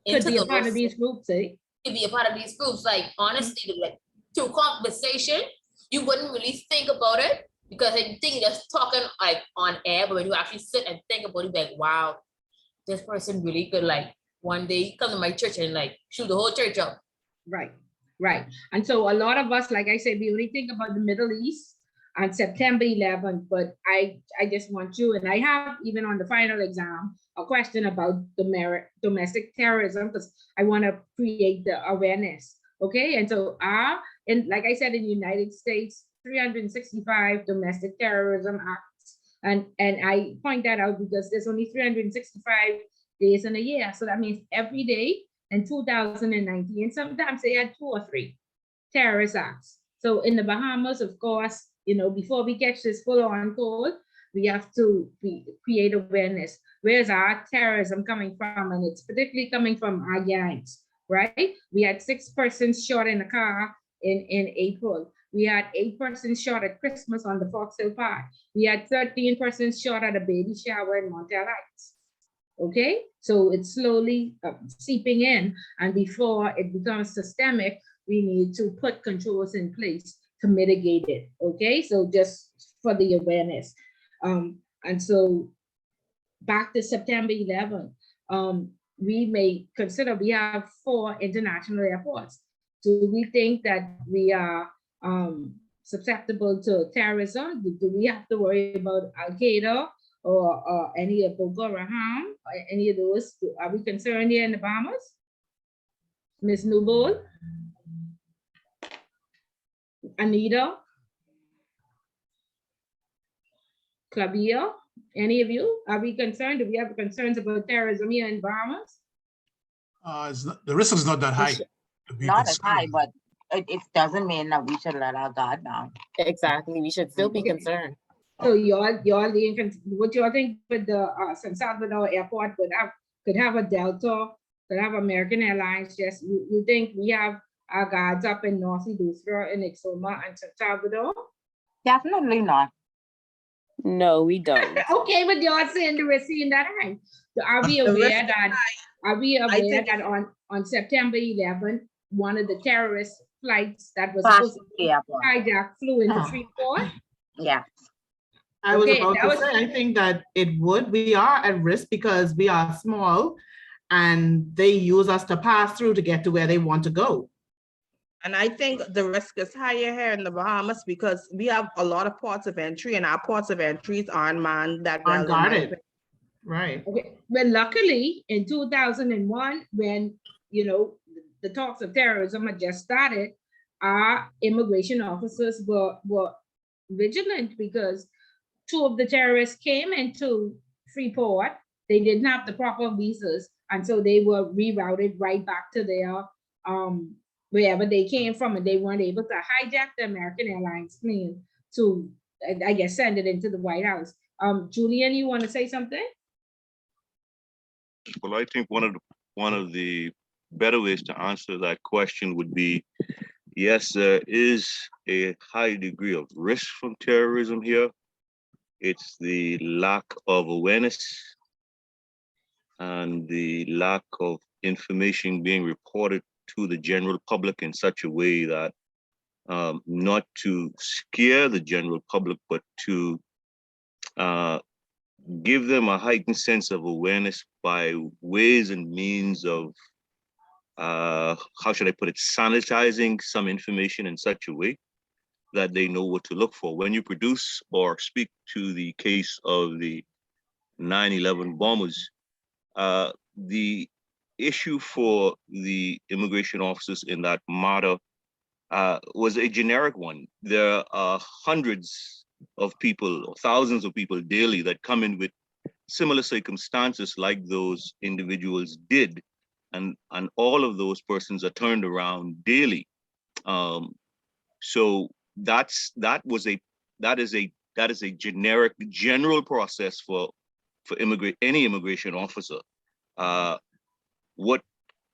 Speaker 3: could be a part of these groups, eh?
Speaker 9: Could be a part of these groups. Like honestly, like through conversation, you wouldn't really think about it because you think you're just talking like on air, but when you actually sit and think about it, like, wow, this person really could like one day come to my church and like shoot the whole church up.
Speaker 3: Right, right. And so a lot of us, like I said, we only think about the Middle East on September 11th, but I just want you, and I have even on the final exam, a question about the domestic terrorism because I want to create the awareness. Okay, and so and like I said, in the United States, 365 domestic terrorism acts. And I point that out because there's only 365 days in a year. So that means every day in 2019, sometimes they had 2 or 3 terrorist acts. So in the Bahamas, of course, you know, before we catch this full on cold, we have to create awareness. Where's our terrorism coming from? And it's particularly coming from our gangs, right? We had 6 persons shot in a car in April. We had 8 persons shot at Christmas on the Fox Hill Park. We had 13 persons shot at a baby shower in Montel Heights. Okay, so it's slowly seeping in, and before it becomes systemic, we need to put controls in place to mitigate it. Okay, so just for the awareness. And so back to September 11th, we may consider we have 4 international airports. Do we think that we are susceptible to terrorism? Do we have to worry about Al-Qaeda or any of Boko Haram or any of those? Are we concerned here in the Bahamas? Ms. Newbold? Anita? Clavia? Any of you? Are we concerned? Do we have concerns about terrorism here in Bahamas?
Speaker 5: The risk is not that high.
Speaker 6: Not as high, but it doesn't mean that we should let our guard down.
Speaker 1: Exactly. We should still be concerned.
Speaker 3: So y'all what y'all think with the San Salvador airport could have a Delta, could have American Airlines? Just you think we have our guards up in North Lustra and Exuma and San Salvador?
Speaker 6: Definitely not.
Speaker 12: No, we don't.
Speaker 3: Okay, but you're saying the risk in that high. So are we
Speaker 4: The risk
Speaker 3: aware that, are we aware
Speaker 4: think-
Speaker 3: that on September 11th, one of the terrorist flights that was
Speaker 11: Passed
Speaker 3: supposed to
Speaker 11: the airport.
Speaker 3: hijack flew into
Speaker 2: Oh.
Speaker 3: Freeport?
Speaker 11: Yeah.
Speaker 2: I was
Speaker 3: Okay,
Speaker 2: about
Speaker 3: that
Speaker 2: to
Speaker 3: was-
Speaker 2: say, I think that it would. We are at risk because we are small and they use us to pass through to get to where they want to go.
Speaker 4: And I think the risk is higher here in the Bahamas because we have a lot of ports of entry and our ports of entries aren't manned that well. in my
Speaker 2: Unguarded.
Speaker 4: opinion.
Speaker 2: Right.
Speaker 3: Okay, well, luckily in 2001, when, you know, the talks of terrorism had just started, our immigration officers were vigilant because two of the terrorists came into Freeport. They didn't have the proper visas, and so they were rerouted right back to their wherever they came from, and they weren't able to hijack the American Airlines plane to, I guess, send it into the White House. Julian, you want to say something?
Speaker 7: Well, I think one of the better ways to answer that question would be, yes, there is a high degree of risk from terrorism here. It's the lack of awareness and the lack of information being reported to the general public in such a way that not to scare the general public, but to give them a heightened sense of awareness by ways and means of, how should I put it, sanitizing some information in such a way that they know what to look for. When you produce or speak to the case of the 9/11 bombers, the issue for the immigration officers in that matter was a generic one. There are hundreds of people, or thousands of people daily that come in with similar circumstances like those individuals did. And all of those persons are turned around daily. So that is a general process for any immigration officer. What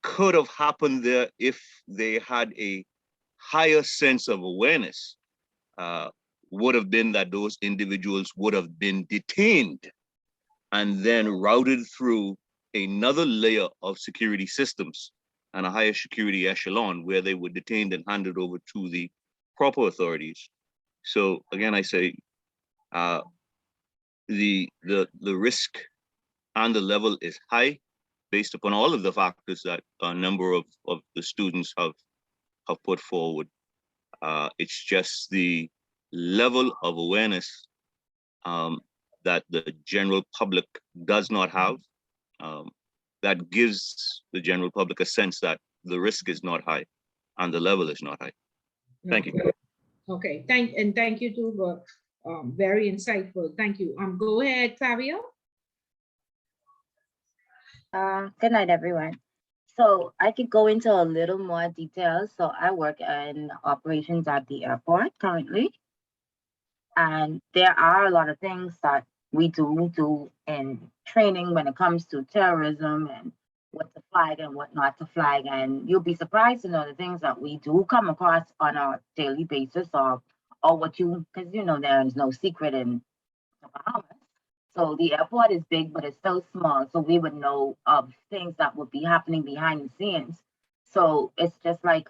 Speaker 7: could have happened there if they had a higher sense of awareness would have been that those individuals would have been detained and then routed through another layer of security systems and a higher security echelon where they were detained and handed over to the proper authorities. So again, I say the risk and the level is high based upon all of the factors that a number of the students have put forward. It's just the level of awareness that the general public does not have that gives the general public a sense that the risk is not high and the level is not high. Thank you.
Speaker 3: Okay, thank you too for very insightful. Thank you. Go ahead, Fabio.
Speaker 11: Good night, everyone. So I could go into a little more detail. So I work in operations at the airport currently. And there are a lot of things that we do in training when it comes to terrorism and what to flag and what not to flag. And you'll be surprised to know the things that we do come across on a daily basis or what you, because you know, there is no secret in the Bahamas. So the airport is big, but it's so small. So we would know of things that would be happening behind the scenes. So it's just like,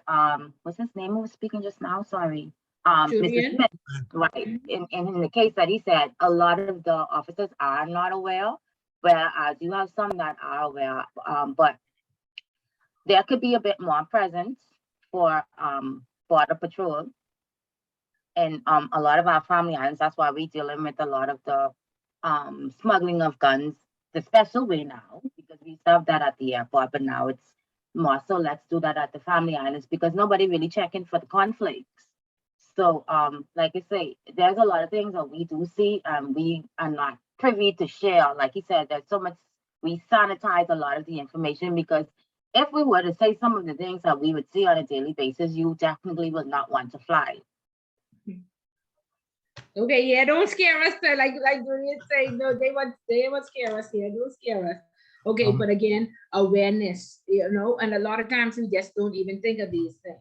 Speaker 11: what's his name who was speaking just now? Sorry. Mr. Smith, right? In the case that he said, a lot of the officers are not aware, whereas you have some that are aware, but there could be a bit more presence for border patrol and a lot of our family islands. That's why we're dealing with a lot of the smuggling of guns the special way now, because we serve that at the airport, but now it's more so let's do that at the family islands because nobody really checking for the conflicts. So, like I say, there's a lot of things that we do see and we are not privy to share. Like you said, there's so much, we sanitize a lot of the information because if we were to say some of the things that we would see on a daily basis, you definitely would not want to fly.
Speaker 3: Okay, yeah, don't scare us. Like Julian say, no, they want scare us here. Don't scare us. Okay, but again, awareness, you know, and a lot of times we just don't even think of these things.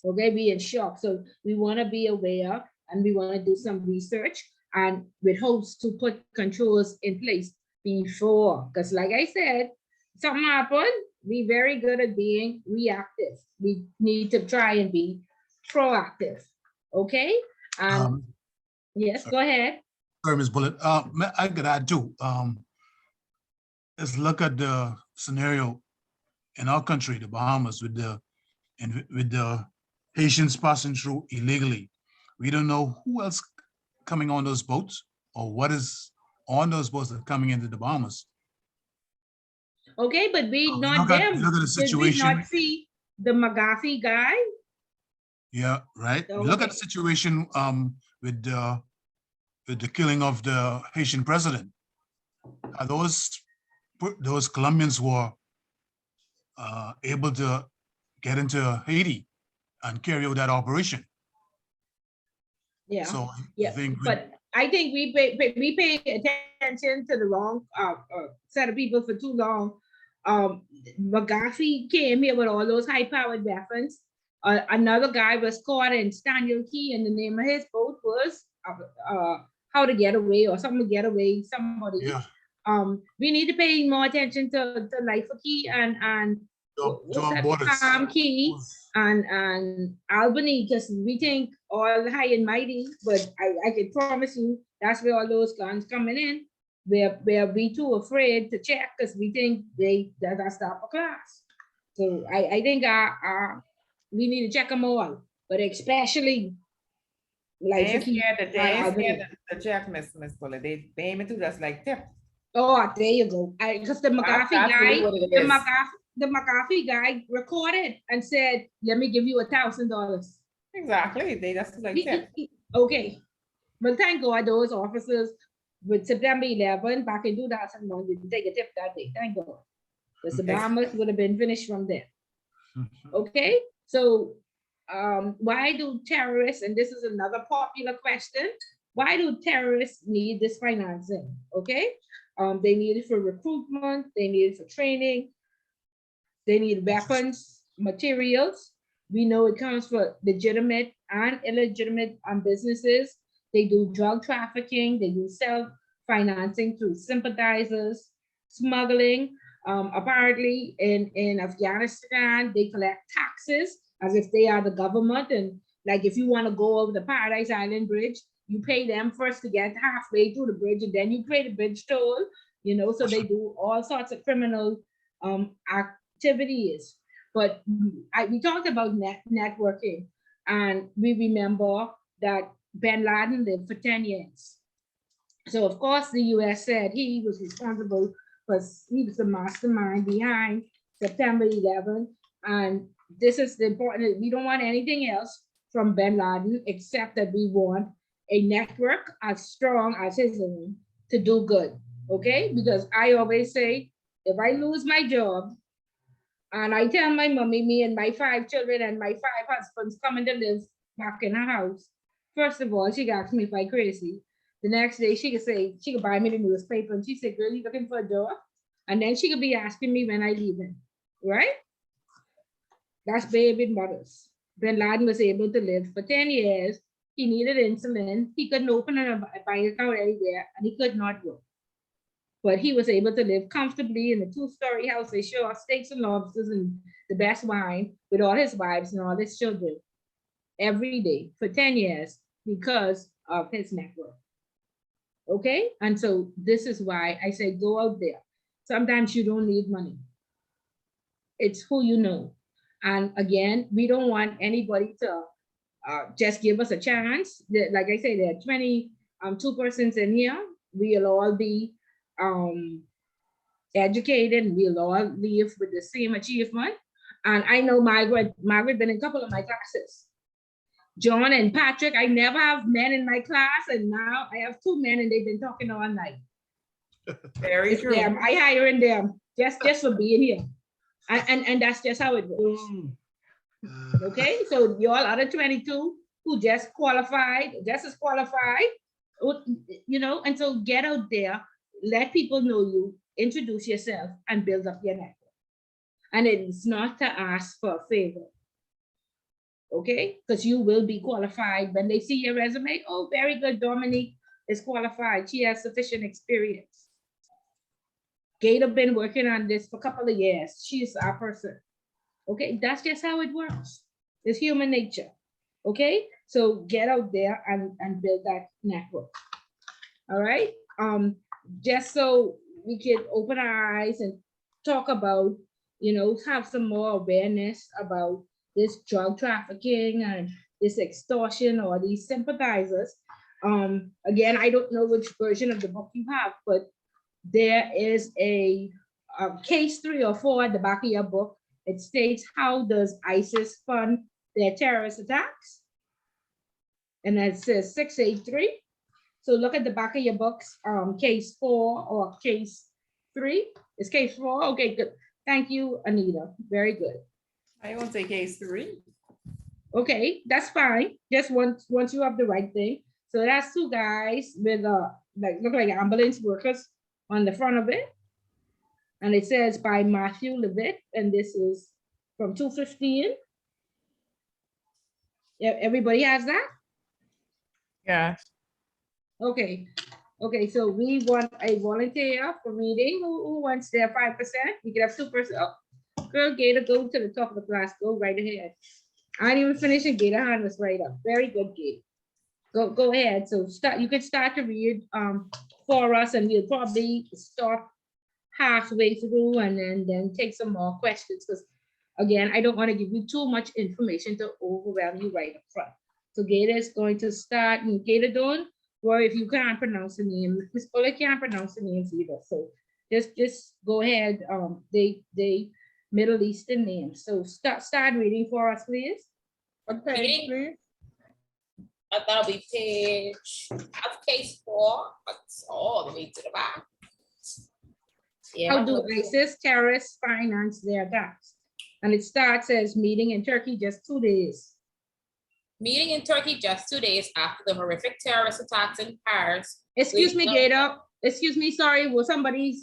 Speaker 3: Okay, be in shock. So we want to be aware and we want to do some research. and with hopes to put controls in place before. Because like I said, something happened, we very good at being reactive. We need to try and be proactive, okay? And yes, go ahead.
Speaker 5: Sorry, Ms. Bullitt. I could add too. Let's look at the scenario in our country, the Bahamas, with the Haitians passing through illegally. We don't know who else coming on those boats or what is on those boats that are coming into the Bahamas.
Speaker 3: Okay, but we not
Speaker 5: look at
Speaker 3: them.
Speaker 5: the
Speaker 3: Did we
Speaker 5: situation.
Speaker 3: not see the McGaffey guy?
Speaker 5: Yeah, right. Look at the situation with the killing of the Haitian president. Those Colombians were able to get into Haiti and carry out that operation.
Speaker 3: Yeah.
Speaker 5: So
Speaker 3: yeah, but I think we pay attention to the wrong set of people for too long. McGaffey came here with all those high-powered weapons. Another guy was caught in Staniel Key, and the name of his boat was How to Get Away or something to get away. Somebody.
Speaker 5: Yeah.
Speaker 3: We need to pay more attention to Life Key and Palm Key and Albany, because we think all high and mighty, but I can promise you that's where all those guns coming in. Where we too afraid to check because we think that's the upper class. So I think we need to check them all, but especially like
Speaker 2: the check, Miss Bullitt. They aim it to just like tip.
Speaker 3: Oh, there you go. Because the McGaffey guy, the McGaffey guy recorded and said, "Let me give you $1,000."
Speaker 2: Exactly. They just like tip.
Speaker 3: Okay. Well, thank God those officers with September 11 back in 2001 didn't take a tip that day. Thank God. Because the Bahamas would have been finished from there. Okay. So why do terrorists, and this is another popular question, why do terrorists need this financing? Okay. They need it for recruitment, they need it for training, they need weapons, materials. We know it comes for legitimate and illegitimate businesses. They do drug trafficking, they do self-financing through sympathizers, smuggling. Apparently in Afghanistan, they collect taxes as if they are the government. And like if you want to go over the Paradise Island Bridge, you pay them first to get halfway through the bridge, and then you pay the bridge toll, so they do all sorts of criminal activities. But we talked about networking, and we remember that bin Laden lived for 10 years. So of course the US said he was responsible, because he was the mastermind behind September 11. And this is the important, we don't want anything else from bin Laden except that we want a network as strong as his own to do good, okay? Because I always say, if I lose my job and I tell my mommy, me and my 5 children and my 5 husbands coming to live back in her house, first of all, she asked me if I'm crazy. The next day she could say, she could buy me the newspaper and she said, girl, you looking for a job? And then she could be asking me when I leaving, right? That's baby mothers. Bin Laden was able to live for 10 years. He needed insulin. He couldn't open a bank account anywhere, and he could not work. But he was able to live comfortably in a 2-story house. They show off steaks and lobsters and the best wine with all his wives and all his children every day for 10 years because of his network. Okay? And so this is why I say go out there. Sometimes you don't need money. It's who you know. And again, we don't want anybody to just give us a chance. Like I say, there are 22 persons in here. We'll all be educated, and we'll all leave with the same achievement. And I know Margaret been in a couple of my classes. John and Patrick, I never have men in my class, and now I have 2 men, and they've been talking all night.
Speaker 2: Very true.
Speaker 3: Them. I hiring them just for being here. And that's just how it works. Okay, so you all other 22 who just qualified, just as qualified, and so get out there, let people know you, introduce yourself, and build up your network. And it's not to ask for a favor, okay? Because you will be qualified when they see your resume. Oh, very good, Dominique. is qualified. She has sufficient experience. Gator been working on this for a couple of years. She's our person. Okay, that's just how it works. It's human nature. Okay, so get out there and build that network. All right, just so we can open our eyes and talk about, you know, have some more awareness about this drug trafficking and this extortion or these sympathizers. Again, I don't know which version of the book you have, but there is a case 3 or 4 at the back of your book. It states, how does ISIS fund their terrorist attacks? And it says 683. So look at the back of your books, case 4 or case 3. Is case 4? Okay, good. Thank you, Anita. Very good.
Speaker 2: I won't say case 3.
Speaker 3: Okay, that's fine. Just once you have the right thing. So that's 2 guys with like look like ambulance workers on the front of it. And it says by Matthew Levitt, and this is from 215. Yeah, everybody has that?
Speaker 2: Yeah.
Speaker 3: Okay. Okay, so we want a volunteer for reading. Who wants their 5%? We can have 2%. Oh, girl, Gator, go to the top of the class. Go right ahead. I didn't even finish it. Gator hand was right up. Very good, Gator. Go ahead. So start. You can start to read for us, and we'll probably stop halfway through and then take some more questions, because again, I don't want to give you too much information to overwhelm you right up front. So Gator is going to start, and Gator, don't worry if you can't pronounce the name. Miss Bullock can't pronounce the names either. So just go ahead. They Middle Eastern names. So start reading for us, please.
Speaker 8: What page, please?
Speaker 9: That'll be page of case 4, but all the way to the back.
Speaker 3: How do ISIS terrorists finance their attacks? And it starts as meeting in Turkey just 2 days.
Speaker 9: Meeting in Turkey just 2 days after the horrific terrorist attacks in Paris.
Speaker 3: Excuse me, Gator. Excuse me, sorry. Well, somebody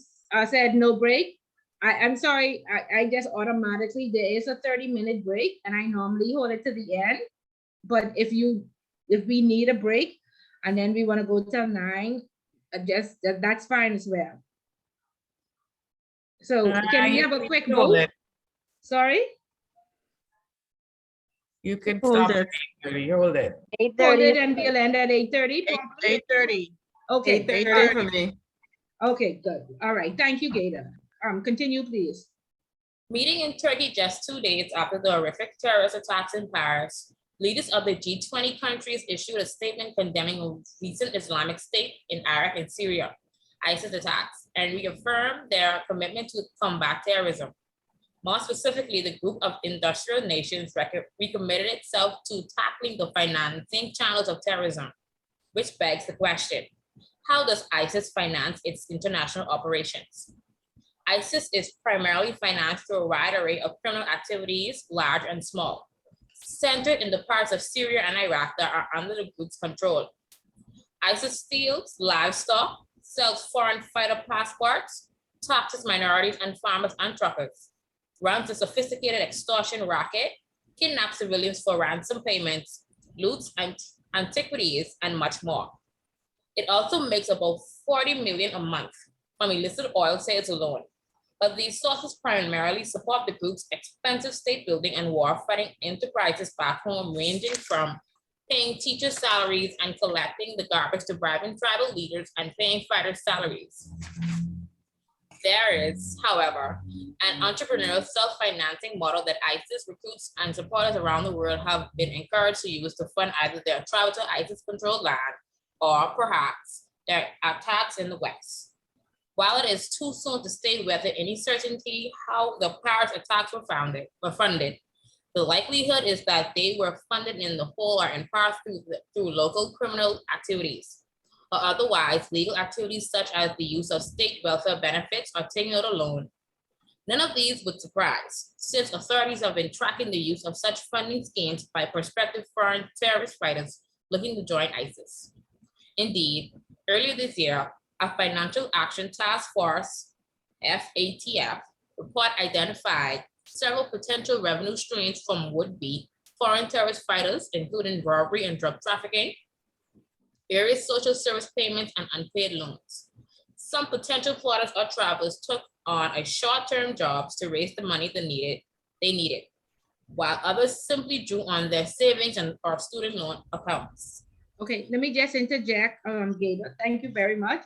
Speaker 3: said no break. I'm sorry. I just automatically, there is a 30-minute break, and I normally hold it to the end. But if we need a break, and then we want to go till 9, that's fine as well. So can we have a quick vote? Sorry?
Speaker 2: You can
Speaker 4: Hold
Speaker 2: stop
Speaker 4: it.
Speaker 2: at 8:30. Hold it.
Speaker 3: Hold it, and we'll end at 8:30.
Speaker 4: 8:30.
Speaker 3: Okay.
Speaker 2: 8:30 for me.
Speaker 3: Okay, good. All right. Thank you, Gator. Continue, please.
Speaker 9: Meeting in Turkey just 2 days after the horrific terrorist attacks in Paris, leaders of the G20 countries issued a statement condemning recent Islamic State in Iraq and Syria, ISIS attacks, and reaffirmed their commitment to combat terrorism. More specifically, the group of industrial nations recommitted itself to tackling the financing channels of terrorism, which begs the question, how does ISIS finance its international operations? ISIS is primarily financed through a wide array of criminal activities, large and small, centered in the parts of Syria and Iraq that are under the group's control. ISIS steals livestock, sells foreign fighter passports, taxes minorities and farmers and truckers, runs a sophisticated extortion racket, kidnaps civilians for ransom payments, loots antiquities, and much more. It also makes about 40 million a month from illicit oil sales alone. But these sources primarily support the group's expensive state building and war-fighting enterprises back home, ranging from paying teachers' salaries and collecting the garbage to bribing tribal leaders and paying fighters' salaries. There is, however, an entrepreneurial self-financing model that ISIS recruits and supporters around the world have been encouraged to use to fund either their travel to ISIS-controlled land or perhaps their attacks in the West. While it is too soon to state whether any certainty how the Paris attacks were funded, the likelihood is that they were funded in the whole or in part through local criminal activities, or otherwise legal activities such as the use of state welfare benefits or taking out a loan. None of these would surprise, since authorities have been tracking the use of such funding schemes by prospective foreign terrorist fighters looking to join ISIS. Indeed, earlier this year, a Financial Action Task Force, FATF, report identified several potential revenue streams from would-be foreign terrorist fighters, including robbery and drug trafficking, various social service payments, and unpaid loans. Some potential plotters or travelers took on a short-term jobs to raise the money they needed, while others simply drew on their savings and or student loan accounts.
Speaker 3: Okay, let me just interject, Gator. Thank you very much.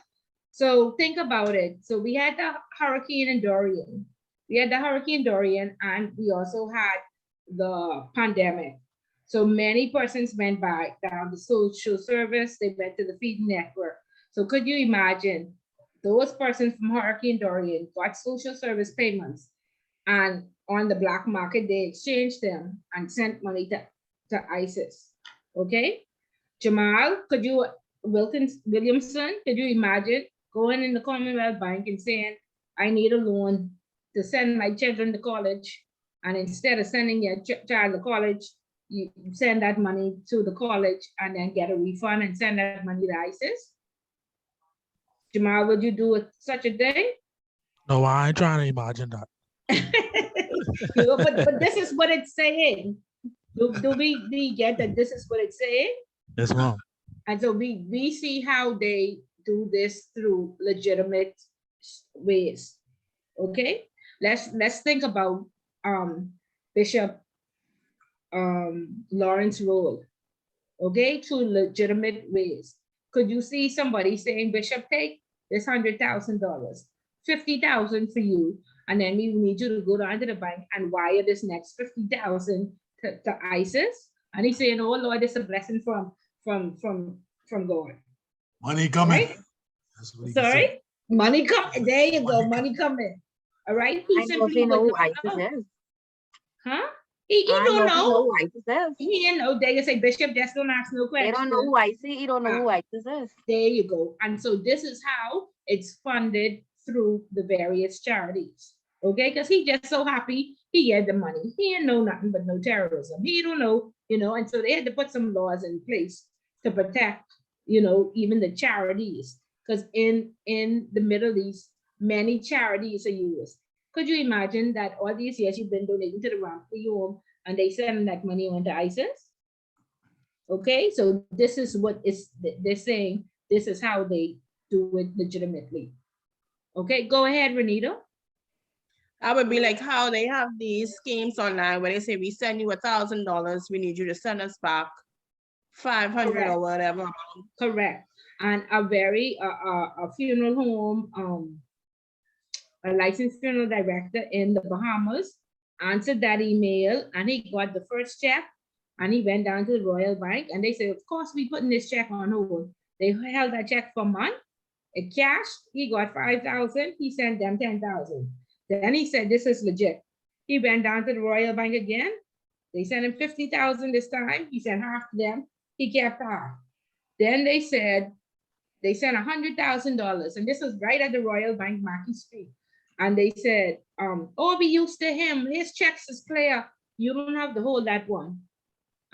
Speaker 3: So think about it. So we had the Hurricane Dorian. And we also had the pandemic. So many persons went by down the social service, they went to the feeding network. So could you imagine those persons from Hurricane Dorian got social service payments, and on the black market, they exchanged them and sent money to ISIS, okay? Jamal, Williamson, could you imagine going in the Commonwealth Bank and saying, I need a loan to send my children to college, and instead of sending your child to college, you send that money to the college and then get a refund and send that money to ISIS? Jamal, would you do such a thing?
Speaker 13: No, I ain't trying to imagine that.
Speaker 3: But this is what it's saying. Do we get that this is what it's saying?
Speaker 13: Yes, ma'am.
Speaker 3: And so we see how they do this through legitimate ways. Okay, let's think about Bishop Lawrence role. Okay, through legitimate ways. Could you see somebody saying, Bishop, take this $100,000, $50,000 for you, and then we need you to go down to the bank and wire this next $50,000 to ISIS? And he's saying, oh Lord, it's a blessing from God.
Speaker 5: Money coming.
Speaker 3: Right? Sorry? Money coming. There you go, money coming. All right? He simply
Speaker 11: know
Speaker 3: would
Speaker 11: who ISIS
Speaker 3: know.
Speaker 11: is.
Speaker 3: Huh? He don't know.
Speaker 11: Who ISIS is.
Speaker 3: He didn't know. They say, Bishop, just don't ask no questions.
Speaker 11: They don't know who ISIS. He don't know who ISIS is.
Speaker 3: There you go. And so this is how it's funded through the various charities. Okay, because he just so happy he had the money. He didn't know nothing but no terrorism. He don't know, and so they had to put some laws in place to protect, even the charities. Because in the Middle East, many charities are used. Could you imagine that all these years you've been donating to the Ramsey Home and they send that money on to ISIS? Okay, so this is what they're saying. This is how they do it legitimately. Okay, go ahead, Renita.
Speaker 4: That would be like how they have these schemes online where they say, we send you $1,000, we need you to send us back 500
Speaker 3: Correct.
Speaker 4: or whatever.
Speaker 3: Correct. And a funeral home, a licensed funeral director in the Bahamas answered that email, and he got the first check, and he went down to the Royal Bank, and they said, of course, we putting this check on hold. They held that check for a month. It cashed. He got 5,000. He sent them 10,000. Then he said, this is legit. He went down to the Royal Bank again. They sent him 50,000 this time. He sent half to them. He kept half. Then they said, they sent $100,000. And this was right at the Royal Bank, Mackey Street. And they said, oh, we used to him. His checks is clear. You don't have to hold that one.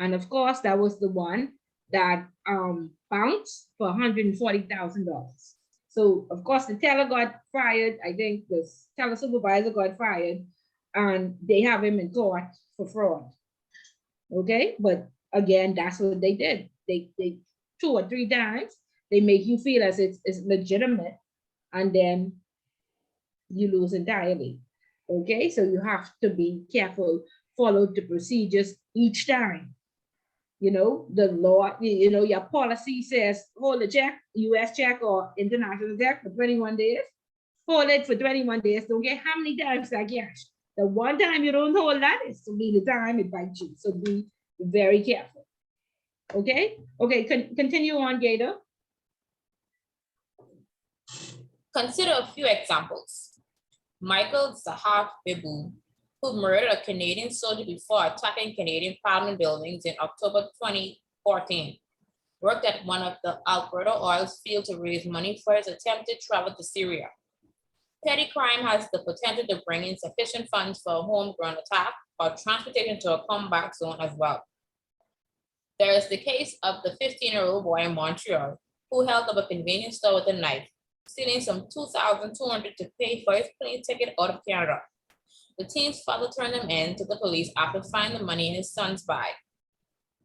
Speaker 3: And of course, that was the one that bounced for $140,000. So of course the teller got fired. I think the teller supervisor got fired, and they have him in court for fraud. Okay, but again, that's what they did. They 2 or 3 times, they make you feel as it's legitimate, and then you lose entirely. Okay, so you have to be careful, follow the procedures each time. The law, your policy says hold a check, US check or international check for 21 days. Hold it for 21 days. Don't get how many times that cash. The one time you don't hold that is to be the time it bites you. So be very careful. Okay? Okay, continue on, Gator.
Speaker 9: Consider a few examples. Michael Zahar Bibu, who murdered a Canadian soldier before attacking Canadian Parliament buildings in October 2014, worked at one of the Alberta oil fields to raise money for his attempted travel to Syria. Petty crime has the potential to bring in sufficient funds for a homegrown attack or transportation to a combat zone as well. There is the case of the 15-year-old boy in Montreal who held up a convenience store with a knife, stealing some $2,200 to pay for his plane ticket out of Canada. The teen's father turned him in to the police after finding the money in his son's bag.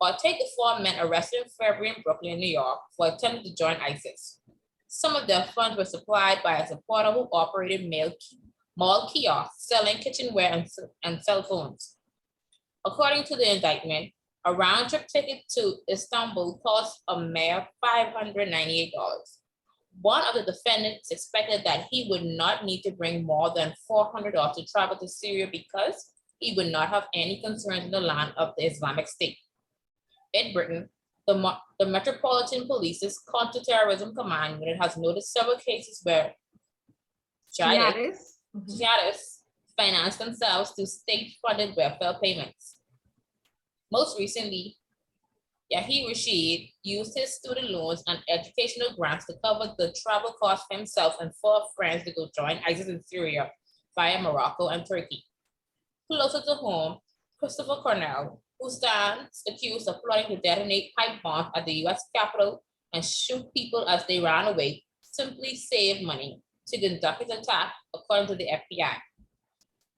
Speaker 9: or take the 4 men arrested in February in Brooklyn, New York, for attempting to join ISIS. Some of their funds were supplied by a supporter who operated mall kiosks selling kitchenware and cell phones. According to the indictment, a round-trip ticket to Istanbul cost a mere $598. One of the defendants expected that he would not need to bring more than $400 to travel to Syria because he would not have any concerns in the land of the Islamic State. In Britain, the Metropolitan Police's Counter-Terrorism Command Unit has noticed several cases where jihadists finance themselves through state-funded welfare payments. Most recently, Yahya Rashid used his student loans and educational grants to cover the travel costs for himself and 4 friends to go join ISIS in Syria via Morocco and Turkey. Closer to home, Christopher Cornell, who stands accused of plotting to detonate pipe bombs at the US Capitol and shoot people as they ran away, simply saved money to conduct his attack, according to the FBI.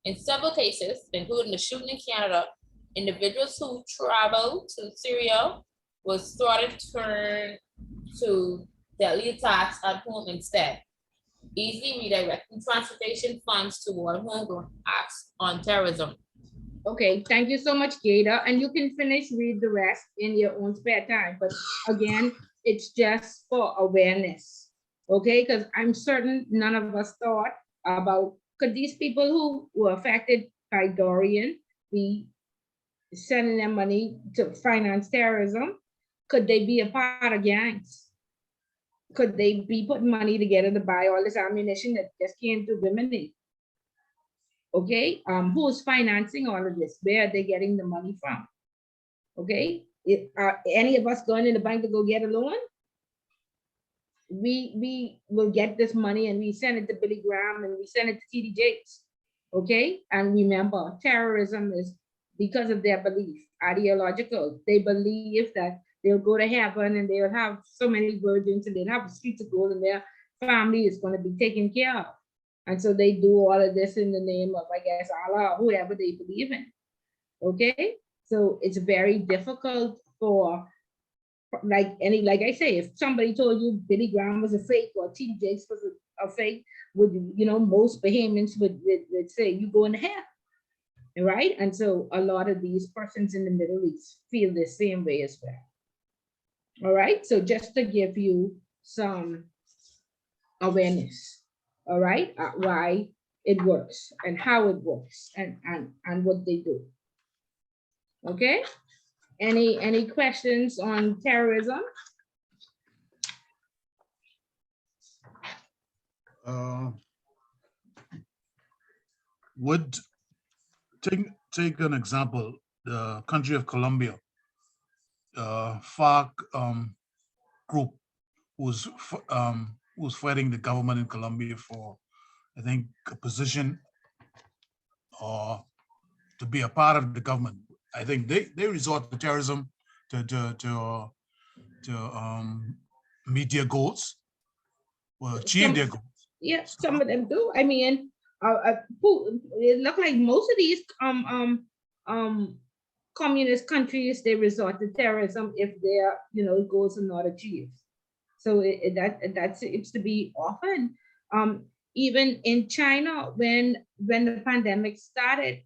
Speaker 9: In several cases, including the shooting in Canada, individuals who traveled to Syria was started to turn to deadly attacks at home instead, easily redirecting transportation funds toward homegrown acts on terrorism.
Speaker 3: Okay, thank you so much, Gada. And you can read the rest in your own spare time. But again, it's just for awareness, okay? Because I'm certain none of us thought about, could these people who were affected by Dorian be sending them money to finance terrorism? Could they be a part of gangs? Could they be putting money together to buy all this ammunition that just came to women? Okay, who's financing all of this? Where are they getting the money from? Okay, are any of us going in the bank to go get a loan? We will get this money and we send it to Billy Graham and we send it to TD Jakes. Okay, and remember, terrorism is because of their belief, ideological. They believe that they'll go to heaven and they'll have so many virgins and they'll have the streets of gold and their family is going to be taken care of. And so they do all of this in the name of, I guess, Allah, whoever they believe in. Okay, so it's very difficult for, like I say, if somebody told you Billy Graham was a fake or T.D. Jakes was a fake, would most Bahamians would say you go in hell, right? And so a lot of these persons in the Middle East feel the same way as well. All right, so just to give you some awareness, all right, why it works and how it works and what they do. Okay, any questions on terrorism?
Speaker 5: Would take an example, the country of Colombia, FARC group who's fighting the government in Colombia for, I think, a position or to be a part of the government. I think they resort to terrorism to meet their goals or achieve their goals.
Speaker 3: Yeah, some of them do. I mean, it look like most of these communist countries, they resort to terrorism if their goals are not achieved. So that seems to be often. Even in China, when the pandemic started,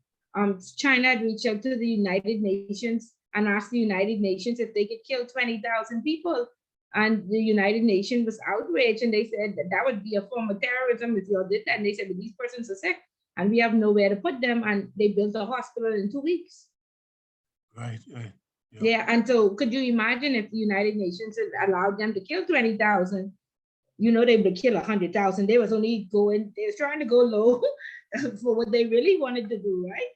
Speaker 3: China had reached out to the United Nations and asked the United Nations if they could kill 20,000 people. And the United Nations was outraged and they said that would be a form of terrorism if you all did that. And they said, well, these persons are sick and we have nowhere to put them. And they built a hospital in 2 weeks.
Speaker 5: Right.
Speaker 3: Yeah, and so could you imagine if the United Nations had allowed them to kill 20,000? They would kill 100,000. They was trying to go low for what they really wanted to do, right?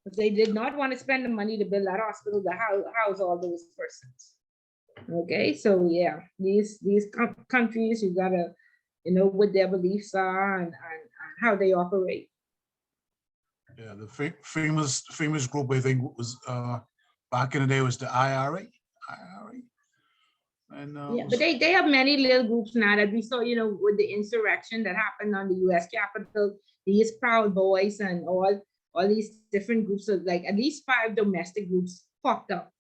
Speaker 3: But they did not want to spend the money to build that hospital to house all those persons. Okay, so yeah, these countries, you gotta, what their beliefs are and how they operate.
Speaker 5: Yeah, the famous group I think was back in the day was the IRA. And
Speaker 3: yeah, but they have many little groups now that we saw, with the insurrection that happened on the US Capitol, these Proud Boys and all these different groups of, like, at least 5 domestic groups popped up.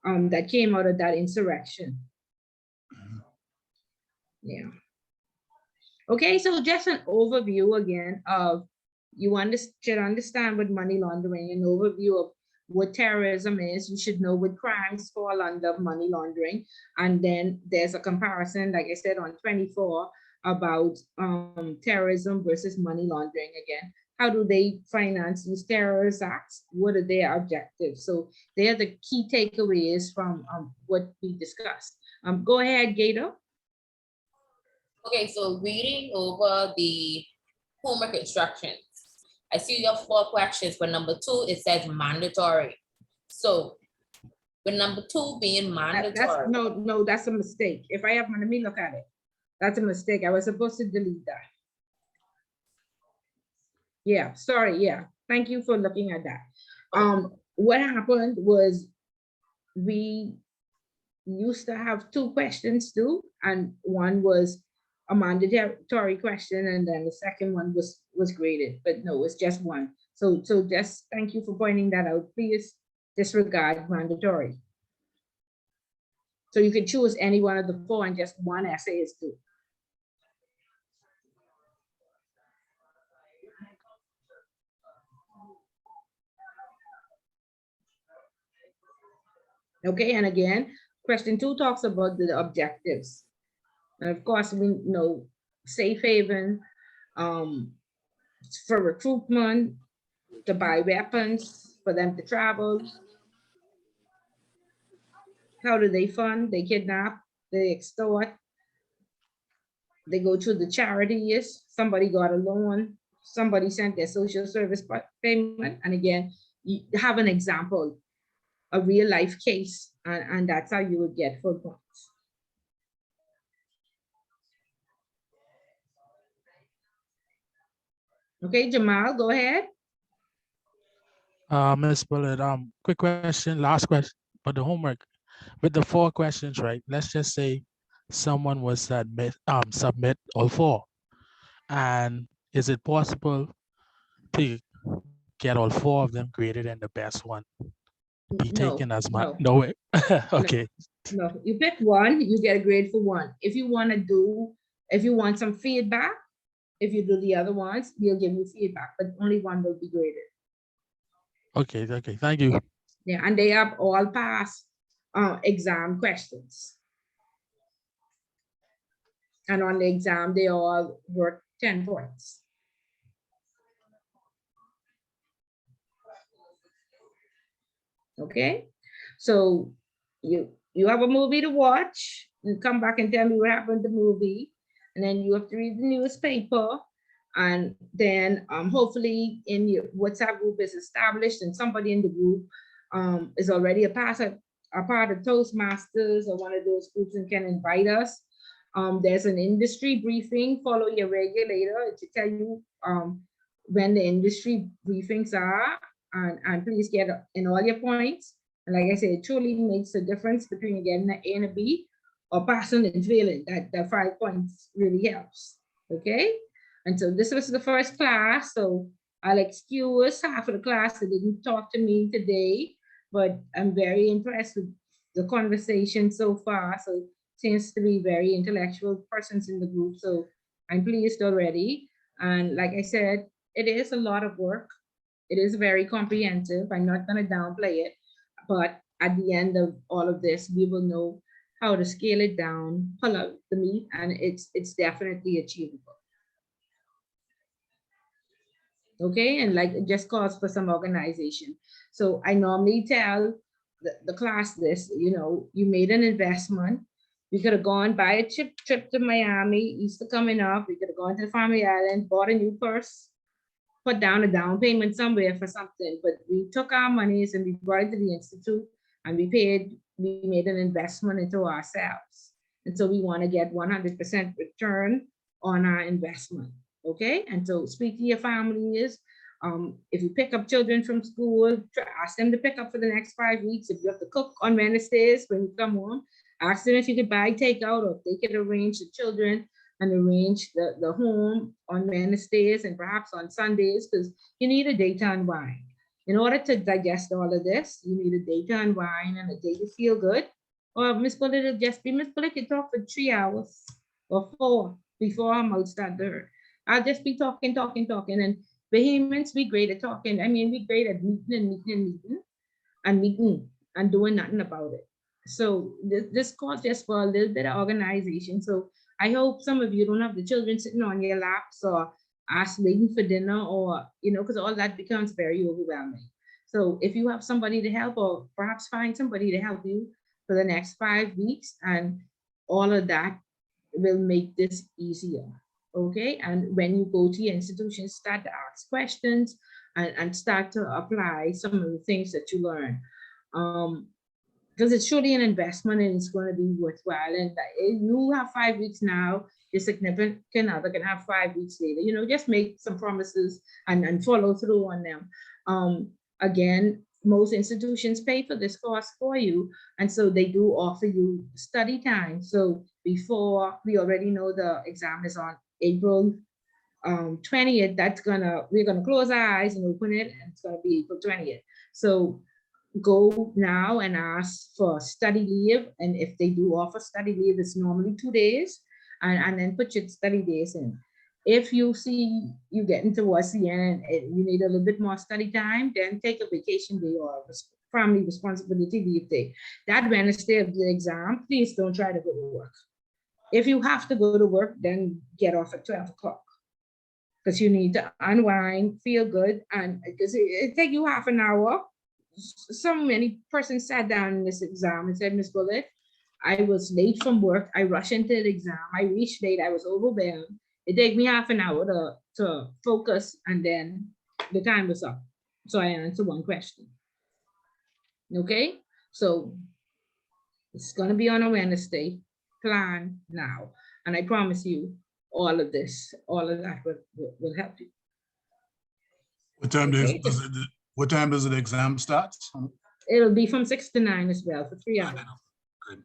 Speaker 3: that came out of that insurrection. Yeah. Okay, so just an overview again of, you should understand what money laundering, an overview of what terrorism is. You should know what crimes fall under money laundering. And then there's a comparison, like I said, on 24 about terrorism versus money laundering again. How do they finance these terrorist acts? What are their objectives? So they're the key takeaways from what we discussed. Go ahead, Gator.
Speaker 9: Okay, so reading over the homework instructions, I see you have 4 questions. For number 2, it says mandatory. So with number 2 being mandatory.
Speaker 3: No, that's a mistake. If I have, let me look at it. That's a mistake. I was supposed to delete that. Yeah, sorry. Yeah, thank you for looking at that. What happened was we used to have 2 questions too, and one was a mandatory question, and then the second one was graded, but no, it's just one. So just thank you for pointing that out. Please disregard mandatory. So you can choose any one of the 4 and just one essay is due. Okay, and again, question 2 talks about the objectives. And of course, we know safe haven, for recruitment, to buy weapons, for them to travel. How do they fund? They kidnap, they extort, they go to the charities, somebody got a loan, somebody sent their social service payment. And again, you have an example, a real life case, and that's how you would get full points. Okay, Jamal, go ahead.
Speaker 13: Ms. Bullard, quick question, last question, but the homework with the 4 questions, right? Let's just say someone was submit all 4, and is it possible to get all 4 of them graded and the best one be taken as my no way? Okay.
Speaker 3: No, you pick one, you get a grade for one. If you want some feedback, if you do the other ones, we'll give you feedback, but only one will be graded.
Speaker 13: Okay, thank you.
Speaker 3: Yeah, and they have all passed exam questions. And on the exam, they all work 10 points. Okay, so you have a movie to watch, and come back and tell me what happened in the movie, and then you have to read the newspaper, and then hopefully in your WhatsApp group is established and somebody in the group is already a part of Toastmasters or one of those groups and can invite us. There's an industry briefing, follow your regulator to tell you when the industry briefings are, and please get in all your points. And like I said, it truly makes a difference between getting an A and a B or passing and failing. That 5 points really helps, okay? And so this was the first class, so I'll excuse half of the class that didn't talk to me today, but I'm very impressed with the conversation so far. So seems to be very intellectual persons in the group, so I'm pleased already. And like I said, it is a lot of work. It is very comprehensive. I'm not going to downplay it, but at the end of all of this, we will know how to scale it down, pull out the meat, and it's definitely achievable. Okay, and like it just calls for some organization. So I normally tell the class this, you made an investment. We could have gone buy a trip to Miami, Easter coming up. We could have gone to the Family Island, bought a new purse, put down a down payment somewhere for something, but we took our monies and we brought it to the Institute and we made an investment into ourselves. And so we want to get 100% return on our investment, okay? And so speak to your families. If you pick up children from school, ask them to pick up for the next 5 weeks. If you have to cook on Wednesdays when you come home, ask them if you could buy takeout or if they could arrange the children and arrange the home on Wednesdays and perhaps on Sundays, because you need a day to unwind. In order to digest all of this, you need a day to unwind and a day to feel good. Or Miss Bullet will just be, Miss Bullet can talk for 3 hours or 4 before her mouth start to hurt. I'll just be talking. And vehemence, we great at talking. I mean, we great at meeting and doing nothing about it. So this calls just for a little bit of organization. So I hope some of you don't have the children sitting on your laps or waiting for dinner, or, because all that becomes very overwhelming. So if you have somebody to help, or perhaps find somebody to help you for the next 5 weeks, and all of that will make this easier. Okay, and when you go to your institution, start to ask questions and start to apply some of the things that you learn. Because it's surely an investment and it's going to be worthwhile. And if you have 5 weeks now, your significant other can have 5 weeks later. Just make some promises and follow through on them. Again, most institutions pay for this course for you, and so they do offer you study time. So before, we already know the exam is on April 20th. We're gonna close our eyes and open it, and it's gonna be April 20th. So go now and ask for study leave, and if they do offer study leave, it's normally 2 days, and then put your study days in. If you see you getting towards the end and you need a little bit more study time, then take a vacation day or family responsibility leave day. That Wednesday of the exam, please don't try to go to work. If you have to go to work, then get off at 12 o'clock, because you need to unwind, feel good, and because it take you half an hour. So many persons sat down in this exam and said, Miss Bullet, I was late from work. I rushed into the exam. I reached late. I was overwhelmed. It took me half an hour to focus, and then the time was up. So I answered one question. Okay, so it's going to be on a Wednesday. Plan now. And I promise you, all of that will help you.
Speaker 5: What time does the exam start?
Speaker 3: It'll be from 6 to 9 as well, for 3 hours.
Speaker 5: Good.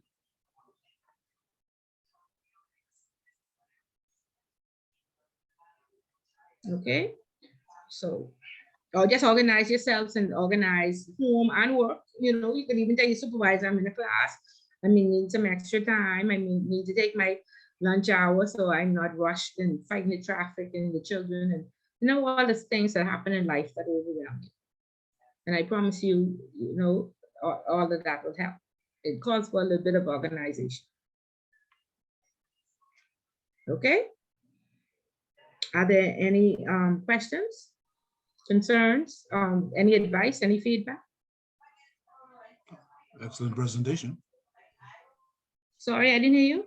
Speaker 3: Okay, so just organize yourselves and organize home and work. You can even tell your supervisor, I'm in a class, need some extra time. Need to take my lunch hour so I'm not rushed and fighting the traffic and the children, and all the things that happen in life that overwhelm you. And I promise you, all of that will help. It calls for a little bit of organization. Okay. Are there any questions, concerns, any advice, any feedback?
Speaker 5: Excellent presentation.
Speaker 3: Sorry, I didn't hear you.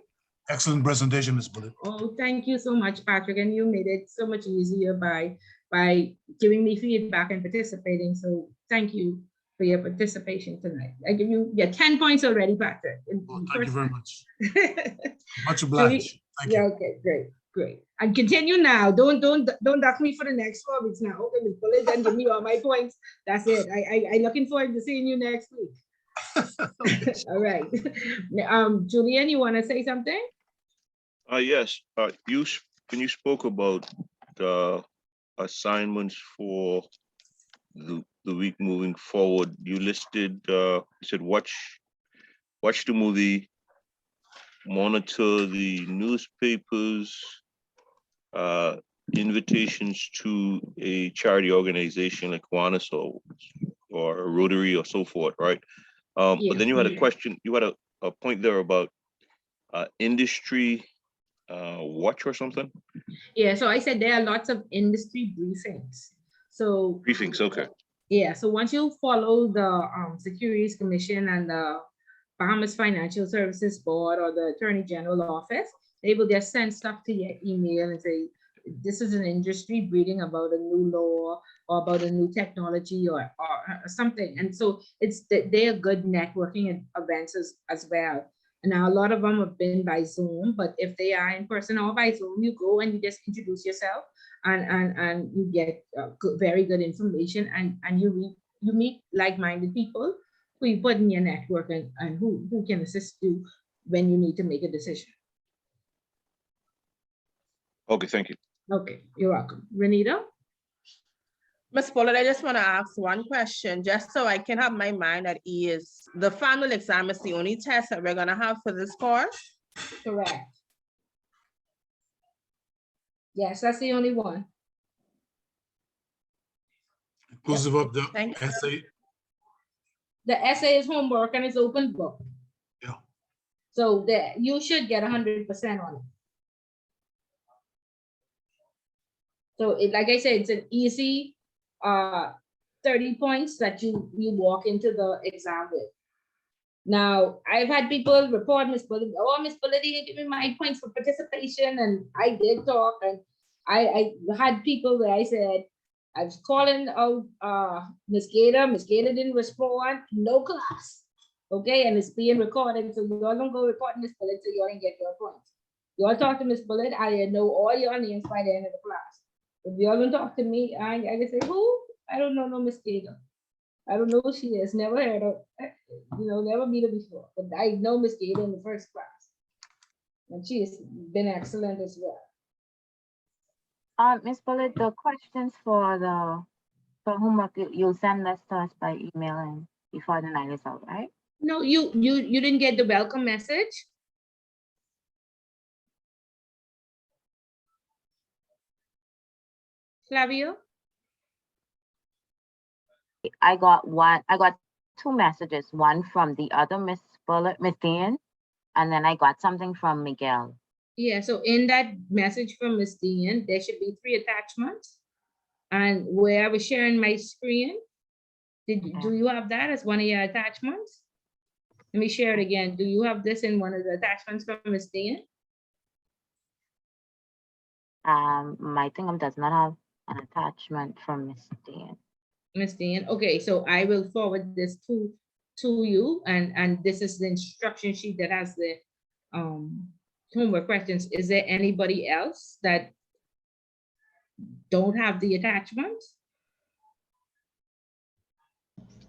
Speaker 5: Excellent presentation, Ms. Bullet.
Speaker 3: Oh, thank you so much, Patrick. And you made it so much easier by giving me feedback and participating. So thank you for your participation tonight. I give you 10 points already, Patrick.
Speaker 5: Well, thank you very much. Much obliged. Thank you.
Speaker 3: Okay, great. And continue now. Don't duck me for the next 4 weeks now. Okay, Ms. Bullet, then give me all my points. That's it. I'm looking forward to seeing you next week. All right. Julian, you want to say something?
Speaker 7: Yes. When you spoke about the assignments for the week moving forward, you listed, you said watch the movie, monitor the newspapers, invitations to a charity organization like Kiwanis or Rotary or so forth, right? But then you had a question, you had a point there about industry watch or something?
Speaker 3: Yeah, so I said there are lots of industry briefings. So
Speaker 7: briefings, okay.
Speaker 3: Yeah, so once you follow the Securities Commission and the Bahamas Financial Services Board or the Attorney General Office, they will just send stuff to your email and say, this is an industry briefing about a new law or about a new technology or something. And so they are good networking events as well. And now a lot of them have been by Zoom, but if they are in person or by Zoom, you go and you just introduce yourself and you get very good information and you meet like-minded people who you put in your network and who can assist you when you need to make a decision.
Speaker 7: Okay, thank you.
Speaker 3: Okay, you're welcome. Renita?
Speaker 4: Ms. Bullard, I just want to ask one question, just so I can have my mind at ease. The final exam is the only test that we're gonna have for this course?
Speaker 3: Correct. Yes, that's the only one.
Speaker 5: Inclusive of the
Speaker 4: Thank you.
Speaker 5: essay.
Speaker 3: The essay is homework and it's open book.
Speaker 5: Yeah.
Speaker 3: So that you should get 100% on it. So it, like I said, it's an easy 30 points that you walk into the exam with. Now, I've had people report, Miss Bullet, oh, Miss Bullet didn't give me my points for participation, and I did talk, and I had people where I said, I was calling out Miss Gator didn't respond, no class, okay, and it's being recorded, so you all don't go report Miss Bullet so you all can get your points. You all talk to Miss Bullet, I know all your names by the end of the class. If you all don't talk to me, I can say, who? I don't know no Miss Gator. I don't know who she is, never heard of, never meet her before, but I know Miss Gator in the first class. And she has been excellent as well.
Speaker 11: Ms. Bullet, the questions for homework, you'll send us to us by email and before the night is out, right?
Speaker 3: No, you didn't get the welcome message? Flavio?
Speaker 11: I got two messages, one from the other Miss Bullet, Miss Dan, and then I got something from Miguel.
Speaker 3: Yeah, so in that message from Ms. Dean, there should be 3 attachments. And where I was sharing my screen, do you have that as one of your attachments? Let me share it again. Do you have this in one of the attachments from Ms. Dean?
Speaker 11: My thing does not have an attachment from Miss Dan.
Speaker 3: Ms. Dan, okay, so I will forward this to you, and this is the instruction sheet that has the homework questions. Is there anybody else that don't have the attachment?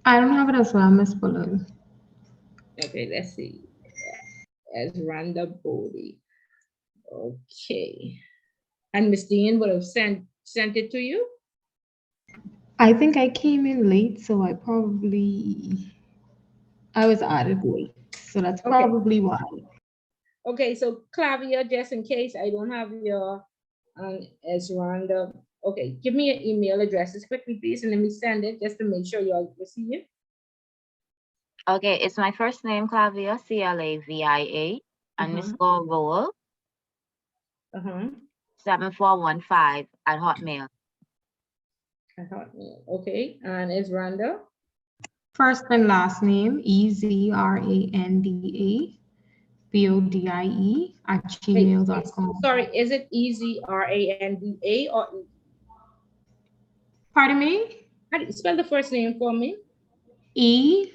Speaker 14: I don't have it as well, Miss Bullard.
Speaker 3: Okay, let's see. As Rhonda Bodie. Okay. And Miss Dean would have sent it to you?
Speaker 14: I think I came in late, so I was added late. So that's probably why.
Speaker 3: Okay, so Clavia, just in case I don't have your as Rhonda. Okay, give me your email addresses quickly, please, and let me send it just to make sure you all receive it.
Speaker 11: Okay, it's my first name, Clavia, CLAVIA, underscore Rowell, 7415 at Hotmail.
Speaker 3: Okay, and it's Rhonda.
Speaker 14: First and last name, EZRANDABODIE@gmail.com.
Speaker 3: Sorry, is it EZRANDA or E?
Speaker 14: Pardon me?
Speaker 3: How do you spell the first name for me?
Speaker 14: E,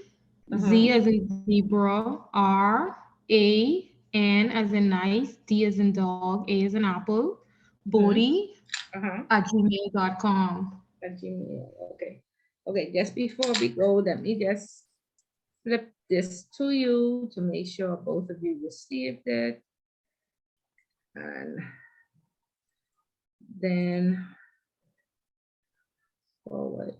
Speaker 14: Z as in zebra, R, A, N as in nice, D as in dog, A as in apple, Bodie at gmail.com.
Speaker 3: At Gmail, okay. Okay, just before we go, let me just flip this to you to make sure both of you received it. And then forward.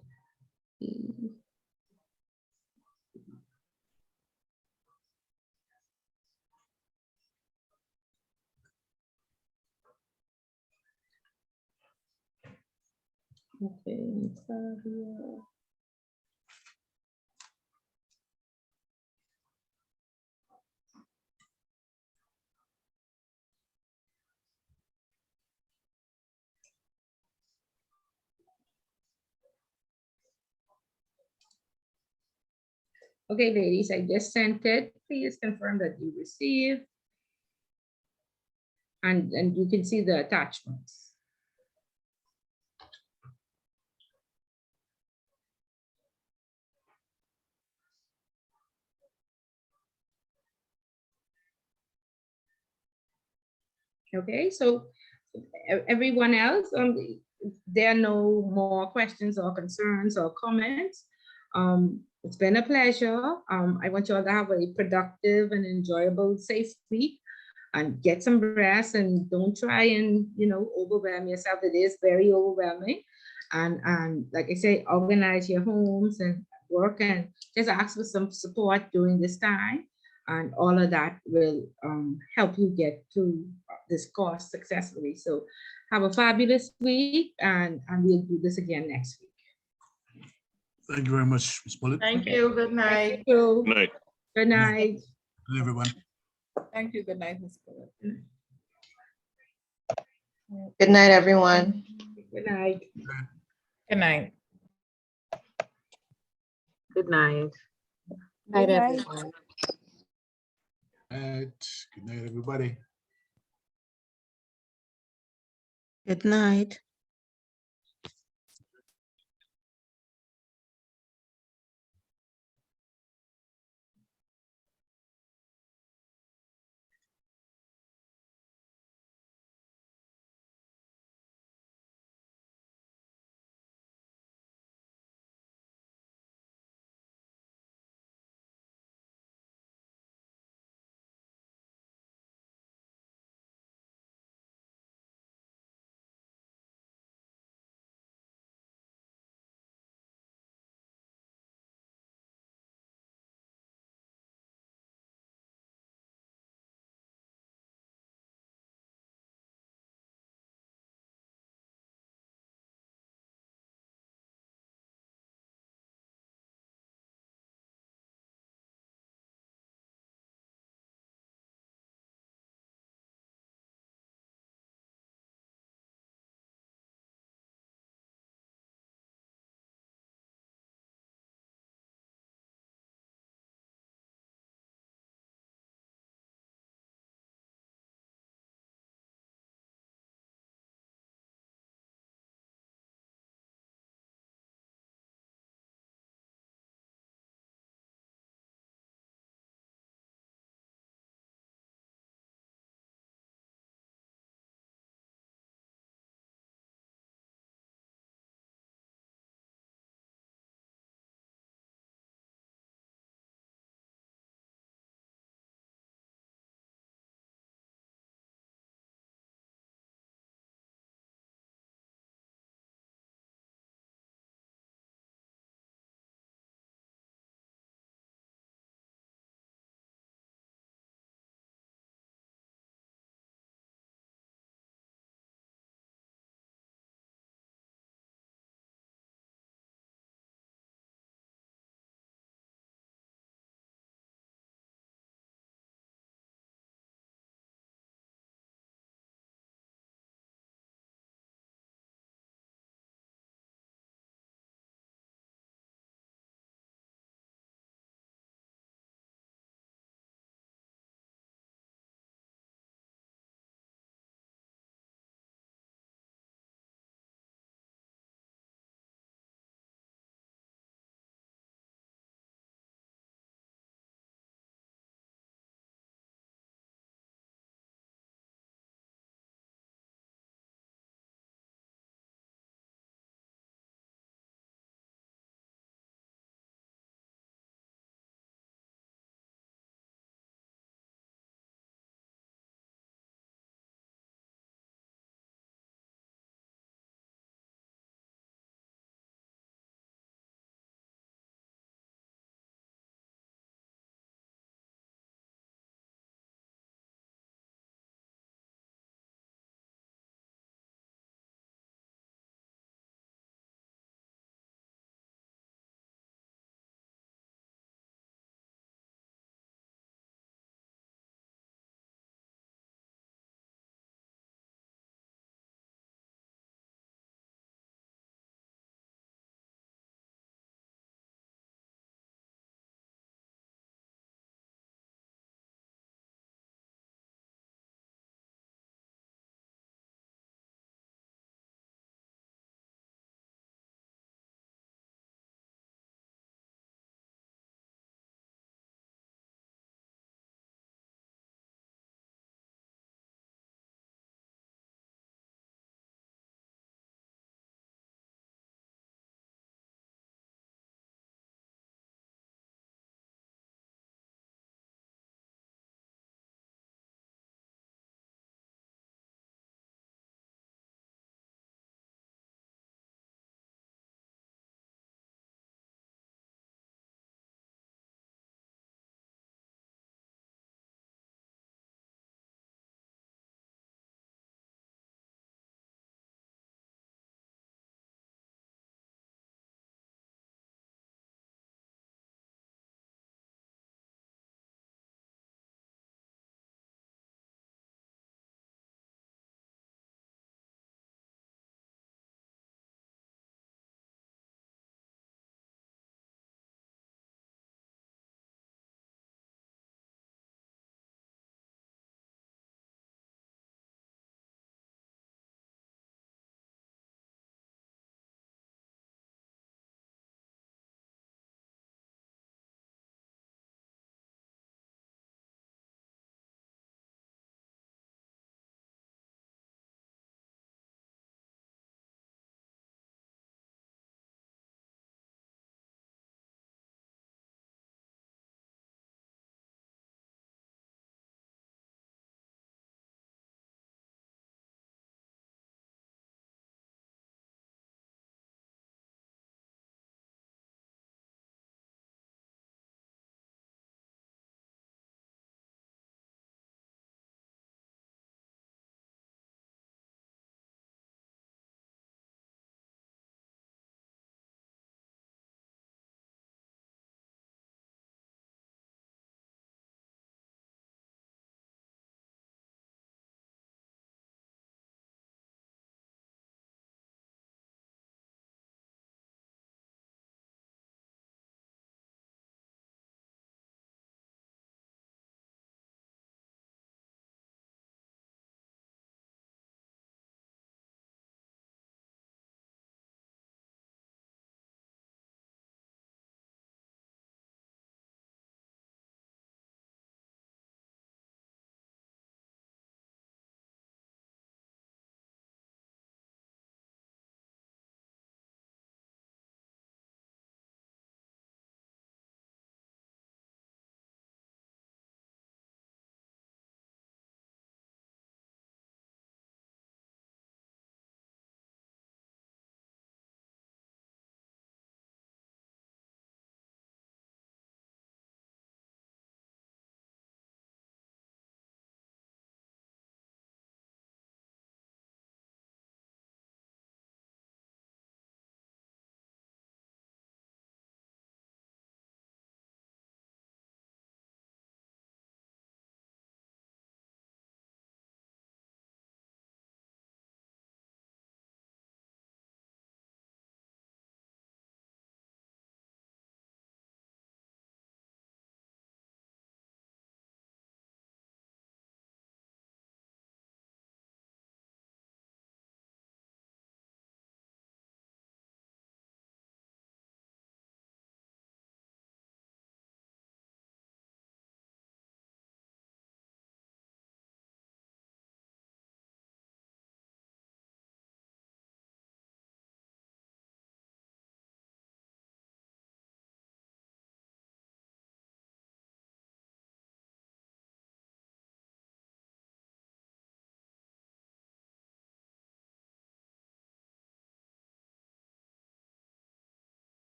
Speaker 3: Okay, Fabio. Okay, ladies, I just sent it. Please confirm that you received. And you can see the attachments. Okay, so everyone else, there are no more questions or concerns or comments. It's been a pleasure. I want you all to have a productive and enjoyable, safe week, and get some rest, and don't try and overwhelm yourself. It is very overwhelming. And like I say, organize your homes and work and just ask for some support during this time. And all of that will help you get through this course successfully. So have a fabulous week, and we'll do this again next week.
Speaker 5: Thank you very much, Ms. Bullitt.
Speaker 2: Thank you. Good night.
Speaker 3: Thank you.
Speaker 7: Good night.
Speaker 3: Good night.
Speaker 5: Good, everyone.
Speaker 2: Thank you. Good night, Ms. Bullitt.
Speaker 1: Good night, everyone.
Speaker 3: Good night.
Speaker 2: Good night.
Speaker 6: Good night.
Speaker 1: Night,
Speaker 12: Good night.
Speaker 1: everyone.
Speaker 5: Good night, everybody.
Speaker 4: Good night.